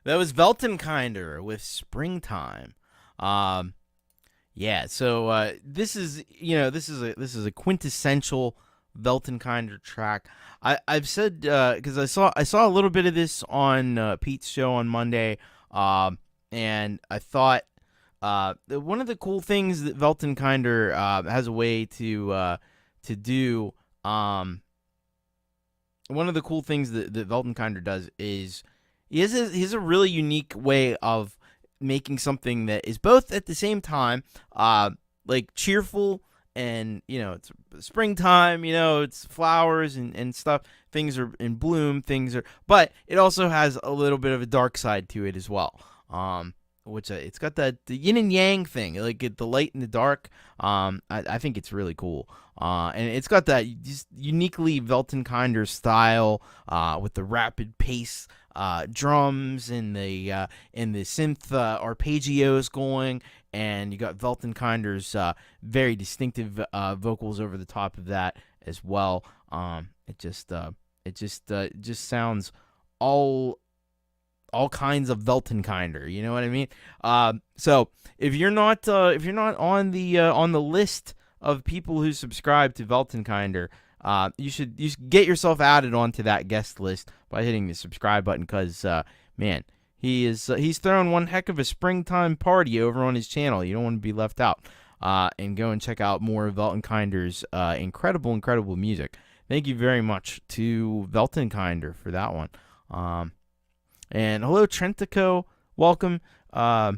That was Velton Kinder with Springtime. Yeah, so this is a quintessential Velton Kinder track. I've said because I saw a little bit of this on Pete's show on Monday, and I thought one of the cool things that Velton Kinder has a way to do. One of the cool things that Velton Kinder does is he has a really unique way of making something that is both at the same time like cheerful and, it's springtime, it's flowers and stuff. Things are in bloom, but it also has a little bit of a dark side to it as well. Which it's got the yin and yang thing, like the light and the dark. I think it's really cool. And it's got that just uniquely Velton Kinder style with the rapid pace drums and the synth arpeggios going, and you got Velton Kinder's very distinctive vocals over the top of that as well. It just sounds all kinds of Velton Kinder, you know what I mean? So if you're not on the list of people who subscribe to Velton Kinder, you should get yourself added onto that guest list by hitting the subscribe button, because man, he's throwing one heck of a springtime party over on his channel. You don't want to be left out. And go and check out more of Velton Kinder's incredible music. Thank you very much to Velton Kinder for that one. And hello, Trentaco. Welcome. I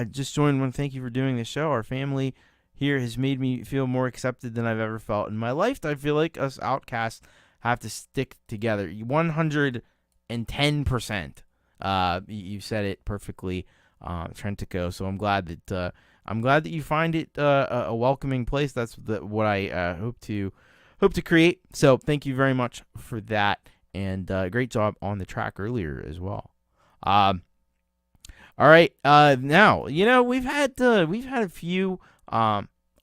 just joined one. Thank you for doing the show. Our family here has made me feel more accepted than I've ever felt in my life. I feel like us outcasts have to stick together. 110%. You said it perfectly, Trentaco. So I'm glad that you find it a welcoming place. That's what I hope to create. So thank you very much for that, and great job on the track earlier as well. All right. Now we've had a few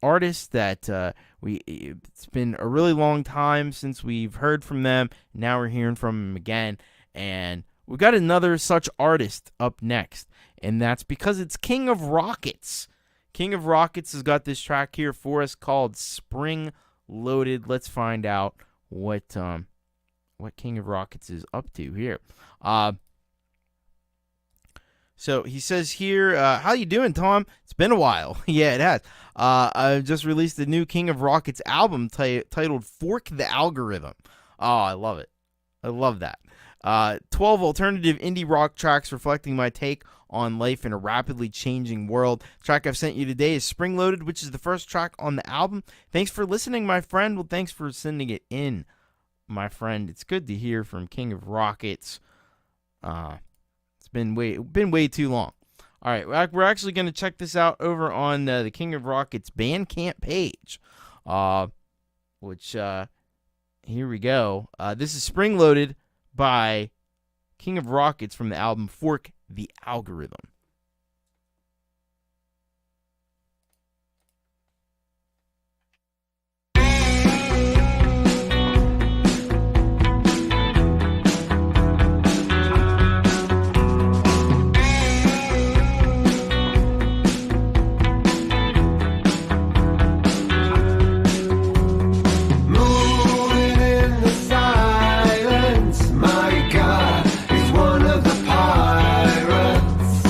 artists that it's been a really long time since we've heard from them. Now we're hearing from them again, and we've got another such artist up next, and that's because it's King of Rockets. King of Rockets has got this track here for us called Spring Loaded. Let's find out what King of Rockets is up to here. So he says here, how you doing, Tom? It's been a while. Yeah, it has. I just released the new King of Rockets album titled Fork the Algorithm. Oh, I love it. I love that. 12 alternative indie rock tracks reflecting my take on life in a rapidly changing world. The track I've sent you today is Spring Loaded, which is the first track on the album. Thanks for listening, my friend. Well, thanks for sending it in, my friend. It's good to hear from King of Rockets. It's been way too long. All right, we're actually going to check this out over on the King of Rockets Bandcamp page, which here we go. This is Spring Loaded by King of Rockets from the album Fork the Algorithm. My God, he's one of the pirates.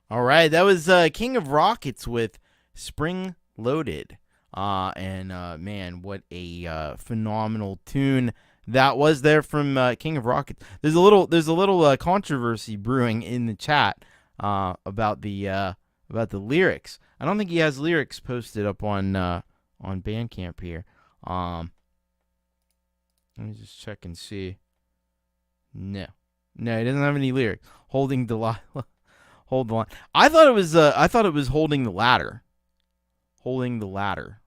All right, that was King of Rockets with Spring Loaded. Man, what a phenomenal tune that was there from King of Rockets. There's a little controversy brewing in the chat about the lyrics. I don't think he has lyrics posted up on Bandcamp here. Let me just check and see. No, he doesn't have any lyrics. Holding Delilah. Hold the line. I thought it was holding the ladder. Holding the ladder.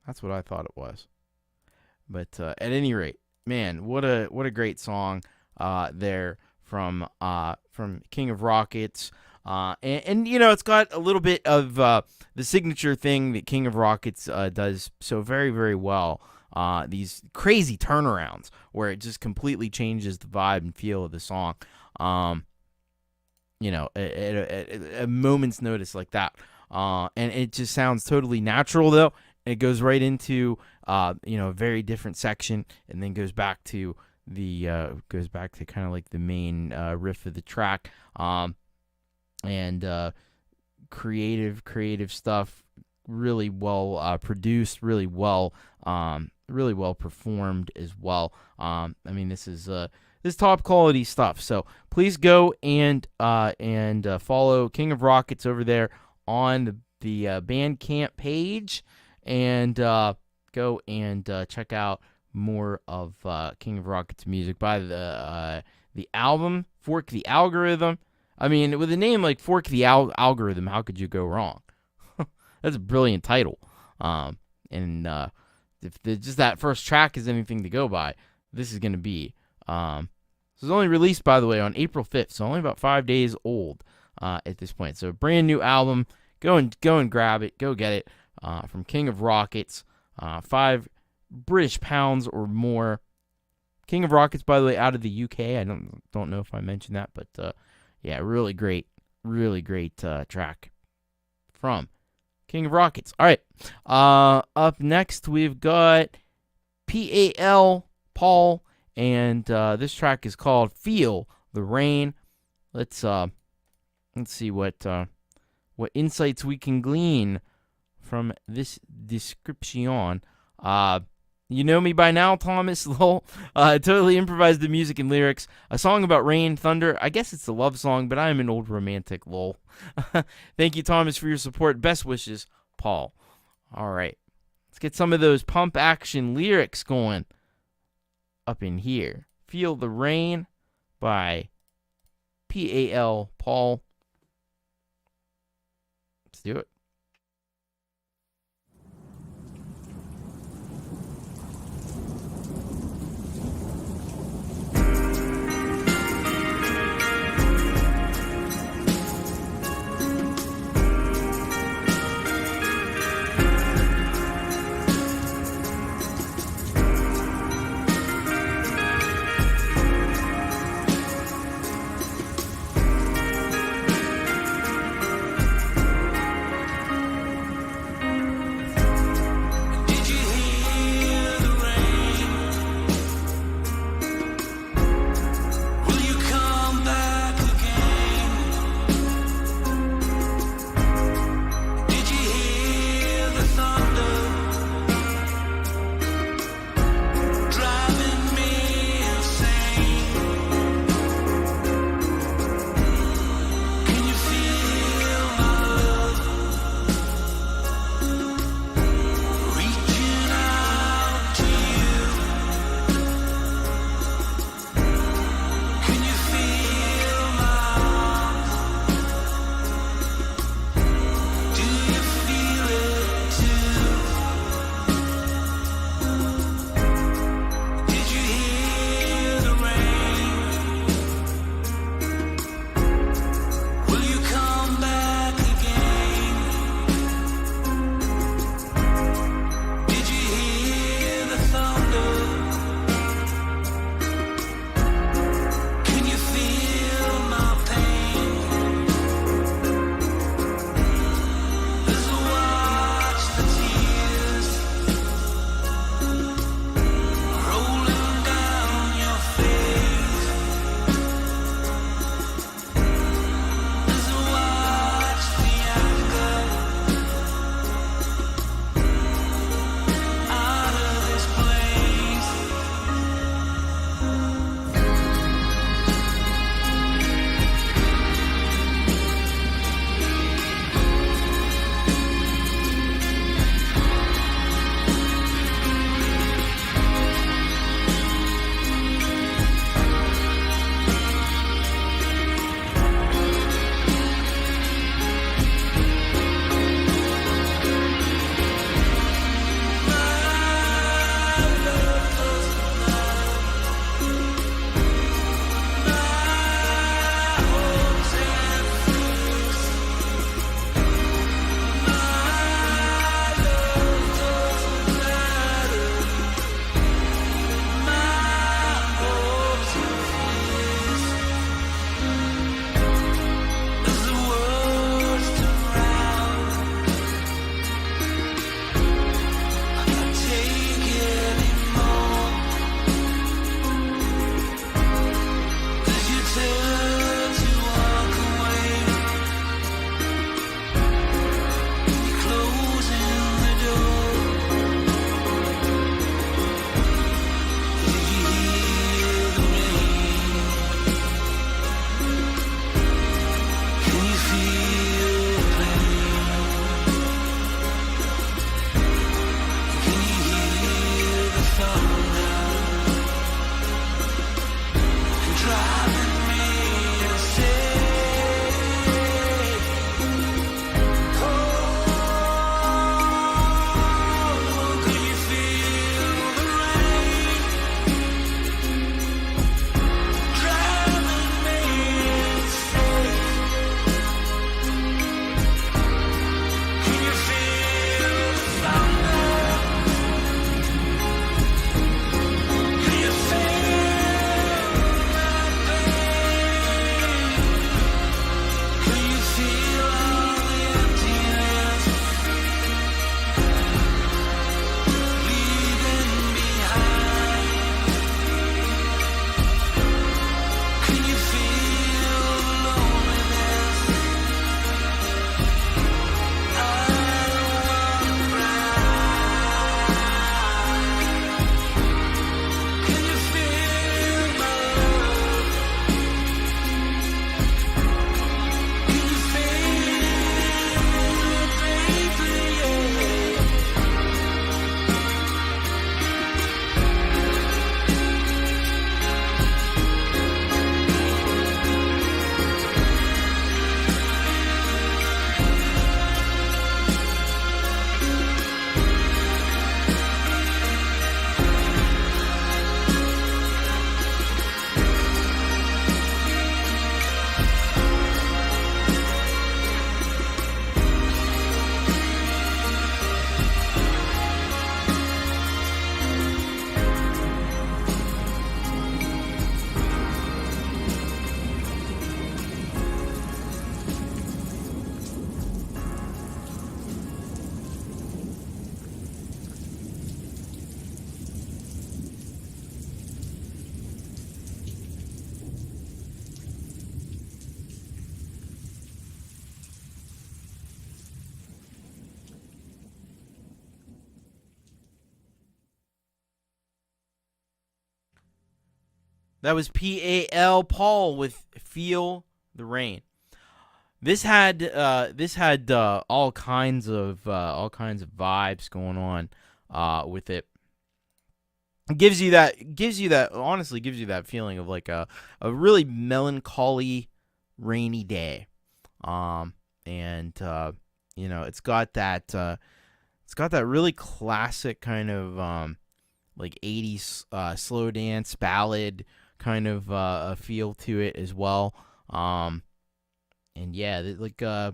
That's what I thought it was. But at any rate, man, what a great song there from King of Rockets. And you know, it's got a little bit of the signature thing that King of Rockets does so very, very well. These crazy turnarounds where it just completely changes the vibe and feel of the song. You know, at a moment's notice like that. And it just sounds totally natural, though. It goes right into, a very different section, and then goes back to kind of like the main riff of the track. And creative stuff, really well produced, really well performed as well. I mean, this is top quality stuff. So please go and follow King of Rockets over there on the Bandcamp page, and go and check out more of King of Rockets music by the album Fork the Algorithm. I mean, with a name like Fork the Algorithm, how could you go wrong? That's a brilliant title. And if just that first track is anything to go by, this is going to be. This was only released, by the way, on April 5th, so only about 5 days old at this point. So brand new album. Go and grab it. Go get it from King of Rockets. £5 British or more. King of Rockets, by the way, out of the UK. I don't know if I mentioned that, but yeah, really great track from King of Rockets. All right, up next we've got P.A.L. Paul, and this track is called "Feel the Rain." Let's see what insights we can glean from this description. You know me by now, Thomas. Lol. Totally improvised the music and lyrics. A song about rain, thunder. I guess it's a love song, but I am an old romantic. Lol. Thank you, Thomas, for your support. Best wishes, Paul. All right. Let's get some of those pump action lyrics going up in here. Feel the Rain by P.A.L. Paul. Let's do it. That was P.A.L. Paul with Feel the Rain. This had all kinds of vibes going on with it. It gives you that feeling of like a really melancholy rainy day. It's got that really classic kind of like 80s slow dance ballad kind of a feel to it as well. And yeah, like I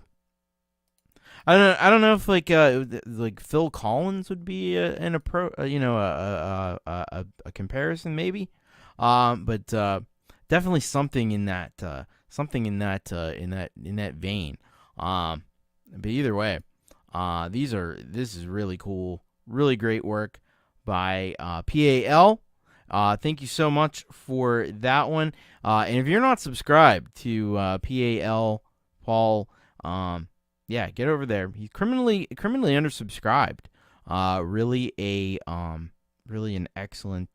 don't know if like Phil Collins would be a comparison maybe, but definitely something in that vein. But either way, this is really cool, really great work by PAL. Thank you so much for that one. And if you're not subscribed to PAL Paul, yeah, get over there. He's criminally undersubscribed. Really an excellent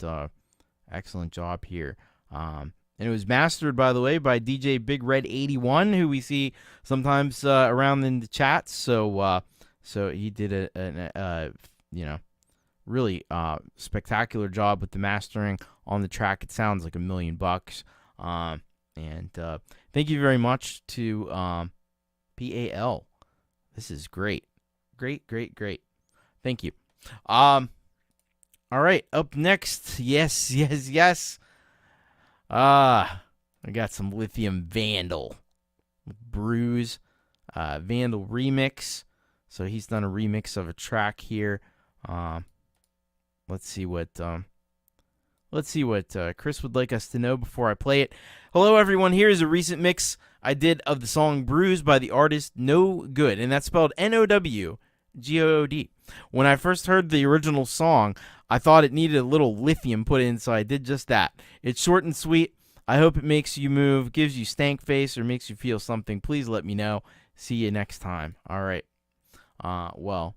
job here. And it was mastered, by the way, by DJ Big Red 81, who we see sometimes around in the chats. So he did a really spectacular job with the mastering on the track. It sounds like $1 million. And thank you very much to PAL. This is great. Great. Thank you. All right, up next. Yes. I got some Lithium Vandal. Bruise. Vandal remix. So he's done a remix of a track here. Let's see what Chris would like us to know before I play it. Hello, everyone. Here is a recent mix I did of the song Bruise by the artist No Good, and that's spelled Nowgood. When I first heard the original song, I thought it needed a little lithium put in, so I did just that. It's short and sweet. I hope it makes you move, gives you stank face, or makes you feel something. Please let me know. See you next time. All right. Well,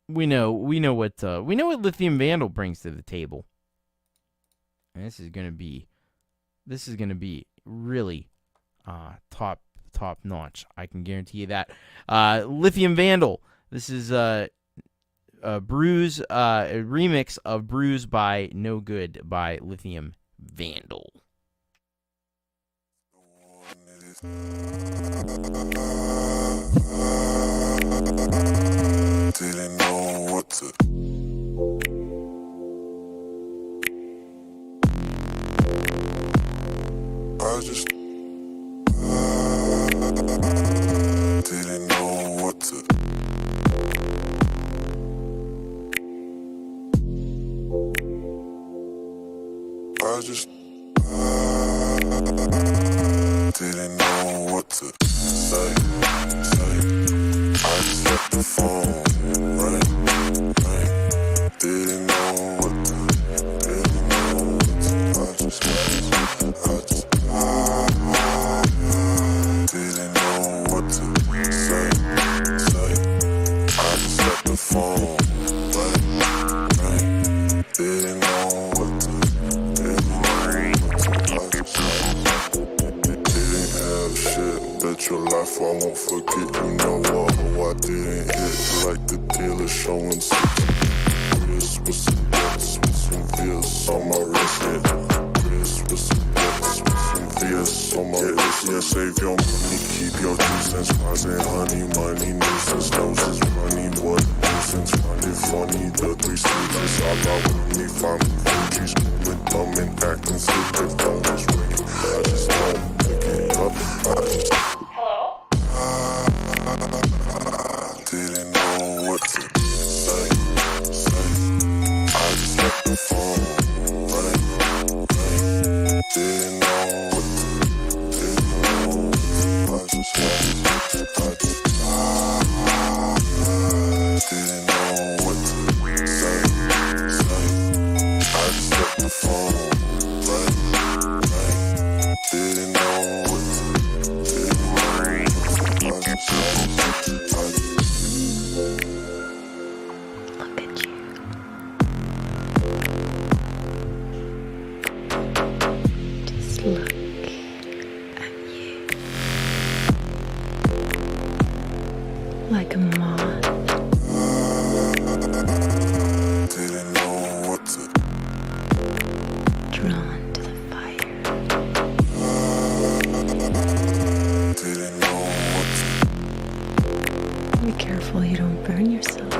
we know what Lithium Vandal brings to the table. And this is gonna be really top notch. I can guarantee you that. Lithium Vandal. This is a Bruise, a remix of Bruise by No Good by Lithium Vandal. Didn't know what to. I just didn't know what to. I just didn't know what to say. I just left the phone. Didn't know what to. I just didn't know what to say. I just left the phone. Didn't know what to. Didn't have shit. Bet your life I won't forget. You know what? I didn't hit like the dealer showing wrist with some bets, with some V's on my wrist. Wrist with some bets, with some V's on my wrist. Yeah, save your money, keep your 2 cents. Rising honey, money, nuisance, noses running. What nuisance? Find it funny. The 3 stages all about me. Find me Fuji's moving dumb and acting stupid. Phone is ringing. I just don't pick it up. I just. Didn't know what to say. I just left the phone. Didn't know what to. Didn't know. I just didn't know what to say. I just left the phone. Didn't know what to. Didn't know. yourself.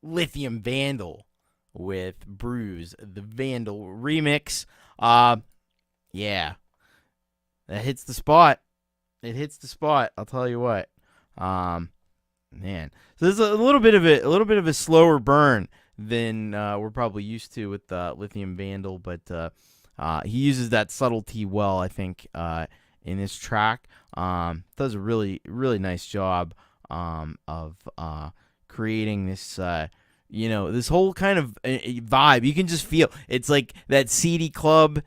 Lithium Vandal with Bruise, the Vandal remix. Yeah, that hits the spot. It hits the spot. I'll tell you what. Man, so this is a little bit of a slower burn than we're probably used to with Lithium Vandal, but he uses that subtlety well, I think, in this track. Does a really, really nice job of creating this, this whole kind of vibe. You can just feel it's like that seedy club.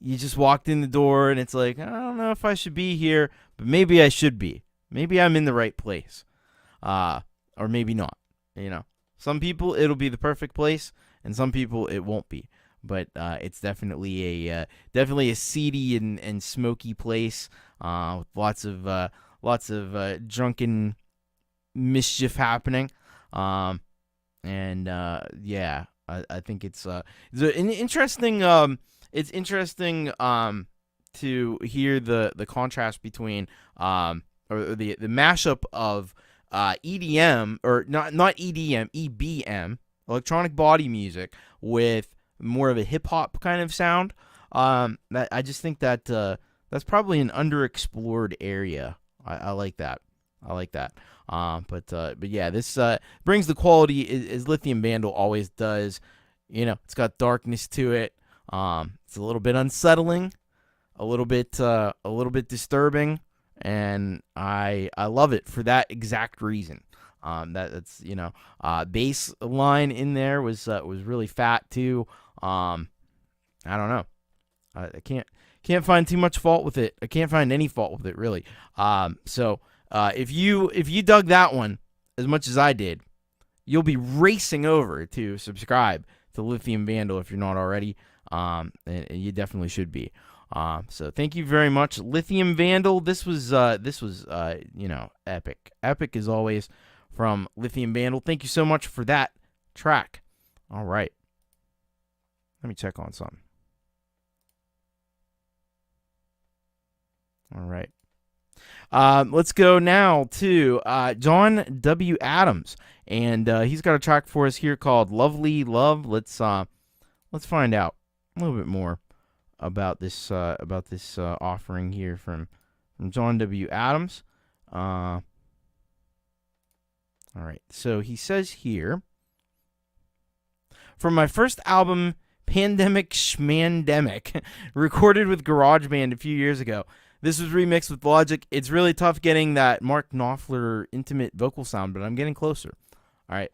You just walked in the door and it's like, I don't know if I should be here, but maybe I should be. Maybe I'm in the right place, or maybe not. Some people it'll be the perfect place, and some people it won't be. But it's definitely a seedy and smoky place with lots of drunken mischief happening. I think it's an interesting. It's interesting to hear the contrast between or the mashup of EDM, or not EDM, EBM, electronic body music, with more of a hip hop kind of sound. That I just think that that's probably an underexplored area. I like that. But yeah, this brings the quality as Lithium Vandal always does. It's got darkness to it. It's a little bit unsettling, a little bit disturbing, and I love it for that exact reason. That's bass line in there was really fat too. I don't know. I can't find too much fault with it. I can't find any fault with it really. So if you dug that one as much as I did, you'll be racing over to subscribe to Lithium Vandal if you're not already. And you definitely should be. So thank you very much, Lithium Vandal. This was epic as always from Lithium Vandal. Thank you so much for that track. All right, let me check on something. All right. Let's go now to John W. Adams, and he's got a track for us here called "Lovely Love." Let's find out a little bit more about this offering here from John W. Adams. All right, so he says here, from my first album, Pandemic Schmandemic, recorded with GarageBand a few years ago. This was remixed with Logic. It's really tough getting that Mark Knopfler intimate vocal sound, but I'm getting closer. All right,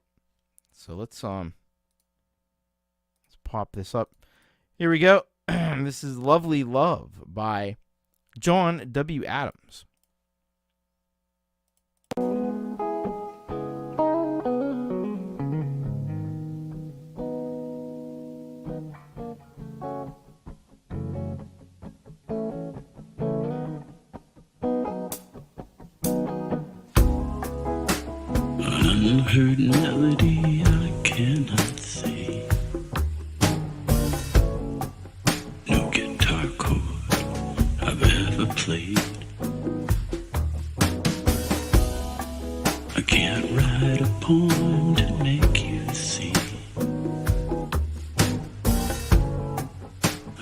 so let's pop this up. Here we go. This is Lovely Love by John W. Adams. Unheard melody I cannot see. No guitar chord I've ever played. I can't write a poem to make you see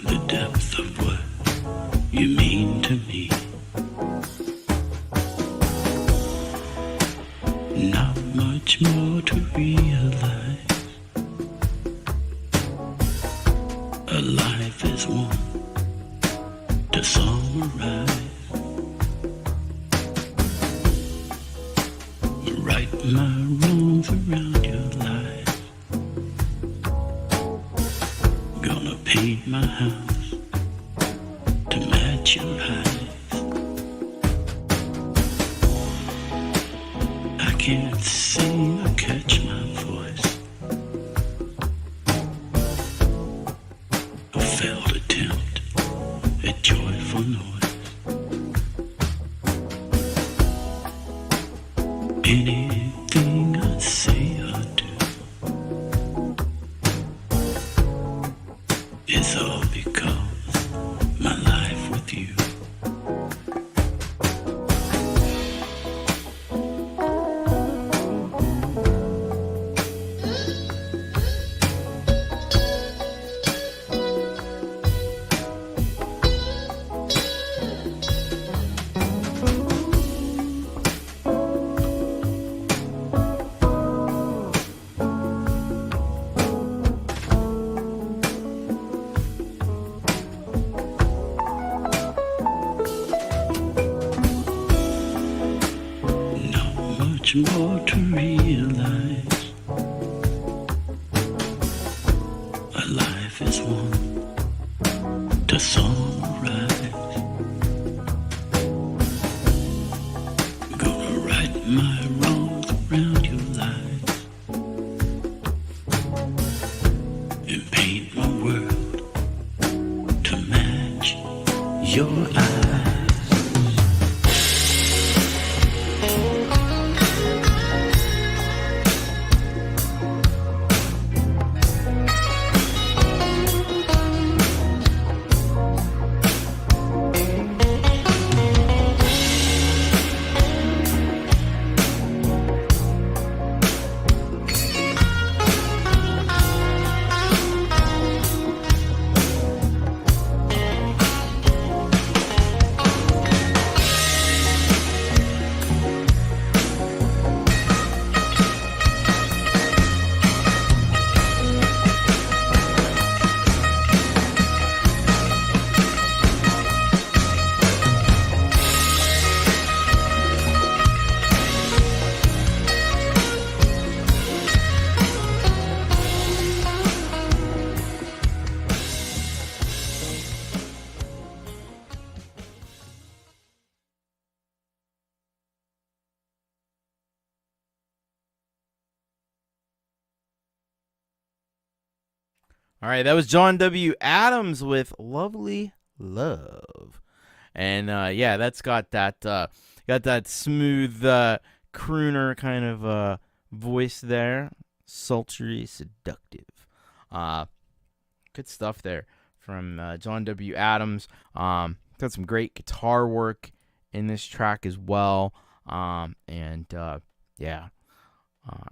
the depth of what you mean to me. Not much more to realize. A life is one to summarize. Right my wrongs around my house to match your eyes. I can't seem to catch my voice. A failed attempt at joyful noise. Anything I say or do is all because my life with you. Much more to realize. A life is one to summarize. Gonna right my wrongs around your life and paint my world to match your eyes. All right, that was John W. Adams with "Lovely Love," and yeah, that's got that smooth crooner kind of voice there, sultry, seductive. Good stuff there from John W. Adams. Got some great guitar work in this track as well, and yeah.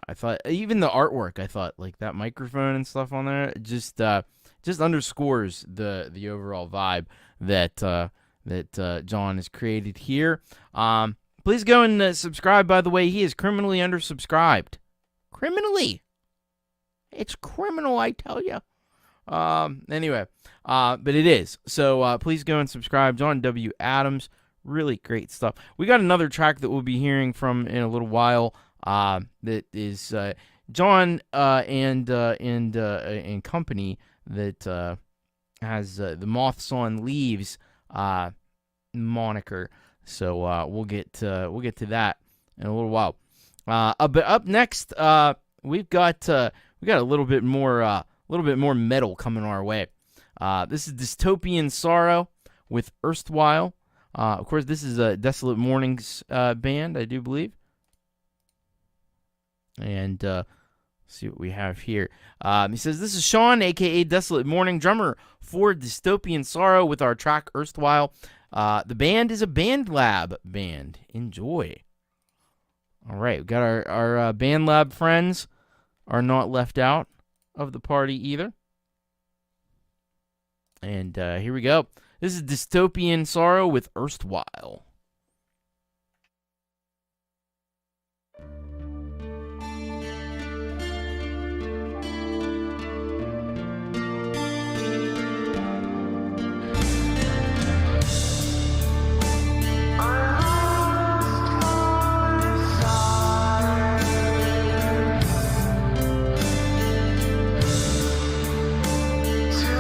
I thought even the artwork, I thought like that microphone and stuff on there just underscores the overall vibe that John has created here. Please go and subscribe. By the way, he is criminally undersubscribed. Criminally, it's criminal, I tell you. Anyway, but it is. So please go and subscribe. John W. Adams, really great stuff. We got another track that we'll be hearing from in a little while. That is John and company that has the Moths on Leaves moniker. So we'll get to that in a little while. But up next, we've got a little bit more metal coming our way. This is Dystopian Sorrow with Erstwhile. Of course, this is a Desolate Mornings band, I do believe. And see what we have here. He says, this is Shawn, a.k.a. Desolate Morning, drummer for Dystopian Sorrow with our track Erstwhile. The band is a Band Lab band. Enjoy. All right, we've got our Band Lab friends are not left out of the party either. And here we go. This is Dystopian Sorrow with Erstwhile. To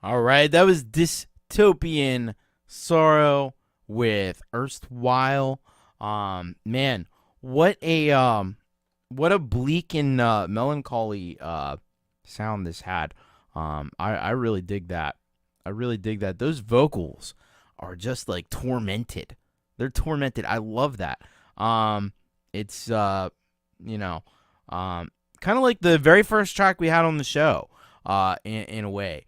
All right, that was Dystopian Sorrow with Erstwhile. Man, what a bleak and melancholy sound this had. I really dig that. I really dig that. Those vocals are just like tormented. They're tormented. I love that. It's kind of like the very first track we had on the show, in a way,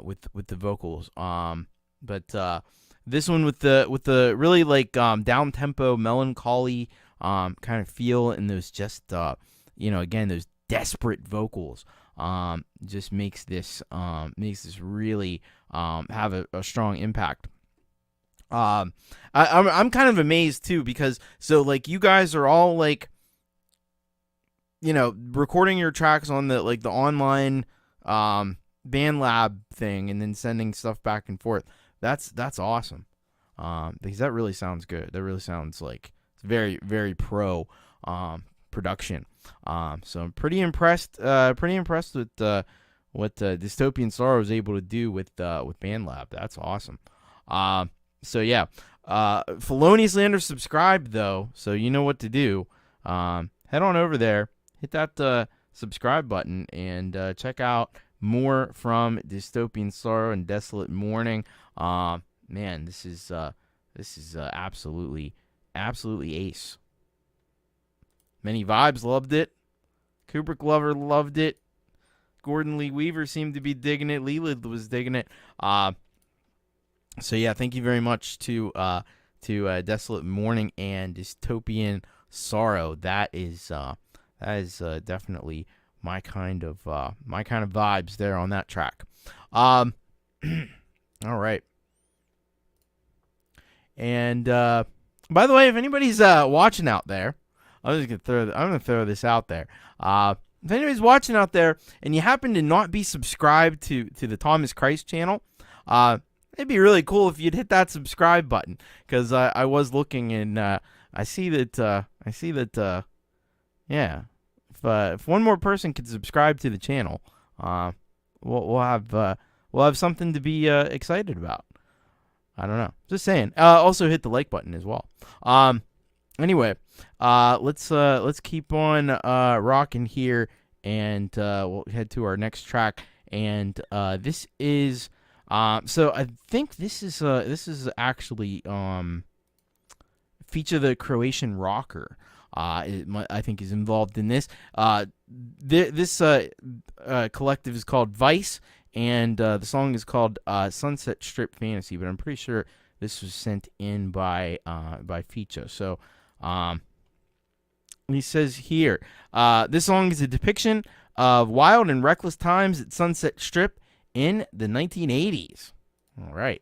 with the vocals. But this one with the really like down tempo, melancholy kind of feel, and those just again those desperate vocals just makes this really have a strong impact. I'm kind of amazed too, because so like you guys are all like recording your tracks on the online BandLab thing and then sending stuff back and forth. That's awesome. Because that really sounds good. That really sounds like it's very, very pro production. So I'm pretty impressed with what Dystopian Sorrow was able to do with BandLab. That's awesome. So yeah, feloniously undersubscribed though, so you know what to do. Head on over there, hit that subscribe button, and check out more from Dystopian Sorrow and Desolate Mourning. Man, this is absolutely ace. Many Vibes loved it. Kubrick Lover loved it. Gordon Lee Weaver seemed to be digging it. Leela was digging it. So yeah, thank you very much to Desolate Mourning and Dystopian Sorrow. That is definitely my kind of vibes there on that track. All right. And by the way, if anybody's watching out there, I'm gonna throw this out there. If anybody's watching out there and you happen to not be subscribed to the Thomas Christ channel, it'd be really cool if you'd hit that subscribe button, because I was looking and I see that if one more person could subscribe to the channel, we'll have something to be excited about. I don't know. Just saying. Also hit the like button as well. Anyway, let's keep on rocking here, and we'll head to our next track. And this is so I think this is actually Feature the Croatian Rocker. I think is involved in this. This collective is called Vice, and the song is called Sunset Strip Fantasy. But I'm pretty sure this was sent in by Feature. So he says here, this song is a depiction of wild and reckless times at Sunset Strip in the 1980s. All right.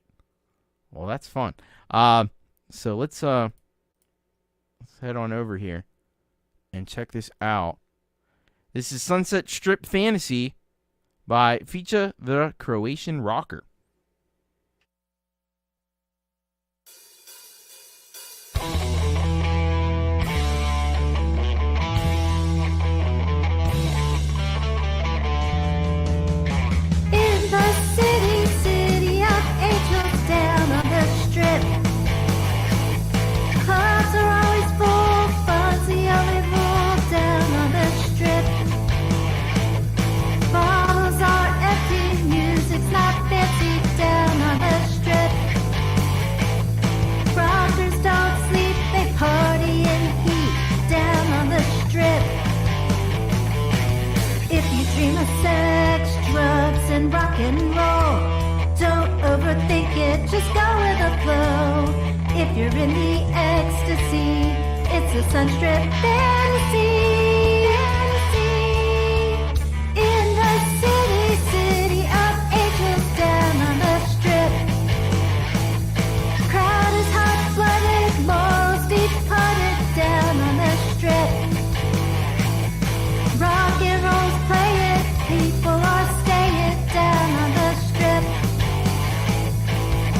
Well, that's fun. So let's head on over here and check this out. This is Sunset Strip Fantasy by Feature the Croatian Rocker. Sex, drugs, and rock and roll. Don't overthink it, just go with the flow. If you're in the ecstasy, it's a Sunstrip fantasy. In the city of angels down on the strip. Crowd is hot-blooded, morals deep-hearted down on the strip. Rock and roll's playing. People are staying down on the strip.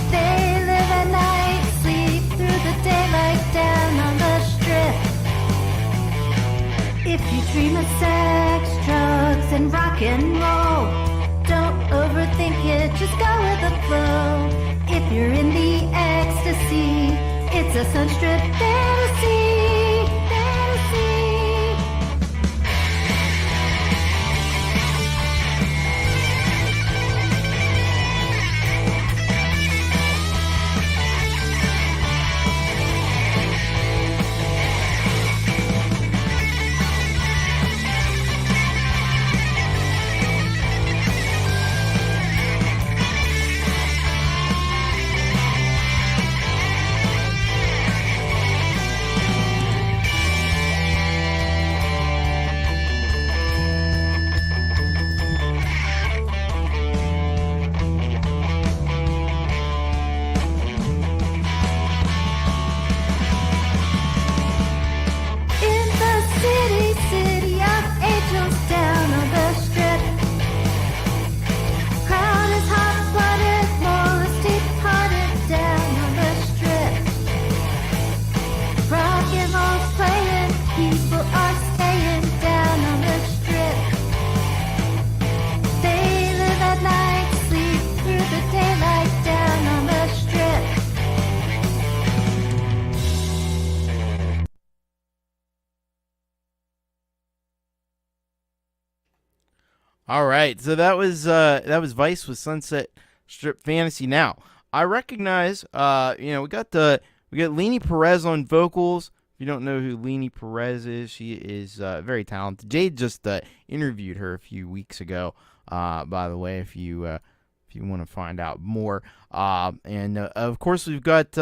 They live at night, sleep through the daylight down on the strip. If you dream of sex, drugs, and rock and roll, don't overthink it, just go flow. If you're in the ecstasy, it's a sunstrip fantasy. All right, so that was Vice with Sunset Strip Fantasy. Now I recognize, we got Leanie Perez on vocals. If you don't know who Leanie Perez is, she is very talented. Jade just interviewed her a few weeks ago. By the way, if you want to find out more, and of course we've got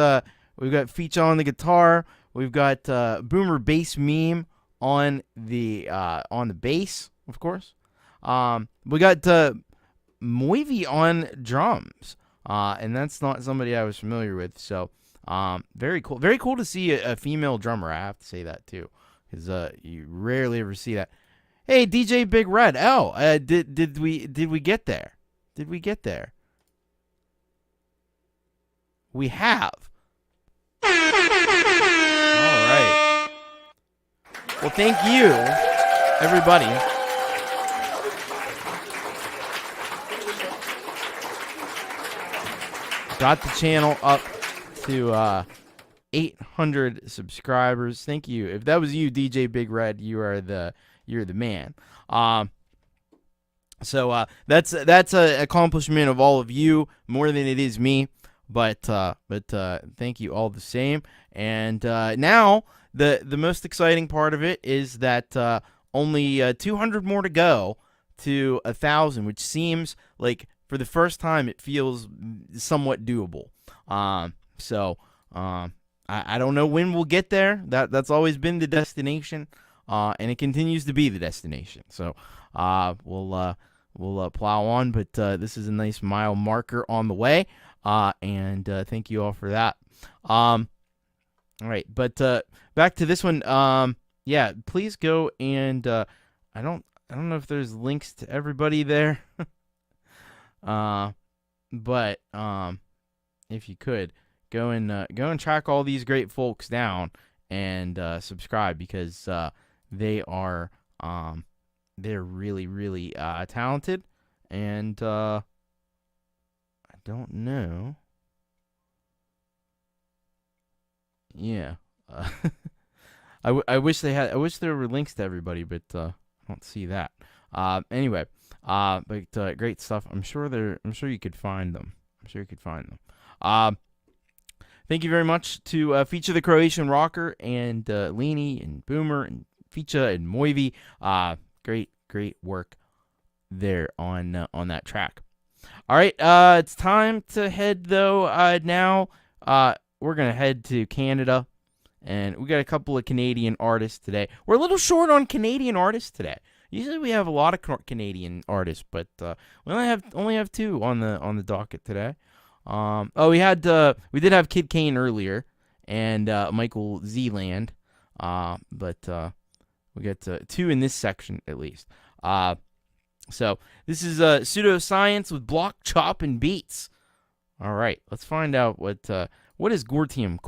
Feature on the guitar. We've got Boomer Bass Meme on the bass, of course. We got Moivy on drums, and that's not somebody I was familiar with. So, very cool. Very cool to see a female drummer. I have to say that too, because you rarely ever see that. Hey, DJ Big Red. Oh, did we get there? Did we get there? We have. All right. Well, thank you, everybody. Got the channel up to 800 subscribers. Thank you. If that was you, DJ Big Red, you're the man. So that's an accomplishment of all of you, more than it is me. But thank you all the same. And now the most exciting part of it is that only 200 more to go to 1,000, which seems like, for the first time, it feels somewhat doable. So I don't know when we'll get there. That's always been the destination, and it continues to be the destination. So we'll plow on, but this is a nice mile marker on the way, and thank you all for that. All right, but back to this one. Yeah, please go and I don't know if there's links to everybody there. But if you could go and track all these great folks down and subscribe, because they're really, really talented, and I don't know. Yeah, I wish there were links to everybody, but I don't see that. Anyway. But great stuff. I'm sure you could find them. Thank you very much to Feature the Croatian Rocker and Leanie and Boomer and Feature and Moivy. Great work there on that track. All right, it's time to head though. Now we're gonna head to Canada, and we got a couple of Canadian artists today. We're a little short on Canadian artists today. Usually we have a lot of Canadian artists, but we only have two on the docket today. We did have Kid Kane earlier, and Michael Zeeland, but we got two in this section at least. So this is Pseudo Science with Block, Chop, and Beats. All right, let's find out what is Gortium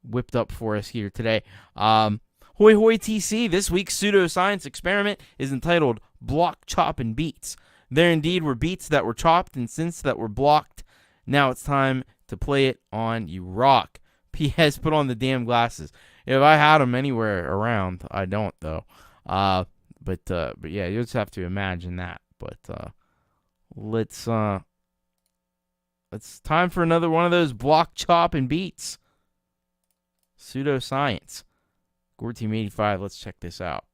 whipped up for us here today. Hoi hoi TC, this week's Pseudo Science experiment is entitled Block, Chop, and Beats. There indeed were beats that were chopped and synths that were blocked. Now it's time to play it on You Rock. P.S. Put on the damn glasses. If I had them anywhere around, I don't though. But yeah, you just have to imagine that. But it's time for another one of those block chopping beats. Pseudo Science. Gore Team 85. Let's check this out.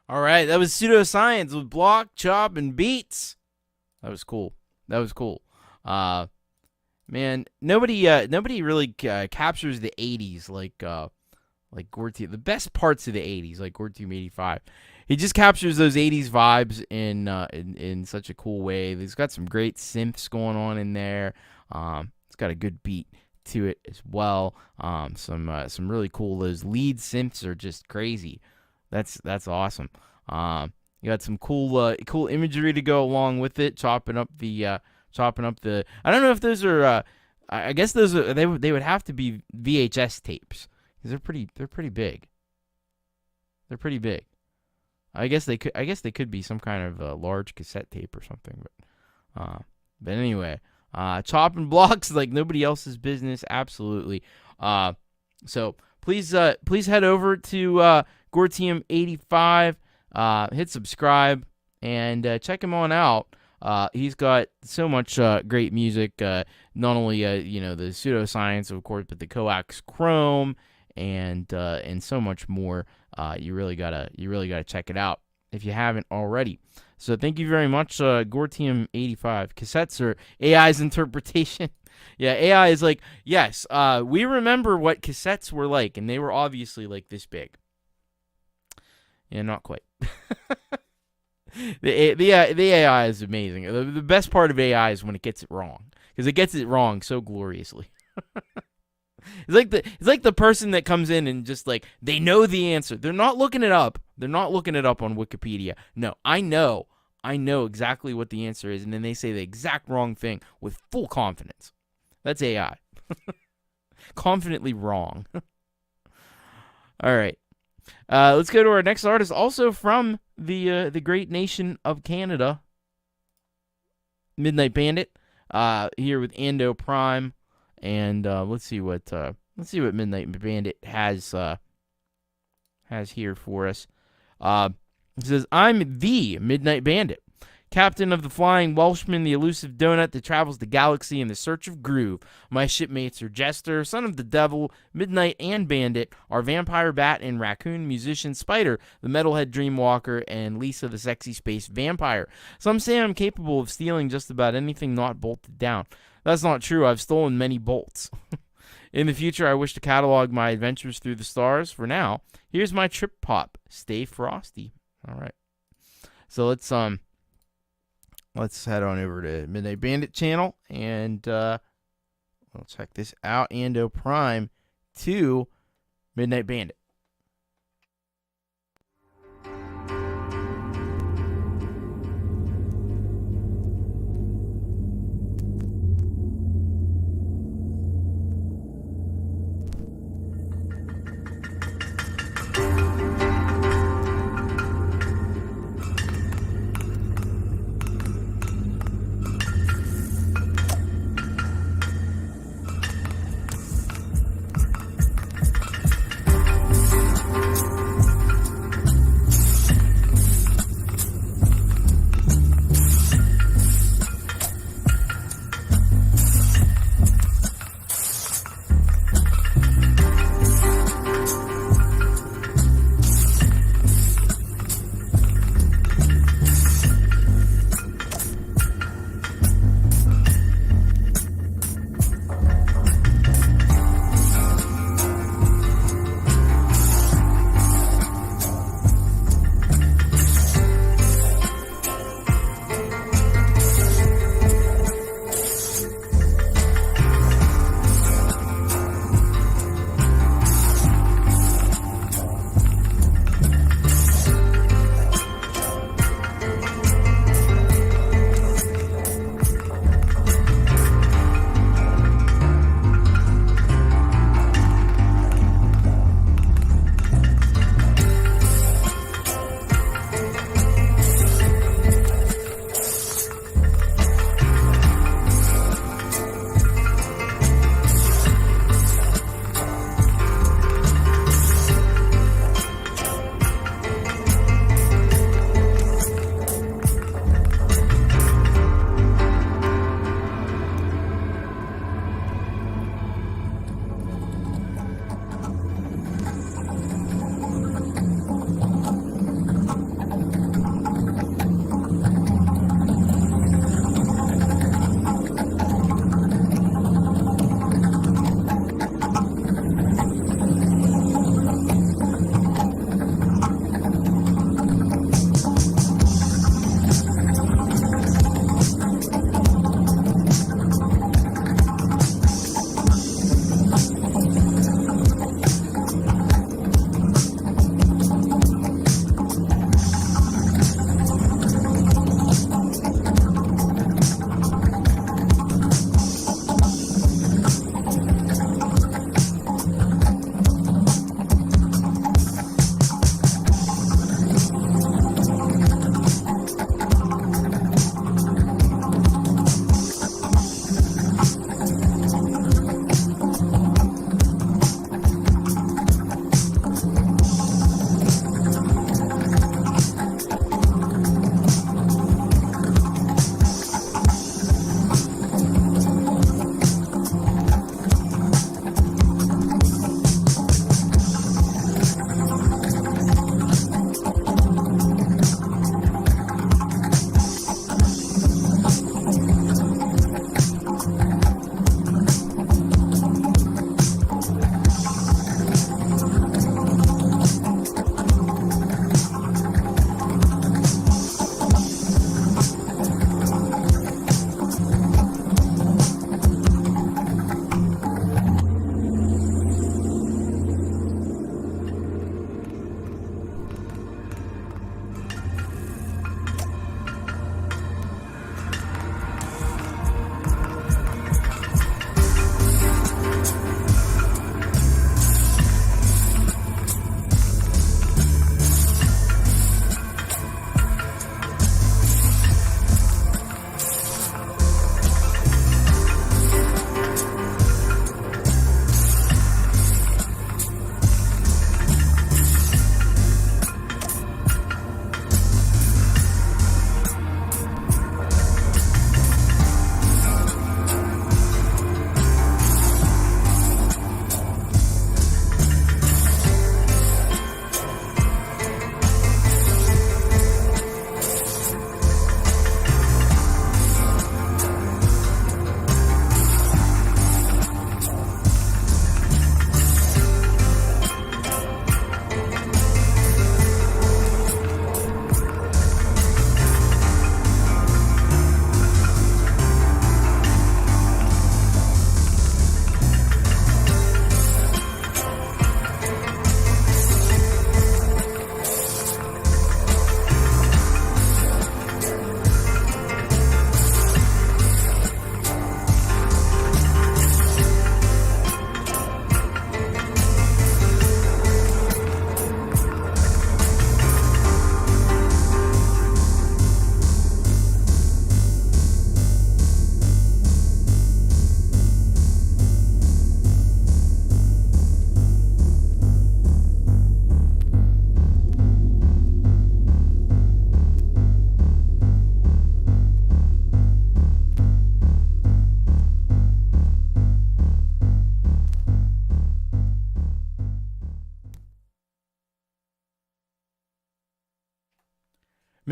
All right, that was Pseudo Science with Block, Chop, and Beats. That was cool. Man, nobody really captures the '80s like Gore Team. The best parts of the '80s, like Gore Team 85. He just captures those '80s vibes in such a cool way. He's got some great synths going on in there. It's got a good beat to it as well. Some really cool. Those lead synths are just crazy. That's awesome. You got some cool imagery to go along with it. Chopping up the. I don't know if those are. I guess those are. They would have to be VHS tapes because they're pretty big. They're pretty big. I guess they could be some kind of a large cassette tape or something. But anyway, chopping blocks like nobody else's business. Absolutely. So please head over to Gore Team 85. Hit subscribe and check him on out. He's got so much great music. Not only the Pseudo Science, of course, but the Coax Chrome and so much more. You really gotta check it out if you haven't already. So thank you very much, Gore Team 85. Cassettes are AI's interpretation. Yeah, AI is like, yes, we remember what cassettes were like, and they were obviously like this big. Yeah, not quite. The AI is amazing. The best part of AI is when it gets it wrong, because it gets it wrong so gloriously. It's like the person that comes in and just like they know the answer. They're not looking it up. They're not looking it up on Wikipedia. No, I know exactly what the answer is, and then they say the exact wrong thing with full confidence. That's AI. Confidently wrong. All right. Let's go to our next artist, also from the great nation of Canada, Midnight Bandit. Here with Ando Prime, and let's see what Midnight Bandit has here for us. It says, "I'm the Midnight Bandit, captain of the Flying Welshman, the elusive donut that travels the galaxy in the search of groove. My shipmates are Jester, Son of the Devil, Midnight, and Bandit, our vampire bat and raccoon musician Spider, the metalhead dreamwalker, and Lisa, the sexy space vampire. Some say I'm capable of stealing just about anything not bolted down. That's not true. I've stolen many bolts. In the future, I wish to catalog my adventures through the stars. For now, here's my trip pop. Stay frosty." All right. So let's head on over to Midnight Bandit channel and we'll check this out. Ando Prime to Midnight Bandit.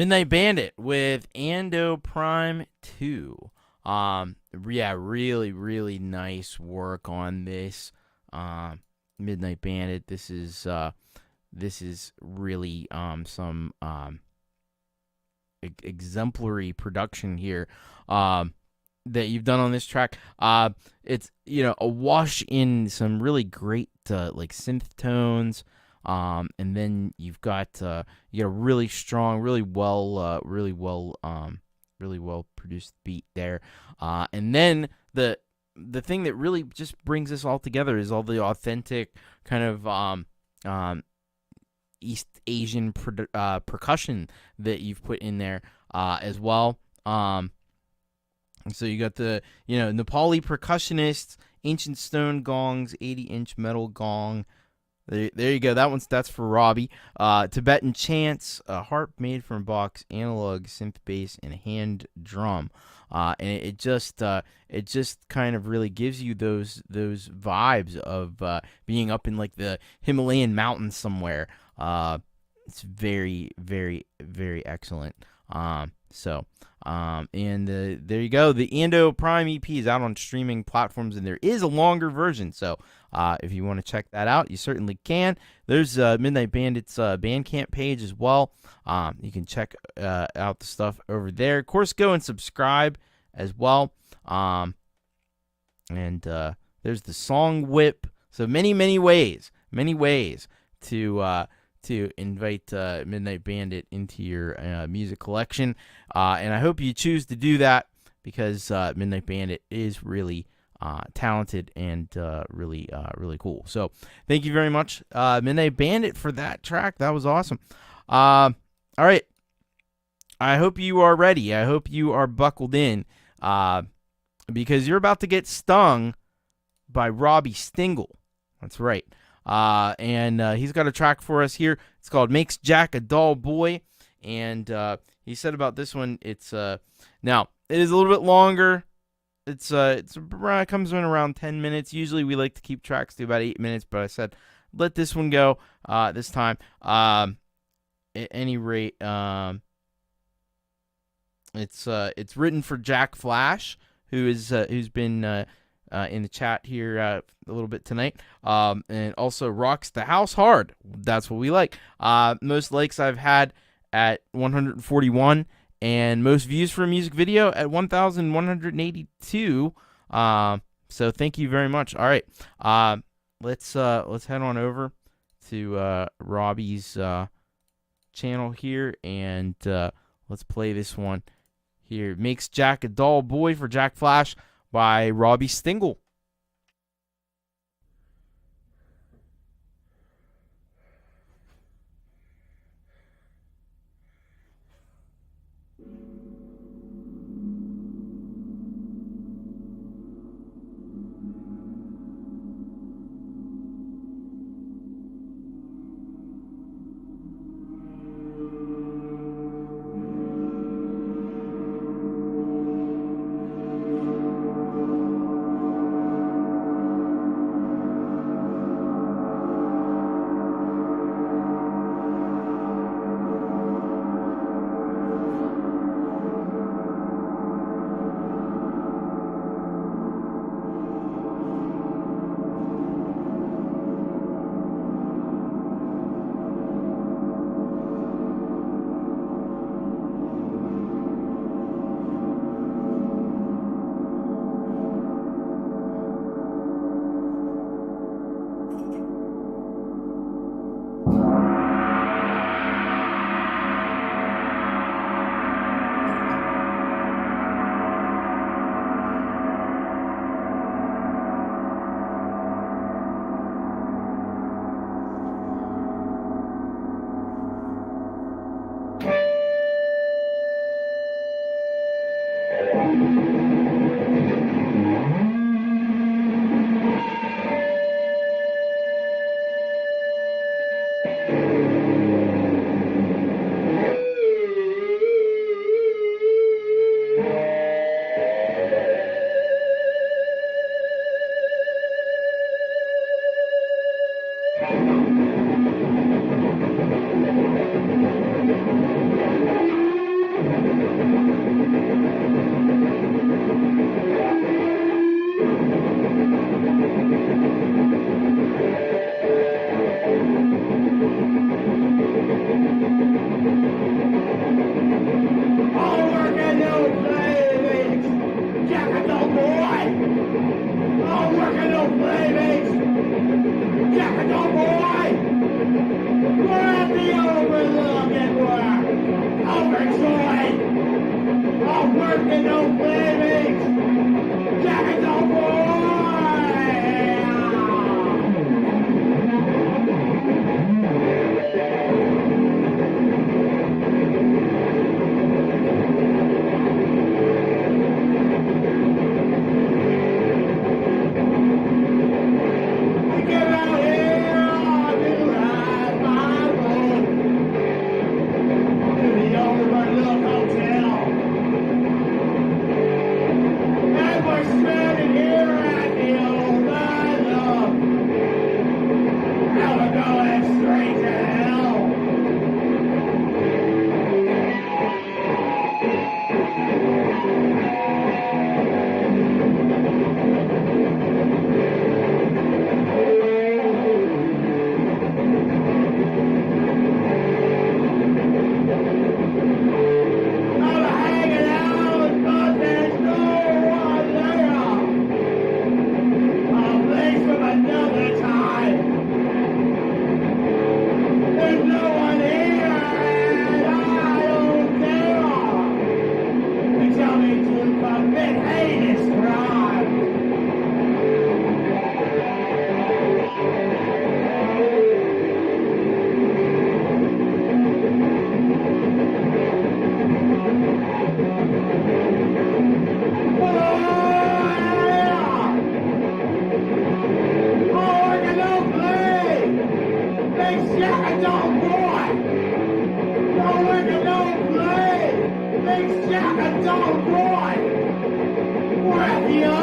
Midnight Bandit with Ando Prime 2. Yeah, really, really nice work on this. Midnight Bandit. This is really some exemplary production here that you've done on this track. It's awash in some really great like synth tones. And then you've got a really strong, really well produced beat there. And then the thing that really just brings this all together is all the authentic kind of East Asian percussion that you've put in there as well. So you got the Nepali percussionists, ancient stone gongs, 80-inch metal gong. There you go. That's for Robbie. Tibetan chants, a harp made from Bach's analog synth bass and hand drum. And it just kind of really gives you those vibes of being up in like the Himalayan mountains somewhere. It's very, very, very excellent. And there you go. The Ando Prime EP is out on streaming platforms, and there is a longer version. So if you want to check that out, you certainly can. There's Midnight Bandit's Bandcamp page as well. You can check out the stuff over there. Of course, go and subscribe as well. And there's the Song Whip. So many ways to invite Midnight Bandit into your music collection. And I hope you choose to do that because Midnight Bandit is really talented and really cool. So thank you very much, Midnight Bandit, for that track. That was awesome. All right. I hope you are ready. I hope you are buckled in because you're about to get stung by Robbie Stingle. That's right. And he's got a track for us here. It's called Makes Jack a Dull Boy. And he said about this one, it's now it is a little bit longer. It comes in around 10 minutes. Usually we like to keep tracks to about 8 minutes, but I said let this one go this time. At any rate, it's written for Jack Flash, who's been in the chat here a little bit tonight, and also rocks the house hard. That's what we like. Most likes I've had at 141, and most views for a music video at 1,182. So thank you very much. All right, let's head on over to Robbie's channel here, and let's play this one here. Makes Jack a Dull Boy for Jack Flash by Robbie Stingle. working, no babies. Jack and no boy. Yeah.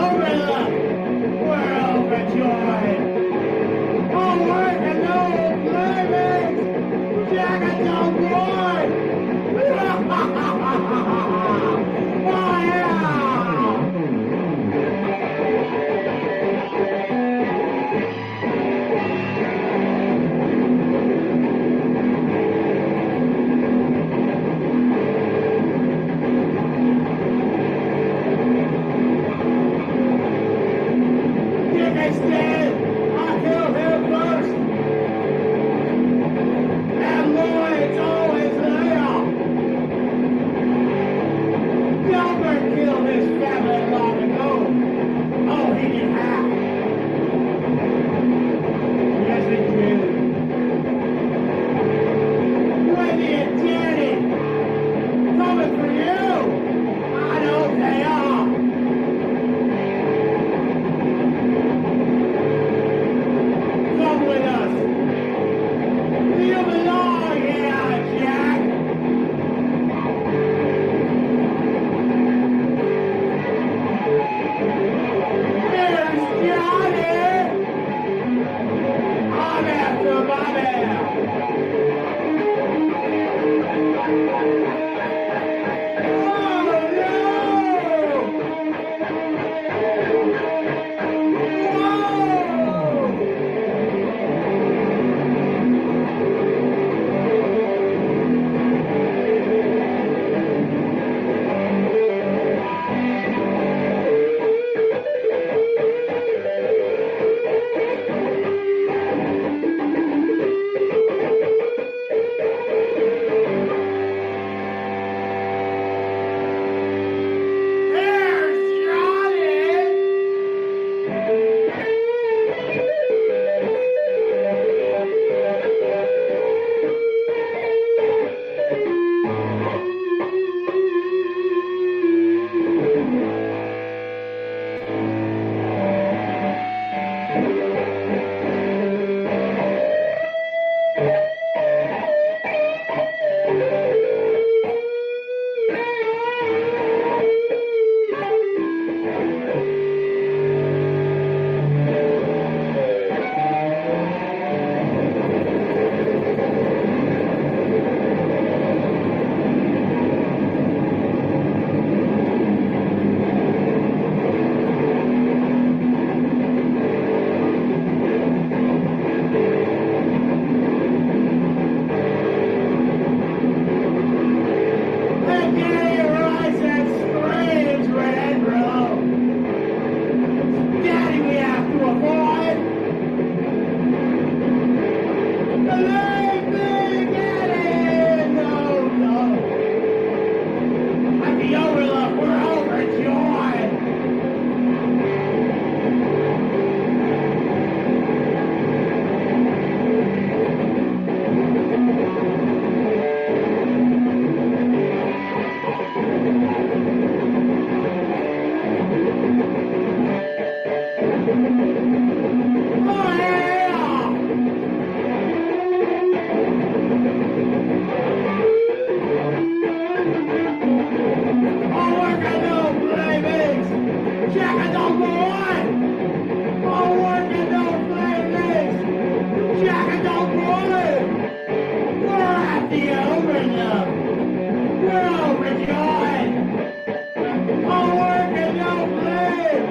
Jack and don't go on! All work and no play this! Jack and don't go on! We're at the overdub! We're overjoyed! All work and no play!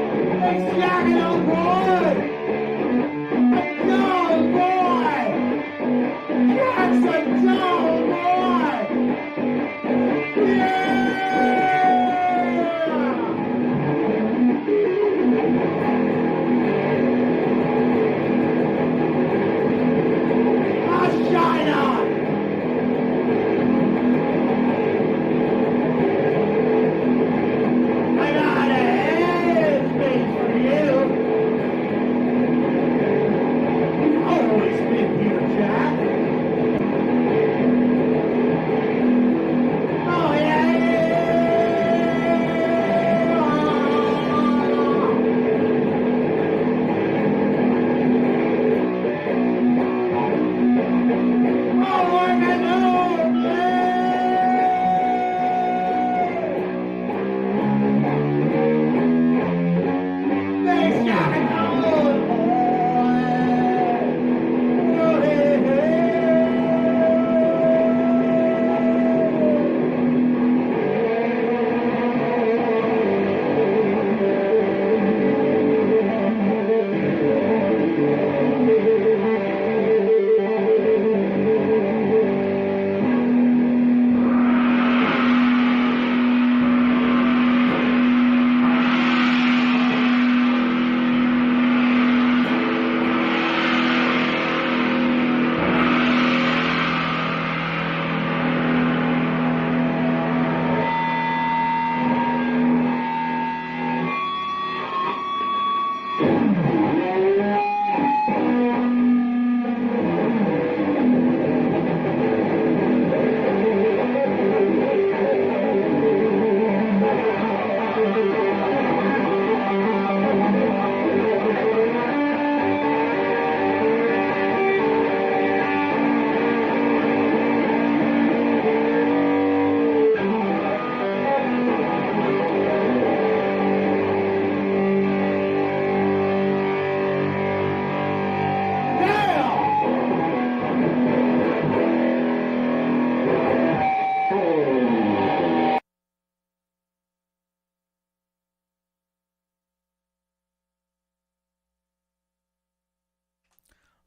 It's Jack and don't go on! No boy! Jack's a dull boy! Yeah! Shine on! I got a headspace for you. Always been here, Jack. Oh yeah.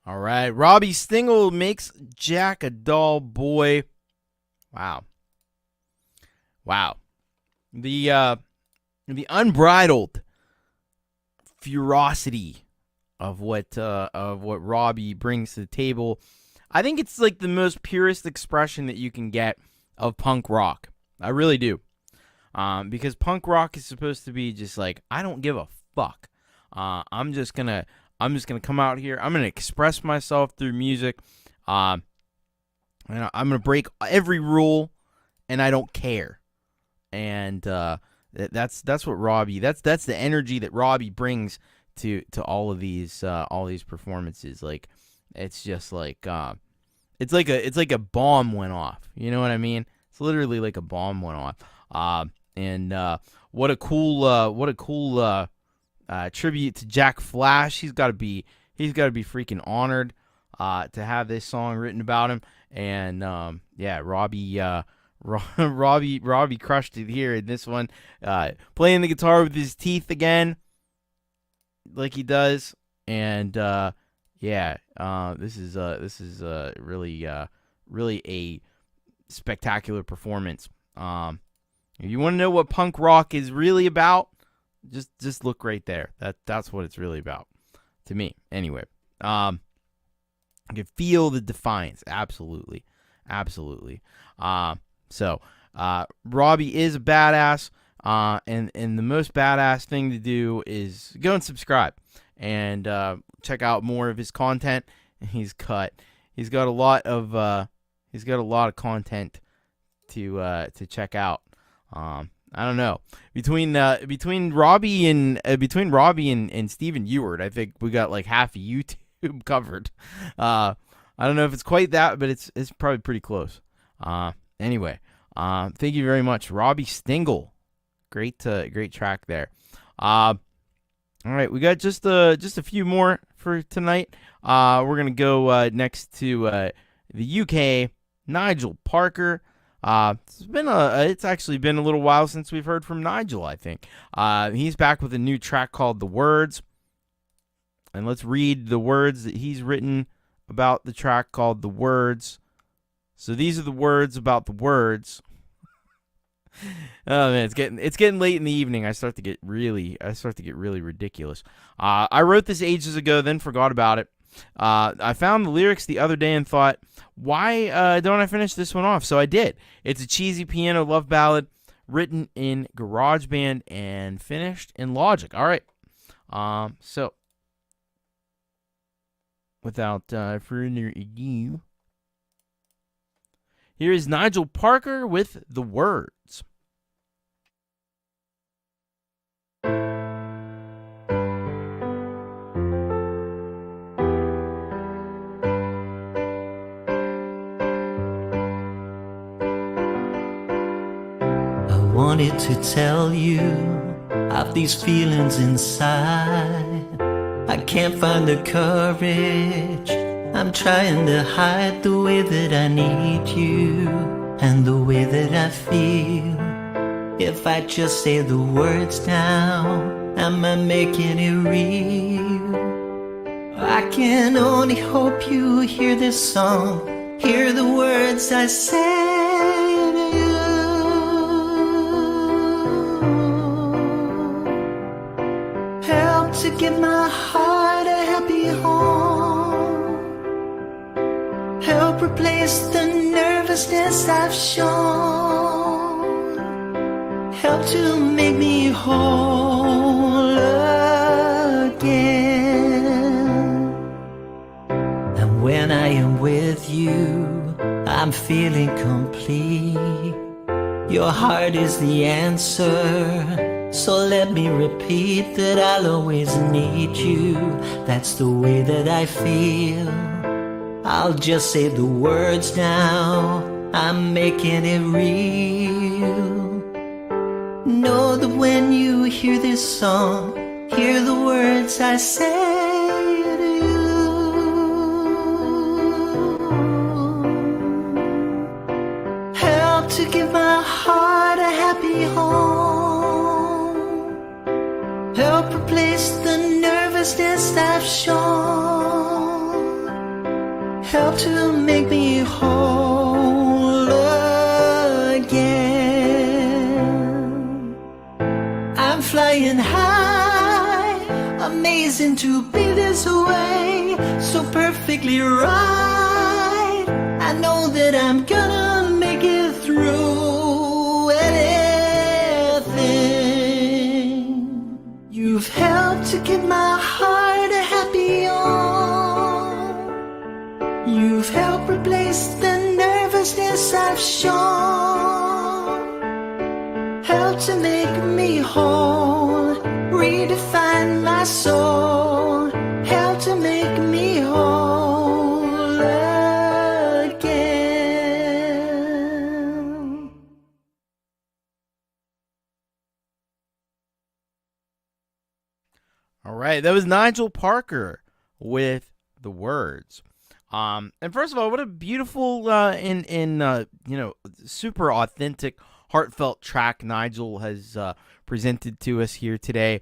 All right, Robbie Stingle makes Jack a dull boy. Wow. The unbridled ferocity of what Robbie brings to the table. I think it's like the most purest expression that you can get of punk rock. I really do. Because punk rock is supposed to be just like, I don't give a fuck. I'm just gonna come out here. I'm gonna express myself through music. And I'm gonna break every rule, and I don't care. And that's what Robbie. That's the energy that Robbie brings to all these performances. Like, it's just like it's like a bomb went off. You know what I mean? It's literally like a bomb went off. And what a cool tribute to Jack Flash. He's got to be freaking honored to have this song written about him. And Robbie crushed it here in this one, playing the guitar with his teeth again, like he does. And this is really a spectacular performance. If you want to know what punk rock is really about, just look right there. That's what it's really about, to me. Anyway, I can feel the defiance. Absolutely. So Robbie is a badass, and the most badass thing to do is go and subscribe and check out more of his content. He's got a lot of content to check out. I don't know, between Robbie and Stephen Ewart, I think we got like half of YouTube covered. I don't know if it's quite that, but it's probably pretty close. Anyway, thank you very much, Robbie Stingle. Great track there. All right, we got just a few more for tonight. We're gonna go next to the UK. Nigel Parker. It's actually been a little while since we've heard from Nigel. I think he's back with a new track called "The Words," and let's read the words that he's written about the track called "The Words." So these are the words about the words. Oh man, it's getting late in the evening. I start to get really ridiculous. I wrote this ages ago, then forgot about it. I found the lyrics the other day and thought, why don't I finish this one off? So I did. It's a cheesy piano love ballad written in GarageBand and finished in Logic. All right. So without further ado, here is Nigel Parker with The Words. Wanted to tell you of these feelings inside. I can't find the courage. I'm trying to hide the way that I need you and the way that I feel. If I just say the words now, am I making it real? I can only hope you hear this song, hear the words I say. To give my heart a happy home, help replace the nervousness I've shown, help to make me whole again. And when I am with you, I'm feeling complete. Your heart is the answer. So let me repeat that I'll always need you. That's the way that I feel. I'll just say the words now, I'm making it real. Know that when you hear this song, hear the words I say to you. Help to give my heart a happy home, help replace the nervousness I've shown, help to make me whole again. I'm flying high, amazing to be this way, so perfectly right. I know that I'm gonna make it through anything. You've helped to give my heart a happy home. You've helped replace the nervousness I've shown. Helped to make me whole, redefine my soul. Helped to make me whole again. All right, that was Nigel Parker with The Words. And first of all, what a beautiful super authentic, heartfelt track Nigel has presented to us here today.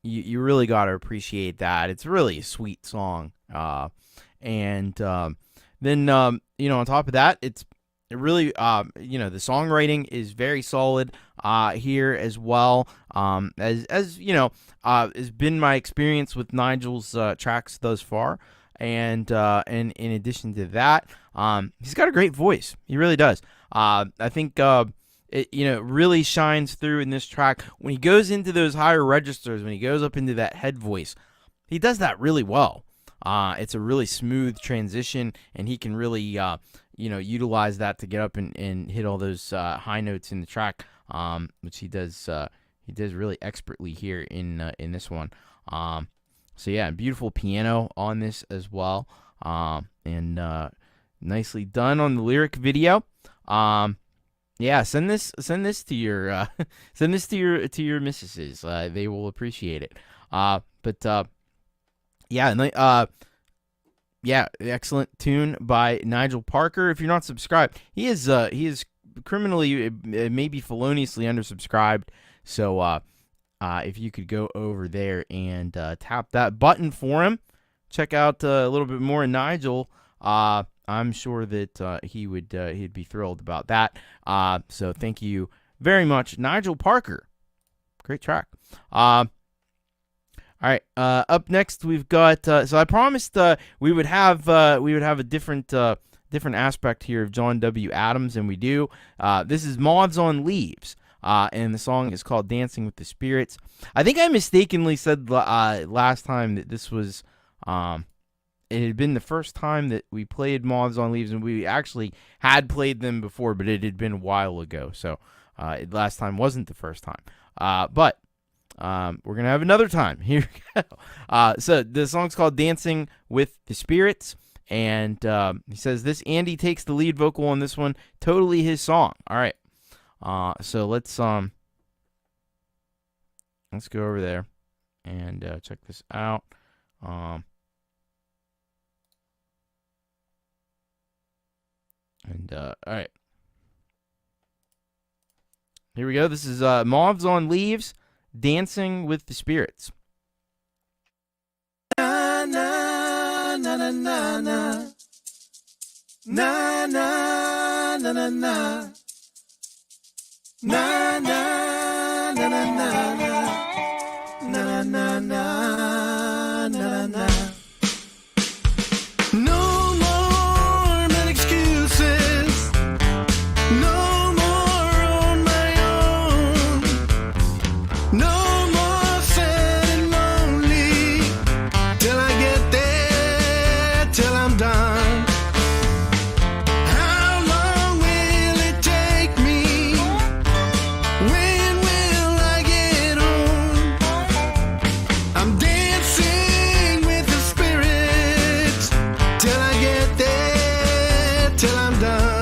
You really got to appreciate that. It's really a sweet song. Then on top of that, it really the songwriting is very solid here as well. As has been my experience with Nigel's tracks thus far. And in addition to that, he's got a great voice. He really does. I think it really shines through in this track when he goes into those higher registers, when he goes up into that head voice. He does that really well. It's a really smooth transition, and he can really utilize that to get up and hit all those high notes in the track, which he does really expertly here in this one. So yeah, beautiful piano on this as well, and nicely done on the lyric video. Yeah, send this to your send this to your missuses. They will appreciate it. Yeah, excellent tune by Nigel Parker. If you're not subscribed, he is criminally, maybe feloniously undersubscribed. So if you could go over there and tap that button for him, check out a little bit more of Nigel. I'm sure that he'd be thrilled about that. So thank you very much, Nigel Parker. Great track. All right. Up next, we've got. So I promised we would have a different aspect here of John W. Adams, and we do. This is Moths on Leaves, and the song is called "Dancing with the Spirits." I think I mistakenly said last time that this was. It had been the first time that we played Moths on Leaves, and we actually had played them before, but it had been a while ago. So last time wasn't the first time. But we're going to have another time. Here we go. So the song's called Dancing with the Spirits, and he says this, Andy takes the lead vocal on this one. Totally his song. All right. So let's go over there and check this out. All right. Here we go. This is Moths on Leaves, Dancing with the Spirits. Na na na na na na na na na na na na na na na na na na na na. No more men excuses. No more on my own. No more sad and lonely till I get there, till I'm done. How long will it take me? When will I get home? I'm dancing with the spirits till I get there, till I'm done.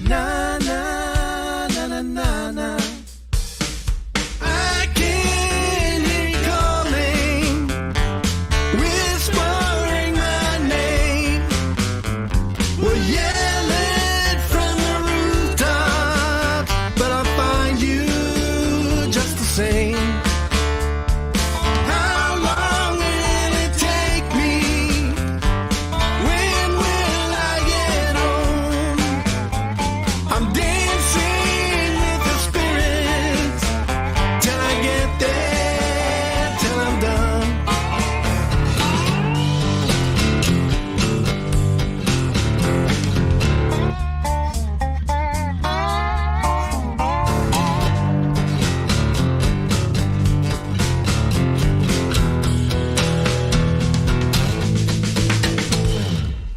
Na na na na na na. I can hear you calling, whispering my name. We'll yell it from the rooftop, but I'll find you just the same. How long will it take me? When will I get home? I'm dancing with the spirits till I get there, till I'm done.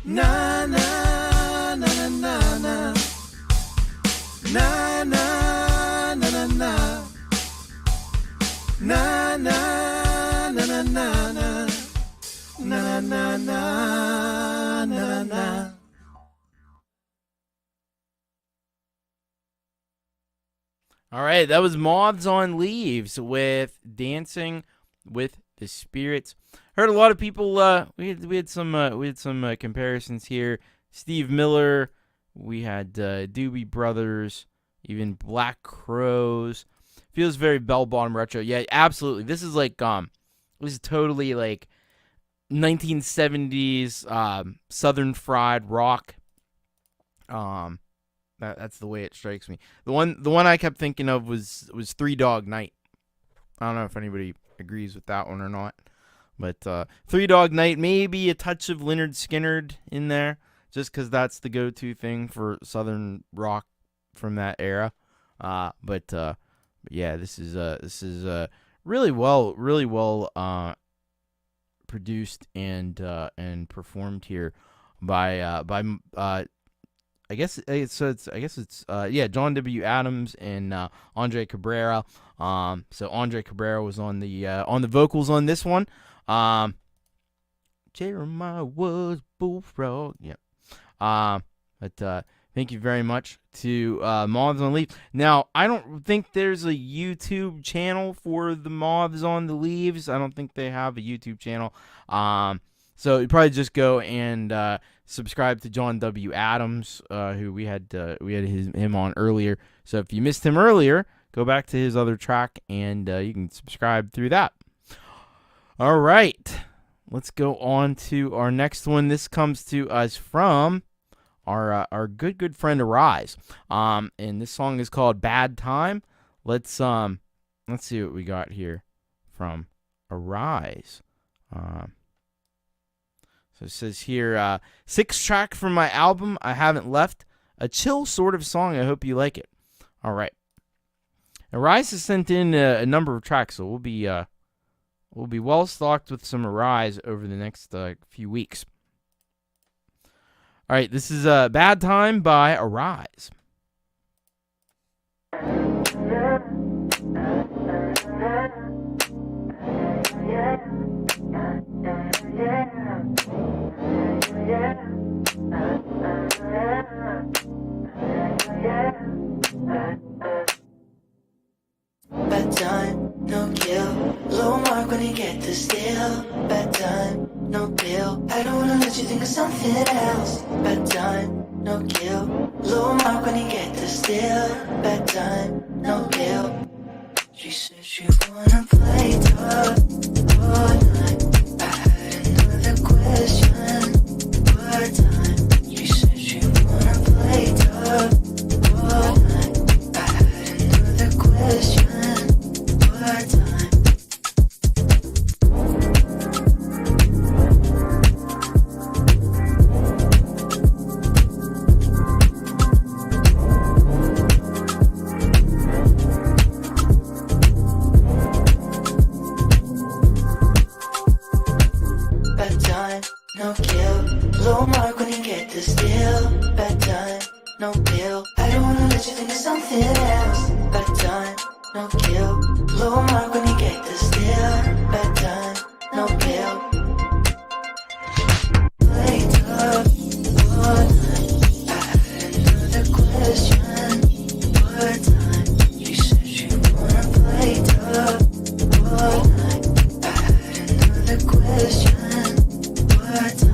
Na na na na na na. Na na na na na. Na na na na na na. Na na na na na. All right, that was Moths on Leaves with Dancing with the Spirits. Heard a lot of people. We had some comparisons here. Steve Miller. We had Doobie Brothers. Even Black Crows. Feels very bell bottom retro. Yeah, absolutely. This is like this is totally like 1970s Southern fried rock. That's the way it strikes me. The one I kept thinking of was Three Dog Night. I don't know if anybody agrees with that one or not, but Three Dog Night, maybe a touch of Lynyrd Skynyrd in there, just because that's the go-to thing for Southern rock from that era. But yeah, this is really well produced and performed here I guess it's John W. Adams and Andre Cabrera. So Andre Cabrera was on the vocals on this one. Jeremiah was bullfrog. Yeah. But thank you very much to Moths on the Leaves. Now, I don't think there's a YouTube channel for the Moths on the Leaves. I don't think they have a YouTube channel. So you probably just go and subscribe to John W. Adams, who we had him on earlier. So if you missed him earlier, go back to his other track and you can subscribe through that. All right, let's go on to our next one. This comes to us from our good friend Arise. And this song is called "Bad Time." Let's see what we got here from Arise. So it says here, 6th track from my album, I Haven't Left. A chill sort of song. I hope you like it. All right. Arise has sent in a number of tracks, so we'll be well stocked with some Arise over the next few weeks. All right, this is Bad Time by Arise. Bad time, no kill. Low mark when you get the steal. Bad time, no pill. I don't wanna let you think of something else. Bad time, no kill. Low mark when you get the steal. Bad time, no pill. She said she wanna play tough all night. I had another question. What time? She said she wanna play tough all night. I had another question. What time? Bad time, no kill. Low mark when you get the steal. Bad time, no pill. I don't wanna let you think of something else. Bad time, no kill. Low mark when you get the steal. Bad time, no pill. Play tough all night. I had another question. What time? She said she wanna play tough all night. I had another question. What time?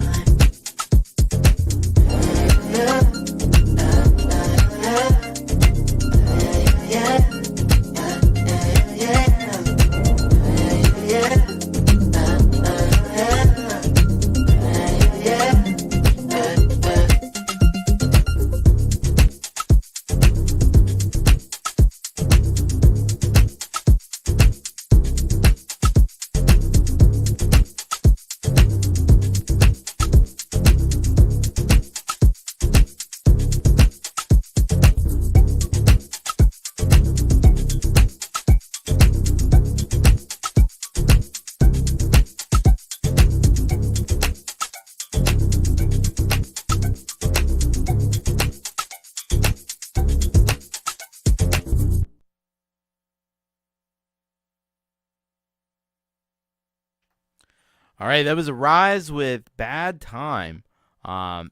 All right, that was Arise with Bad Time. What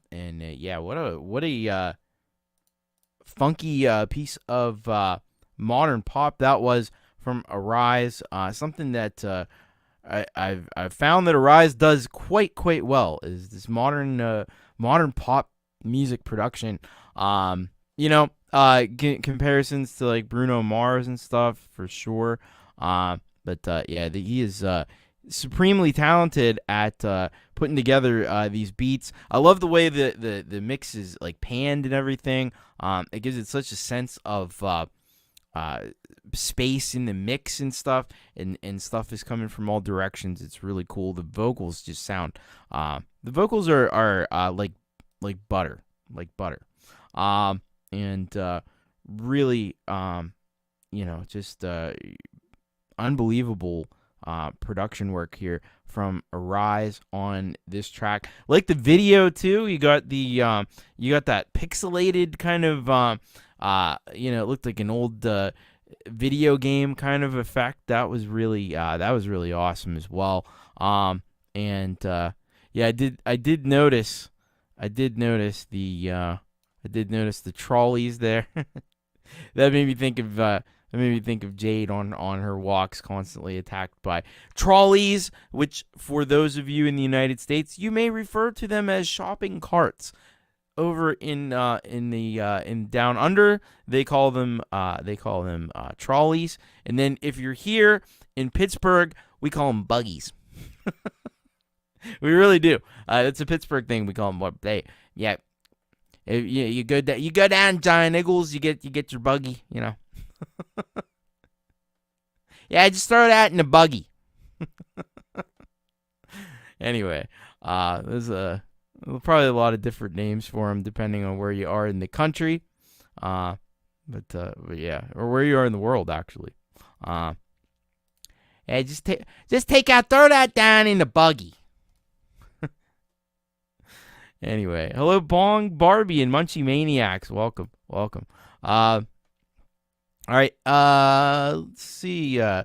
a funky piece of modern pop that was from Arise. Something that I've found that Arise does quite well is this modern pop music production. Comparisons to like Bruno Mars and stuff for sure. He is supremely talented at putting together these beats. I love the way the mix is like panned and everything. It gives it such a sense of space in the mix and stuff, and stuff is coming from all directions. It's really cool. The vocals just sound the vocals are like butter, really just unbelievable production work here from Arise on this track. Like the video too. You got that pixelated kind of it looked like an old video game kind of effect. That was really awesome as well. I did notice the trolleys there. That made me think of Jade on her walks, constantly attacked by trolleys, which for those of you in the United States, you may refer to them as shopping carts. Over in down under, they call them trolleys, and then if you're here in Pittsburgh, we call them buggies. We really do. It's a Pittsburgh thing. We call them you go down Giant Eagles, you get your buggy, you know. Yeah, just throw that in a buggy. Or where you are in the country, or where you are in the world, actually. Throw that down in the buggy. Anyway, hello Bong, Barbie, and Munchie Maniacs. Welcome. All right, let's see. So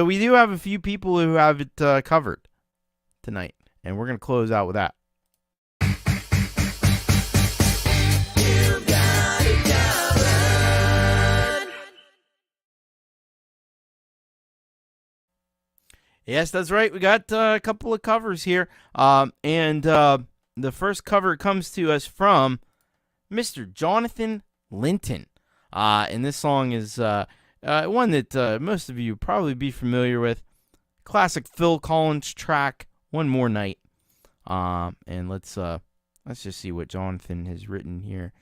we do have a few people who have it covered tonight, and we're going to close out with that. Yes, that's right. We got a couple of covers here, and the first cover comes to us from Mr. Jonathan Linton, and this song is one that most of you probably be familiar with. Classic Phil Collins track, One More Night. And let's just see what Jonathan has written here.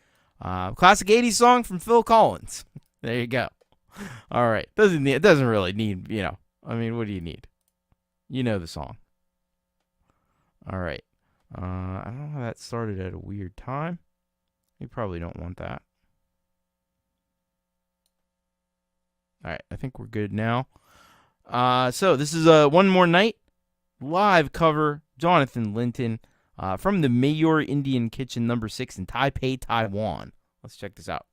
Classic 80s song from Phil Collins. There you go. All right, it doesn't really need, what do you need? You know the song. All right. I don't know how that started at a weird time. You probably don't want that. All right, I think we're good now. So this is One More Night live cover, Jonathan Linton, from the Mayor Indian Kitchen No. 6 in Taipei, Taiwan. Let's check this out.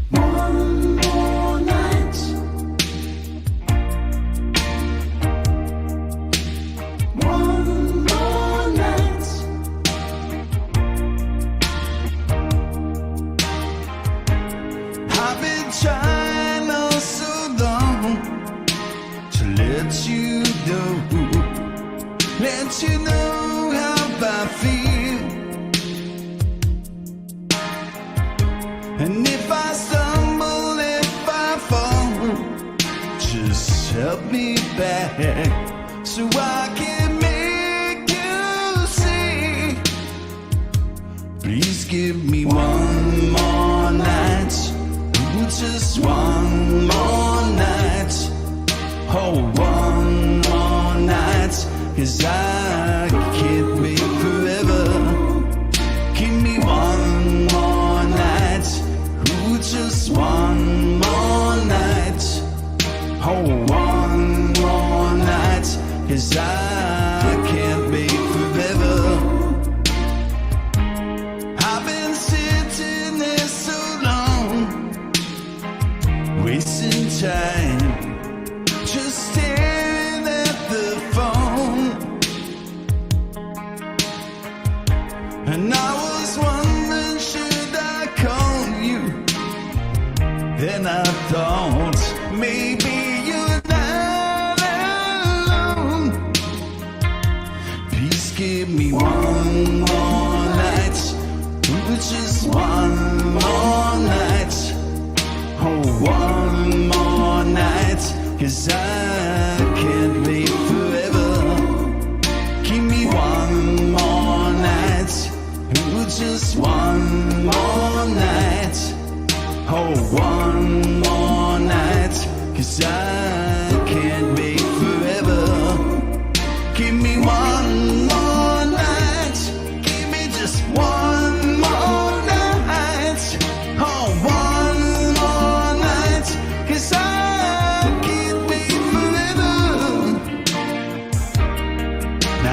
One more night. One more night. I've been trying oh so long to let you know how I feel. And if I stumble, if I fall, just help me back so I can make you see. Please give me one more night, just one more night. Oh, one more night, 'cause I can't wait forever. Give me one more night, just one more night. Oh, one more night, 'cause I can't wait forever. I've been sitting there so long, wasting time, just staring at the phone. And I was wondering, should I call you? Then I thought, maybe you're not alone. Please give me one more night, just one more night. Oh, one more night, 'cause I can't wait forever. Give me one more night, just one more night. Oh, one more night, 'cause I can't wait forever. Give me one more night, give me just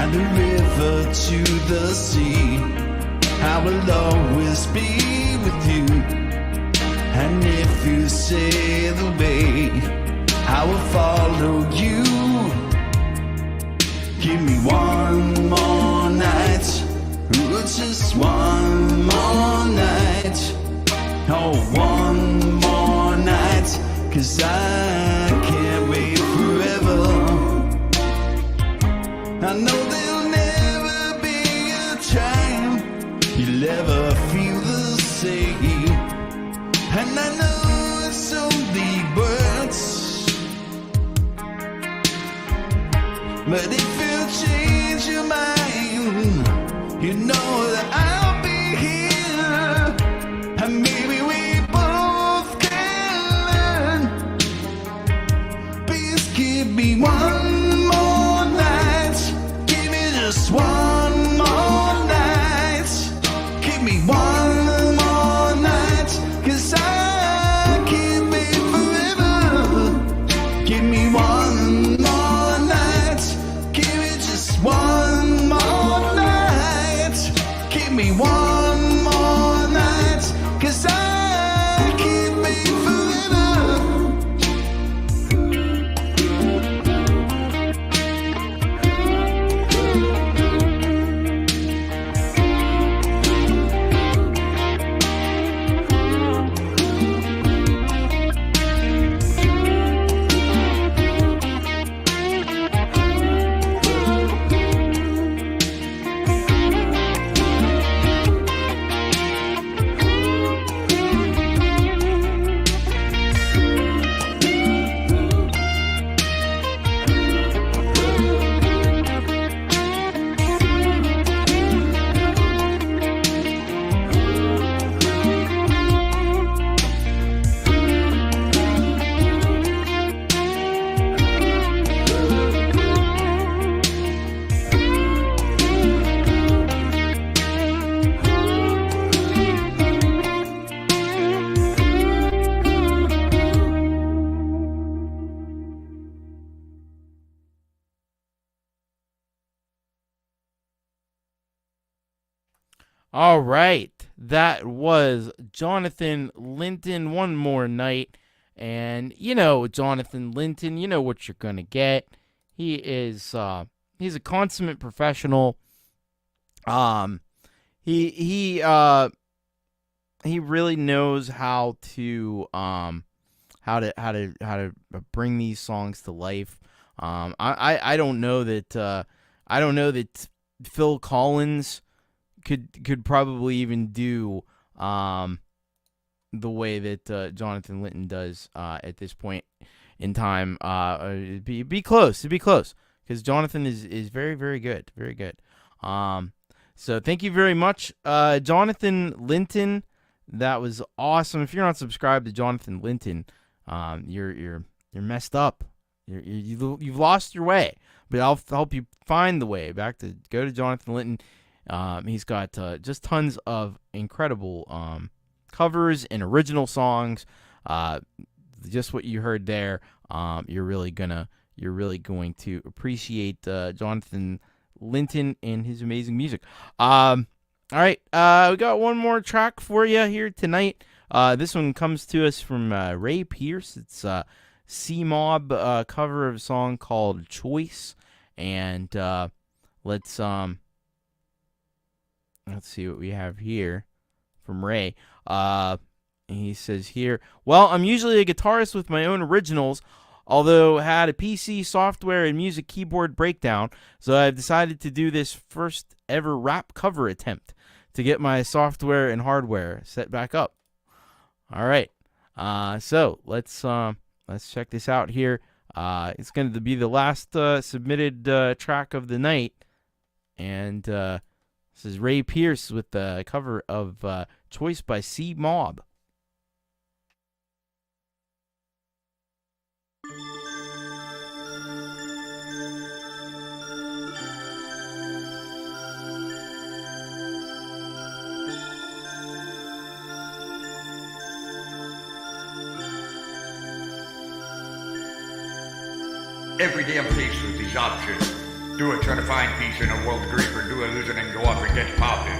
and the river to the sea. I will always be with you, and if you say the way, I will follow you. Give me one more night, ooh, just one more night. Oh, one more night, 'cause I can't wait forever. I know there'll never be a time you'll ever feel the same, and I know it's only words, but if you change your mind, you know that I'll be here, and maybe we both can learn. Please give me one more night, give me just one more night, give me one more night, 'cause I can't wait forever. Give me one more night, give me just one more night, give me one more night, 'cause I can't wait forever. All right, that was Jonathan Linton, One More Night, and you know Jonathan Linton, you know what you're gonna get. He is he's a consummate professional. He really knows how to bring these songs to life. I don't know that Phil Collins could probably even do the way that Jonathan Linton does at this point in time. It'd be close, because Jonathan is very, very good, very good. So thank you very much, Jonathan Linton. That was awesome. If you're not subscribed to Jonathan Linton, you're messed up. You've lost your way. But I'll help you find the way back to go to Jonathan Linton. He's got just tons of incredible covers and original songs. Just what you heard there. You're really going to appreciate Jonathan Linton and his amazing music. All right, we got one more track for you here tonight. This one comes to us from Ray Pierce. It's C-Mob cover of a song called Choice, and let's see what we have here from Ray. He says here, well, I'm usually a guitarist with my own originals, although I had a PC software and music keyboard breakdown, so I've decided to do this first ever rap cover attempt to get my software and hardware set back up. All right, so let's check this out here. It's going to be the last submitted track of the night, and this is Ray Pierce with the cover of Choice by C-Mob. Every day I'm faced with these options. Do I try to find peace in a world of grief, or do I lose it and go off and get popping?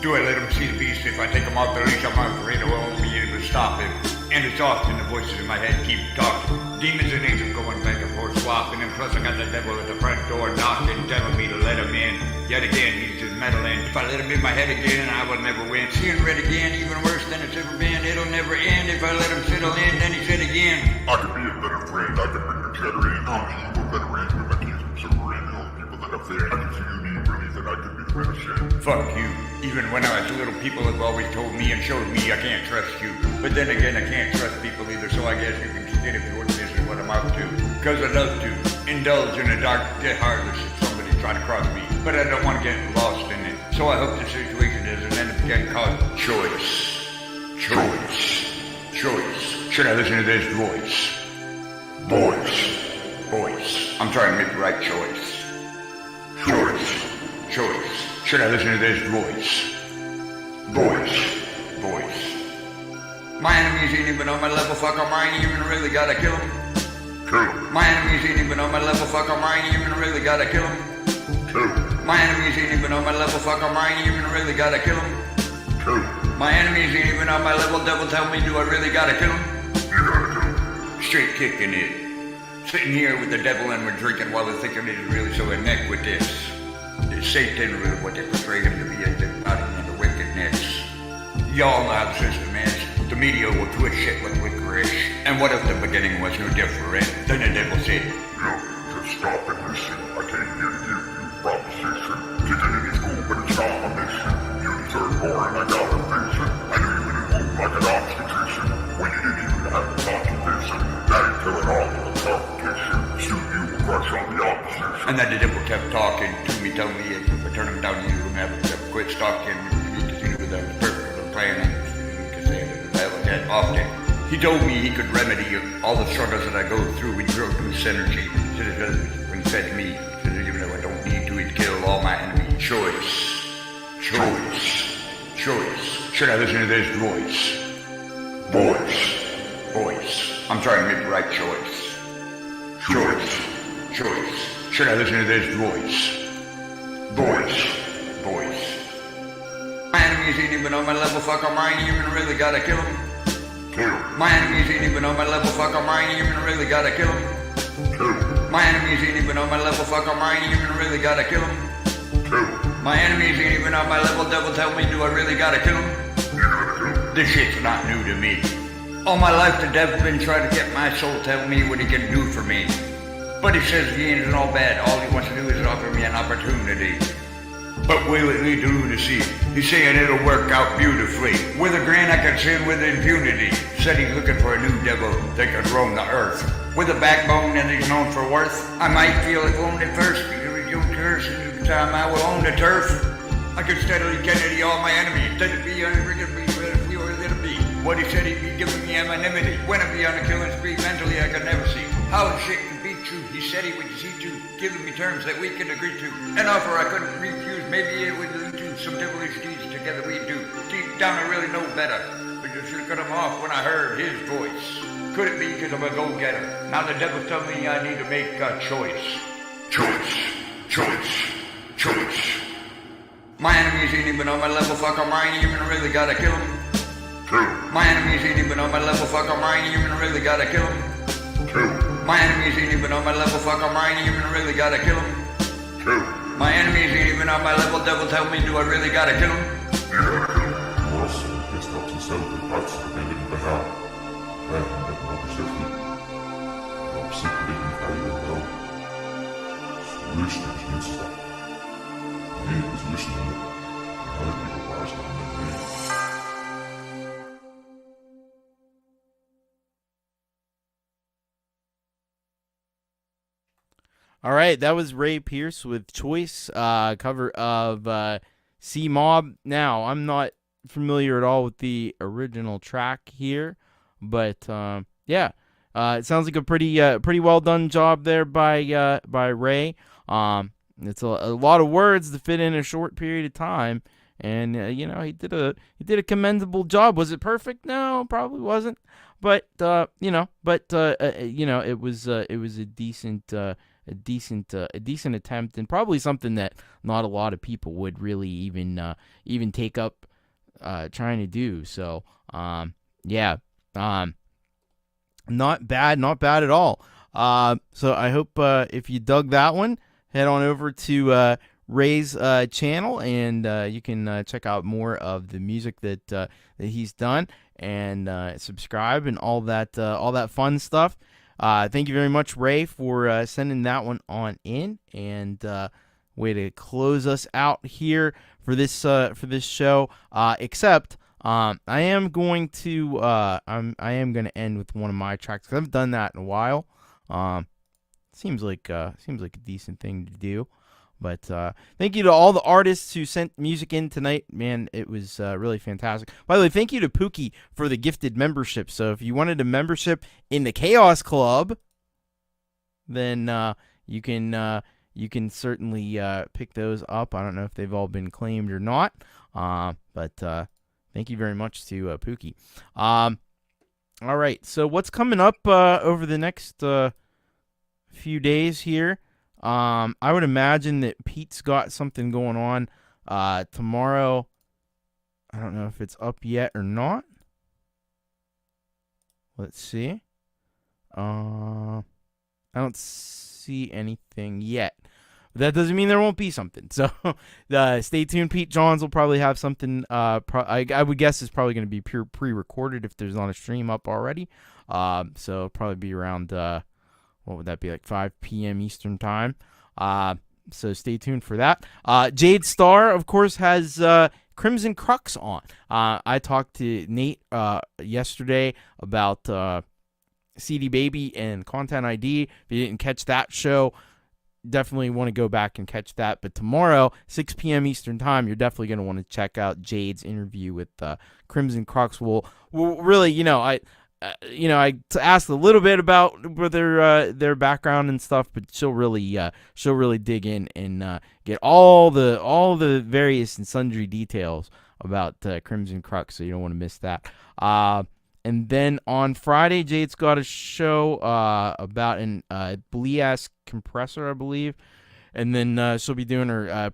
Do I let him see the beast? If I take him off the leash, I'm afraid I won't be able to stop him. And it's often the voices in my head keep talking. Demons and angels going back and forth swapping. And plus I got the devil at the front door knocking, telling me to let him in. Yet again, he's just meddling. If I let him in my head again, I will never win. Seeing red again, even worse than it's ever been. It'll never end if I let him settle in. Then he said again, I could be a better friend, I could bring the cheddar in. I'm you a better range with my kids from silver in. All the people that are fair, I can see you need relief and I could be the better shit. fuck you. Even when I was little, people have always told me and showed me I can't trust you. But then again, I can't trust people either, so I guess you can get if you want. This is what I'm up to. Cause I love to indulge in a dark, get heartless if somebody's trying to cross me. But I don't want to get lost in it. So I hope the situation doesn't end up getting called choice. Choice. Choice. Should I listen to this voice? Voice. I'm trying to make the right choice. Choice. Should I listen to this voice? Voice. My enemies ain't even on my level, fuck, I ain't even really gotta kill them. My enemies ain't even on my level, fuck, I ain't even really gotta kill them. My enemies ain't even on my level, fuck, I ain't even really gotta kill them. My enemies ain't even on my level, devil, tell me, do I really gotta kill them? Straight kicking it. Sitting here with the devil and we're drinking while we're thinking it is really so iniquitous. It's Satan, really what they portray him to be, as the body and the wickedness. Y'all know how the system is. The media will twist shit like licorice. And what if the beginning was no different? Then the devil said, Just stop and listen. I came here to give you a proposition. Kicking it is cool, but it's not my mission. You deserve more and I got a vision. I knew you would move like an obstetrician when you didn't even have a contribution. That ain't killing all of the competition. Soon you will crush on the opposition. And then the devil kept talking to me, telling me if I turn him down, you will never quit stalking me because you knew that was perfect for planning. Often. He told me he could remedy all the struggles that I go through with your goose energy. When he said to me, even though I don't need to, he'd kill all my enemies. Choice. Should I listen to this voice? Voice. I'm trying to make the right choice. Choice. Should I listen to this voice? Voice. My enemies ain't even on my level, fuck, I ain't even really gotta kill them. My enemies ain't even on my level, fuck, I ain't even really gotta kill them. My enemies ain't even on my level, fuck, I ain't even really gotta kill them. My enemies ain't even on my level, devil, tell me, do I really gotta kill them? This shit's not new to me. All my life the devil's been trying to get my soul, tell me what he can do for me. But he says he ain't all bad, all he wants to do is offer me an opportunity. But will it lead to lunacy? He's saying it'll work out beautifully. With a grin I can sin with impunity. Said he's looking for a new devil that could roam the earth. With a backbone and he's known for worth. I might feel it wounded first, because he's your curse, and every time I will own the turf. I could steadily Kennedy all my enemies. Let it be or let it be. What he said he'd be giving me anonymity. When I'd be on a killing spree mentally I could never see how the shit could be true. He said he would see to, giving me terms that we could agree to. An offer I couldn't refuse, maybe it would lead to some devilish deeds together we do. Deep down I really know better, but you should have cut him off when I heard his voice. Could it be because I'm a go-getter? Now the devil's telling me I need to make a choice. Choice. My enemies ain't even on my level, fuck, I ain't even really gotta kill them. My enemies ain't even on my level, fuck, I ain't even really gotta kill them. My enemies ain't even on my level, fuck, I ain't even really gotta kill them. My enemies ain't even on my level, devil, tell me, do I really gotta kill them? Nossa, esta obsessão por partes dependem da real. Não precisa de não precisa de brincar não. Solution is useful. Me is listening. Other people are listening. All right, that was Ray Pierce with Choice, cover of C Mob. Now, I'm not familiar at all with the original track here, but yeah, it sounds like a pretty well done job there by Ray. It's a lot of words to fit in a short period of time, and he did a commendable job. Was it perfect? No, probably wasn't. But it was a decent attempt, and probably something that not a lot of people would really even take up trying to do. So yeah, not bad at all. So I hope if you dug that one, head on over to Ray's channel, and you can check out more of the music that he's done, and subscribe and all that fun stuff. Thank you very much, Ray, for sending that one on in, and way to close us out here for this show. Except I am going to end with one of my tracks, because I haven't done that in a while. Seems like a decent thing to do. But thank you to all the artists who sent music in tonight. Man, it was really fantastic. By the way, thank you to Pookie for the gifted membership. So if you wanted a membership in the Chaos Club, then you can certainly pick those up. I don't know if they've all been claimed or not. But thank you very much to Pookie. All right, so what's coming up over the next few days here? I would imagine that Pete's got something going on tomorrow. I don't know if it's up yet or not. Let's see. I don't see anything yet. But that doesn't mean there won't be something. So stay tuned. Pete Johns will probably have something. I would guess it's probably going to be pre-recorded if there's not a stream up already. So it'll probably be around... what would that be, like 5 p.m. Eastern time? So stay tuned for that. Jade Star, of course, has Crimson Crux on. I talked to Nate yesterday about CD Baby and Content ID. If you didn't catch that show, definitely want to go back and catch that. But tomorrow, 6 p.m. Eastern time, you're definitely going to want to check out Jade's interview with Crimson Crux. We'll really, I asked a little bit about their background and stuff, but she'll really dig in and get all the various and sundry details about Crimson Crux, so you don't want to miss that. And then on Friday, Jade's got a show about an Bleas compressor, I believe, and then she'll be doing her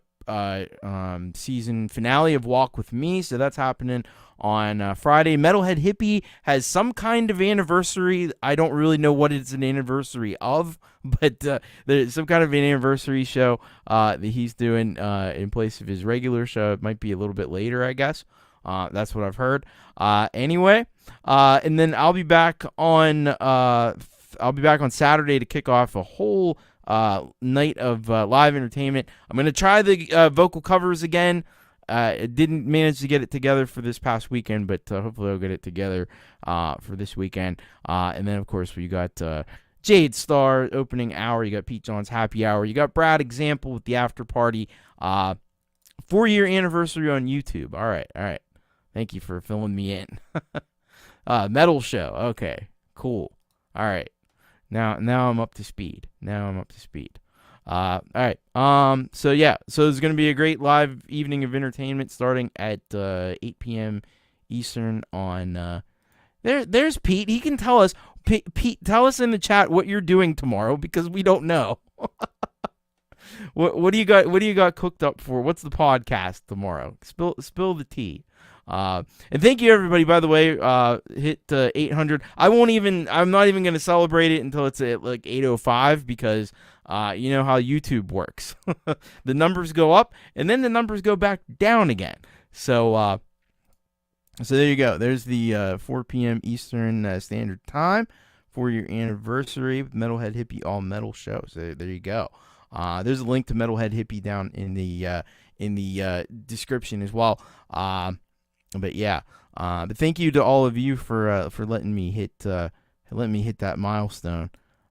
season finale of Walk With Me, so that's happening on Friday. Metalhead Hippie has some kind of anniversary. I don't really know what it's an anniversary of, but there's some kind of an anniversary show that he's doing in place of his regular show. It might be a little bit later, I guess. That's what I've heard. Anyway, and then I'll be back on Saturday to kick off a whole night of live entertainment. I'm going to try the vocal covers again. Didn't manage to get it together for this past weekend, but hopefully I'll get it together for this weekend. And then, of course, we got Jade Star opening hour. You got Pete John's happy hour. You got Brad Example with the after party. 4-year anniversary on YouTube. All right. Thank you for filling me in. Metal show. Okay, cool. All right. Now I'm up to speed. All right. So it's going to be a great live evening of entertainment starting at 8 p.m. Eastern on there's Pete. He can tell us. Pete, tell us in the chat what you're doing tomorrow, because we don't know. What do you got cooked up for? What's the podcast tomorrow? Spill the tea. And thank you everybody, by the way. Hit 800. I'm not even going to celebrate it until it's at like 8:05, because you know how YouTube works. The numbers go up and then the numbers go back down again. So there you go. There's the 4 p.m. Eastern Standard Time for your anniversary with Metalhead Hippie All Metal show. So there you go. There's a link to Metalhead Hippie down in the description as well. But yeah, but thank you to all of you for letting me hit that milestone.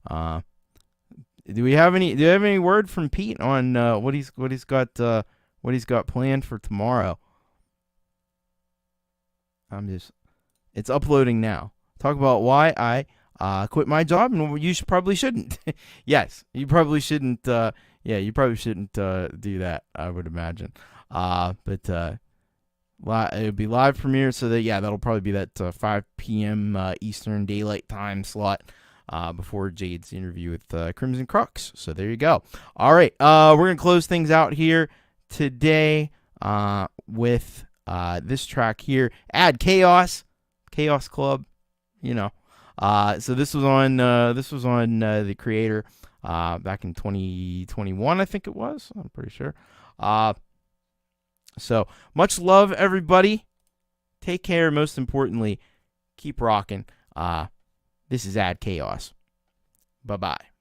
Do you have any word from Pete on what he's got planned for tomorrow? It's uploading now. Talk about why I quit my job, and you probably shouldn't. Yes, you probably shouldn't. You probably shouldn't do that, I would imagine. But it'll be live premiere, so that'll probably be that 5 p.m. Eastern Daylight Time slot. before Jade's interview with Crimson Crux. So there you go. All right, we're going to close things out here today with this track here, Add Chaos Club, so this was on the Creator back in 2021, I think it was. I'm pretty sure. So much love, everybody. Take care. Most importantly, keep rocking. This is Add Chaos. Bye-bye.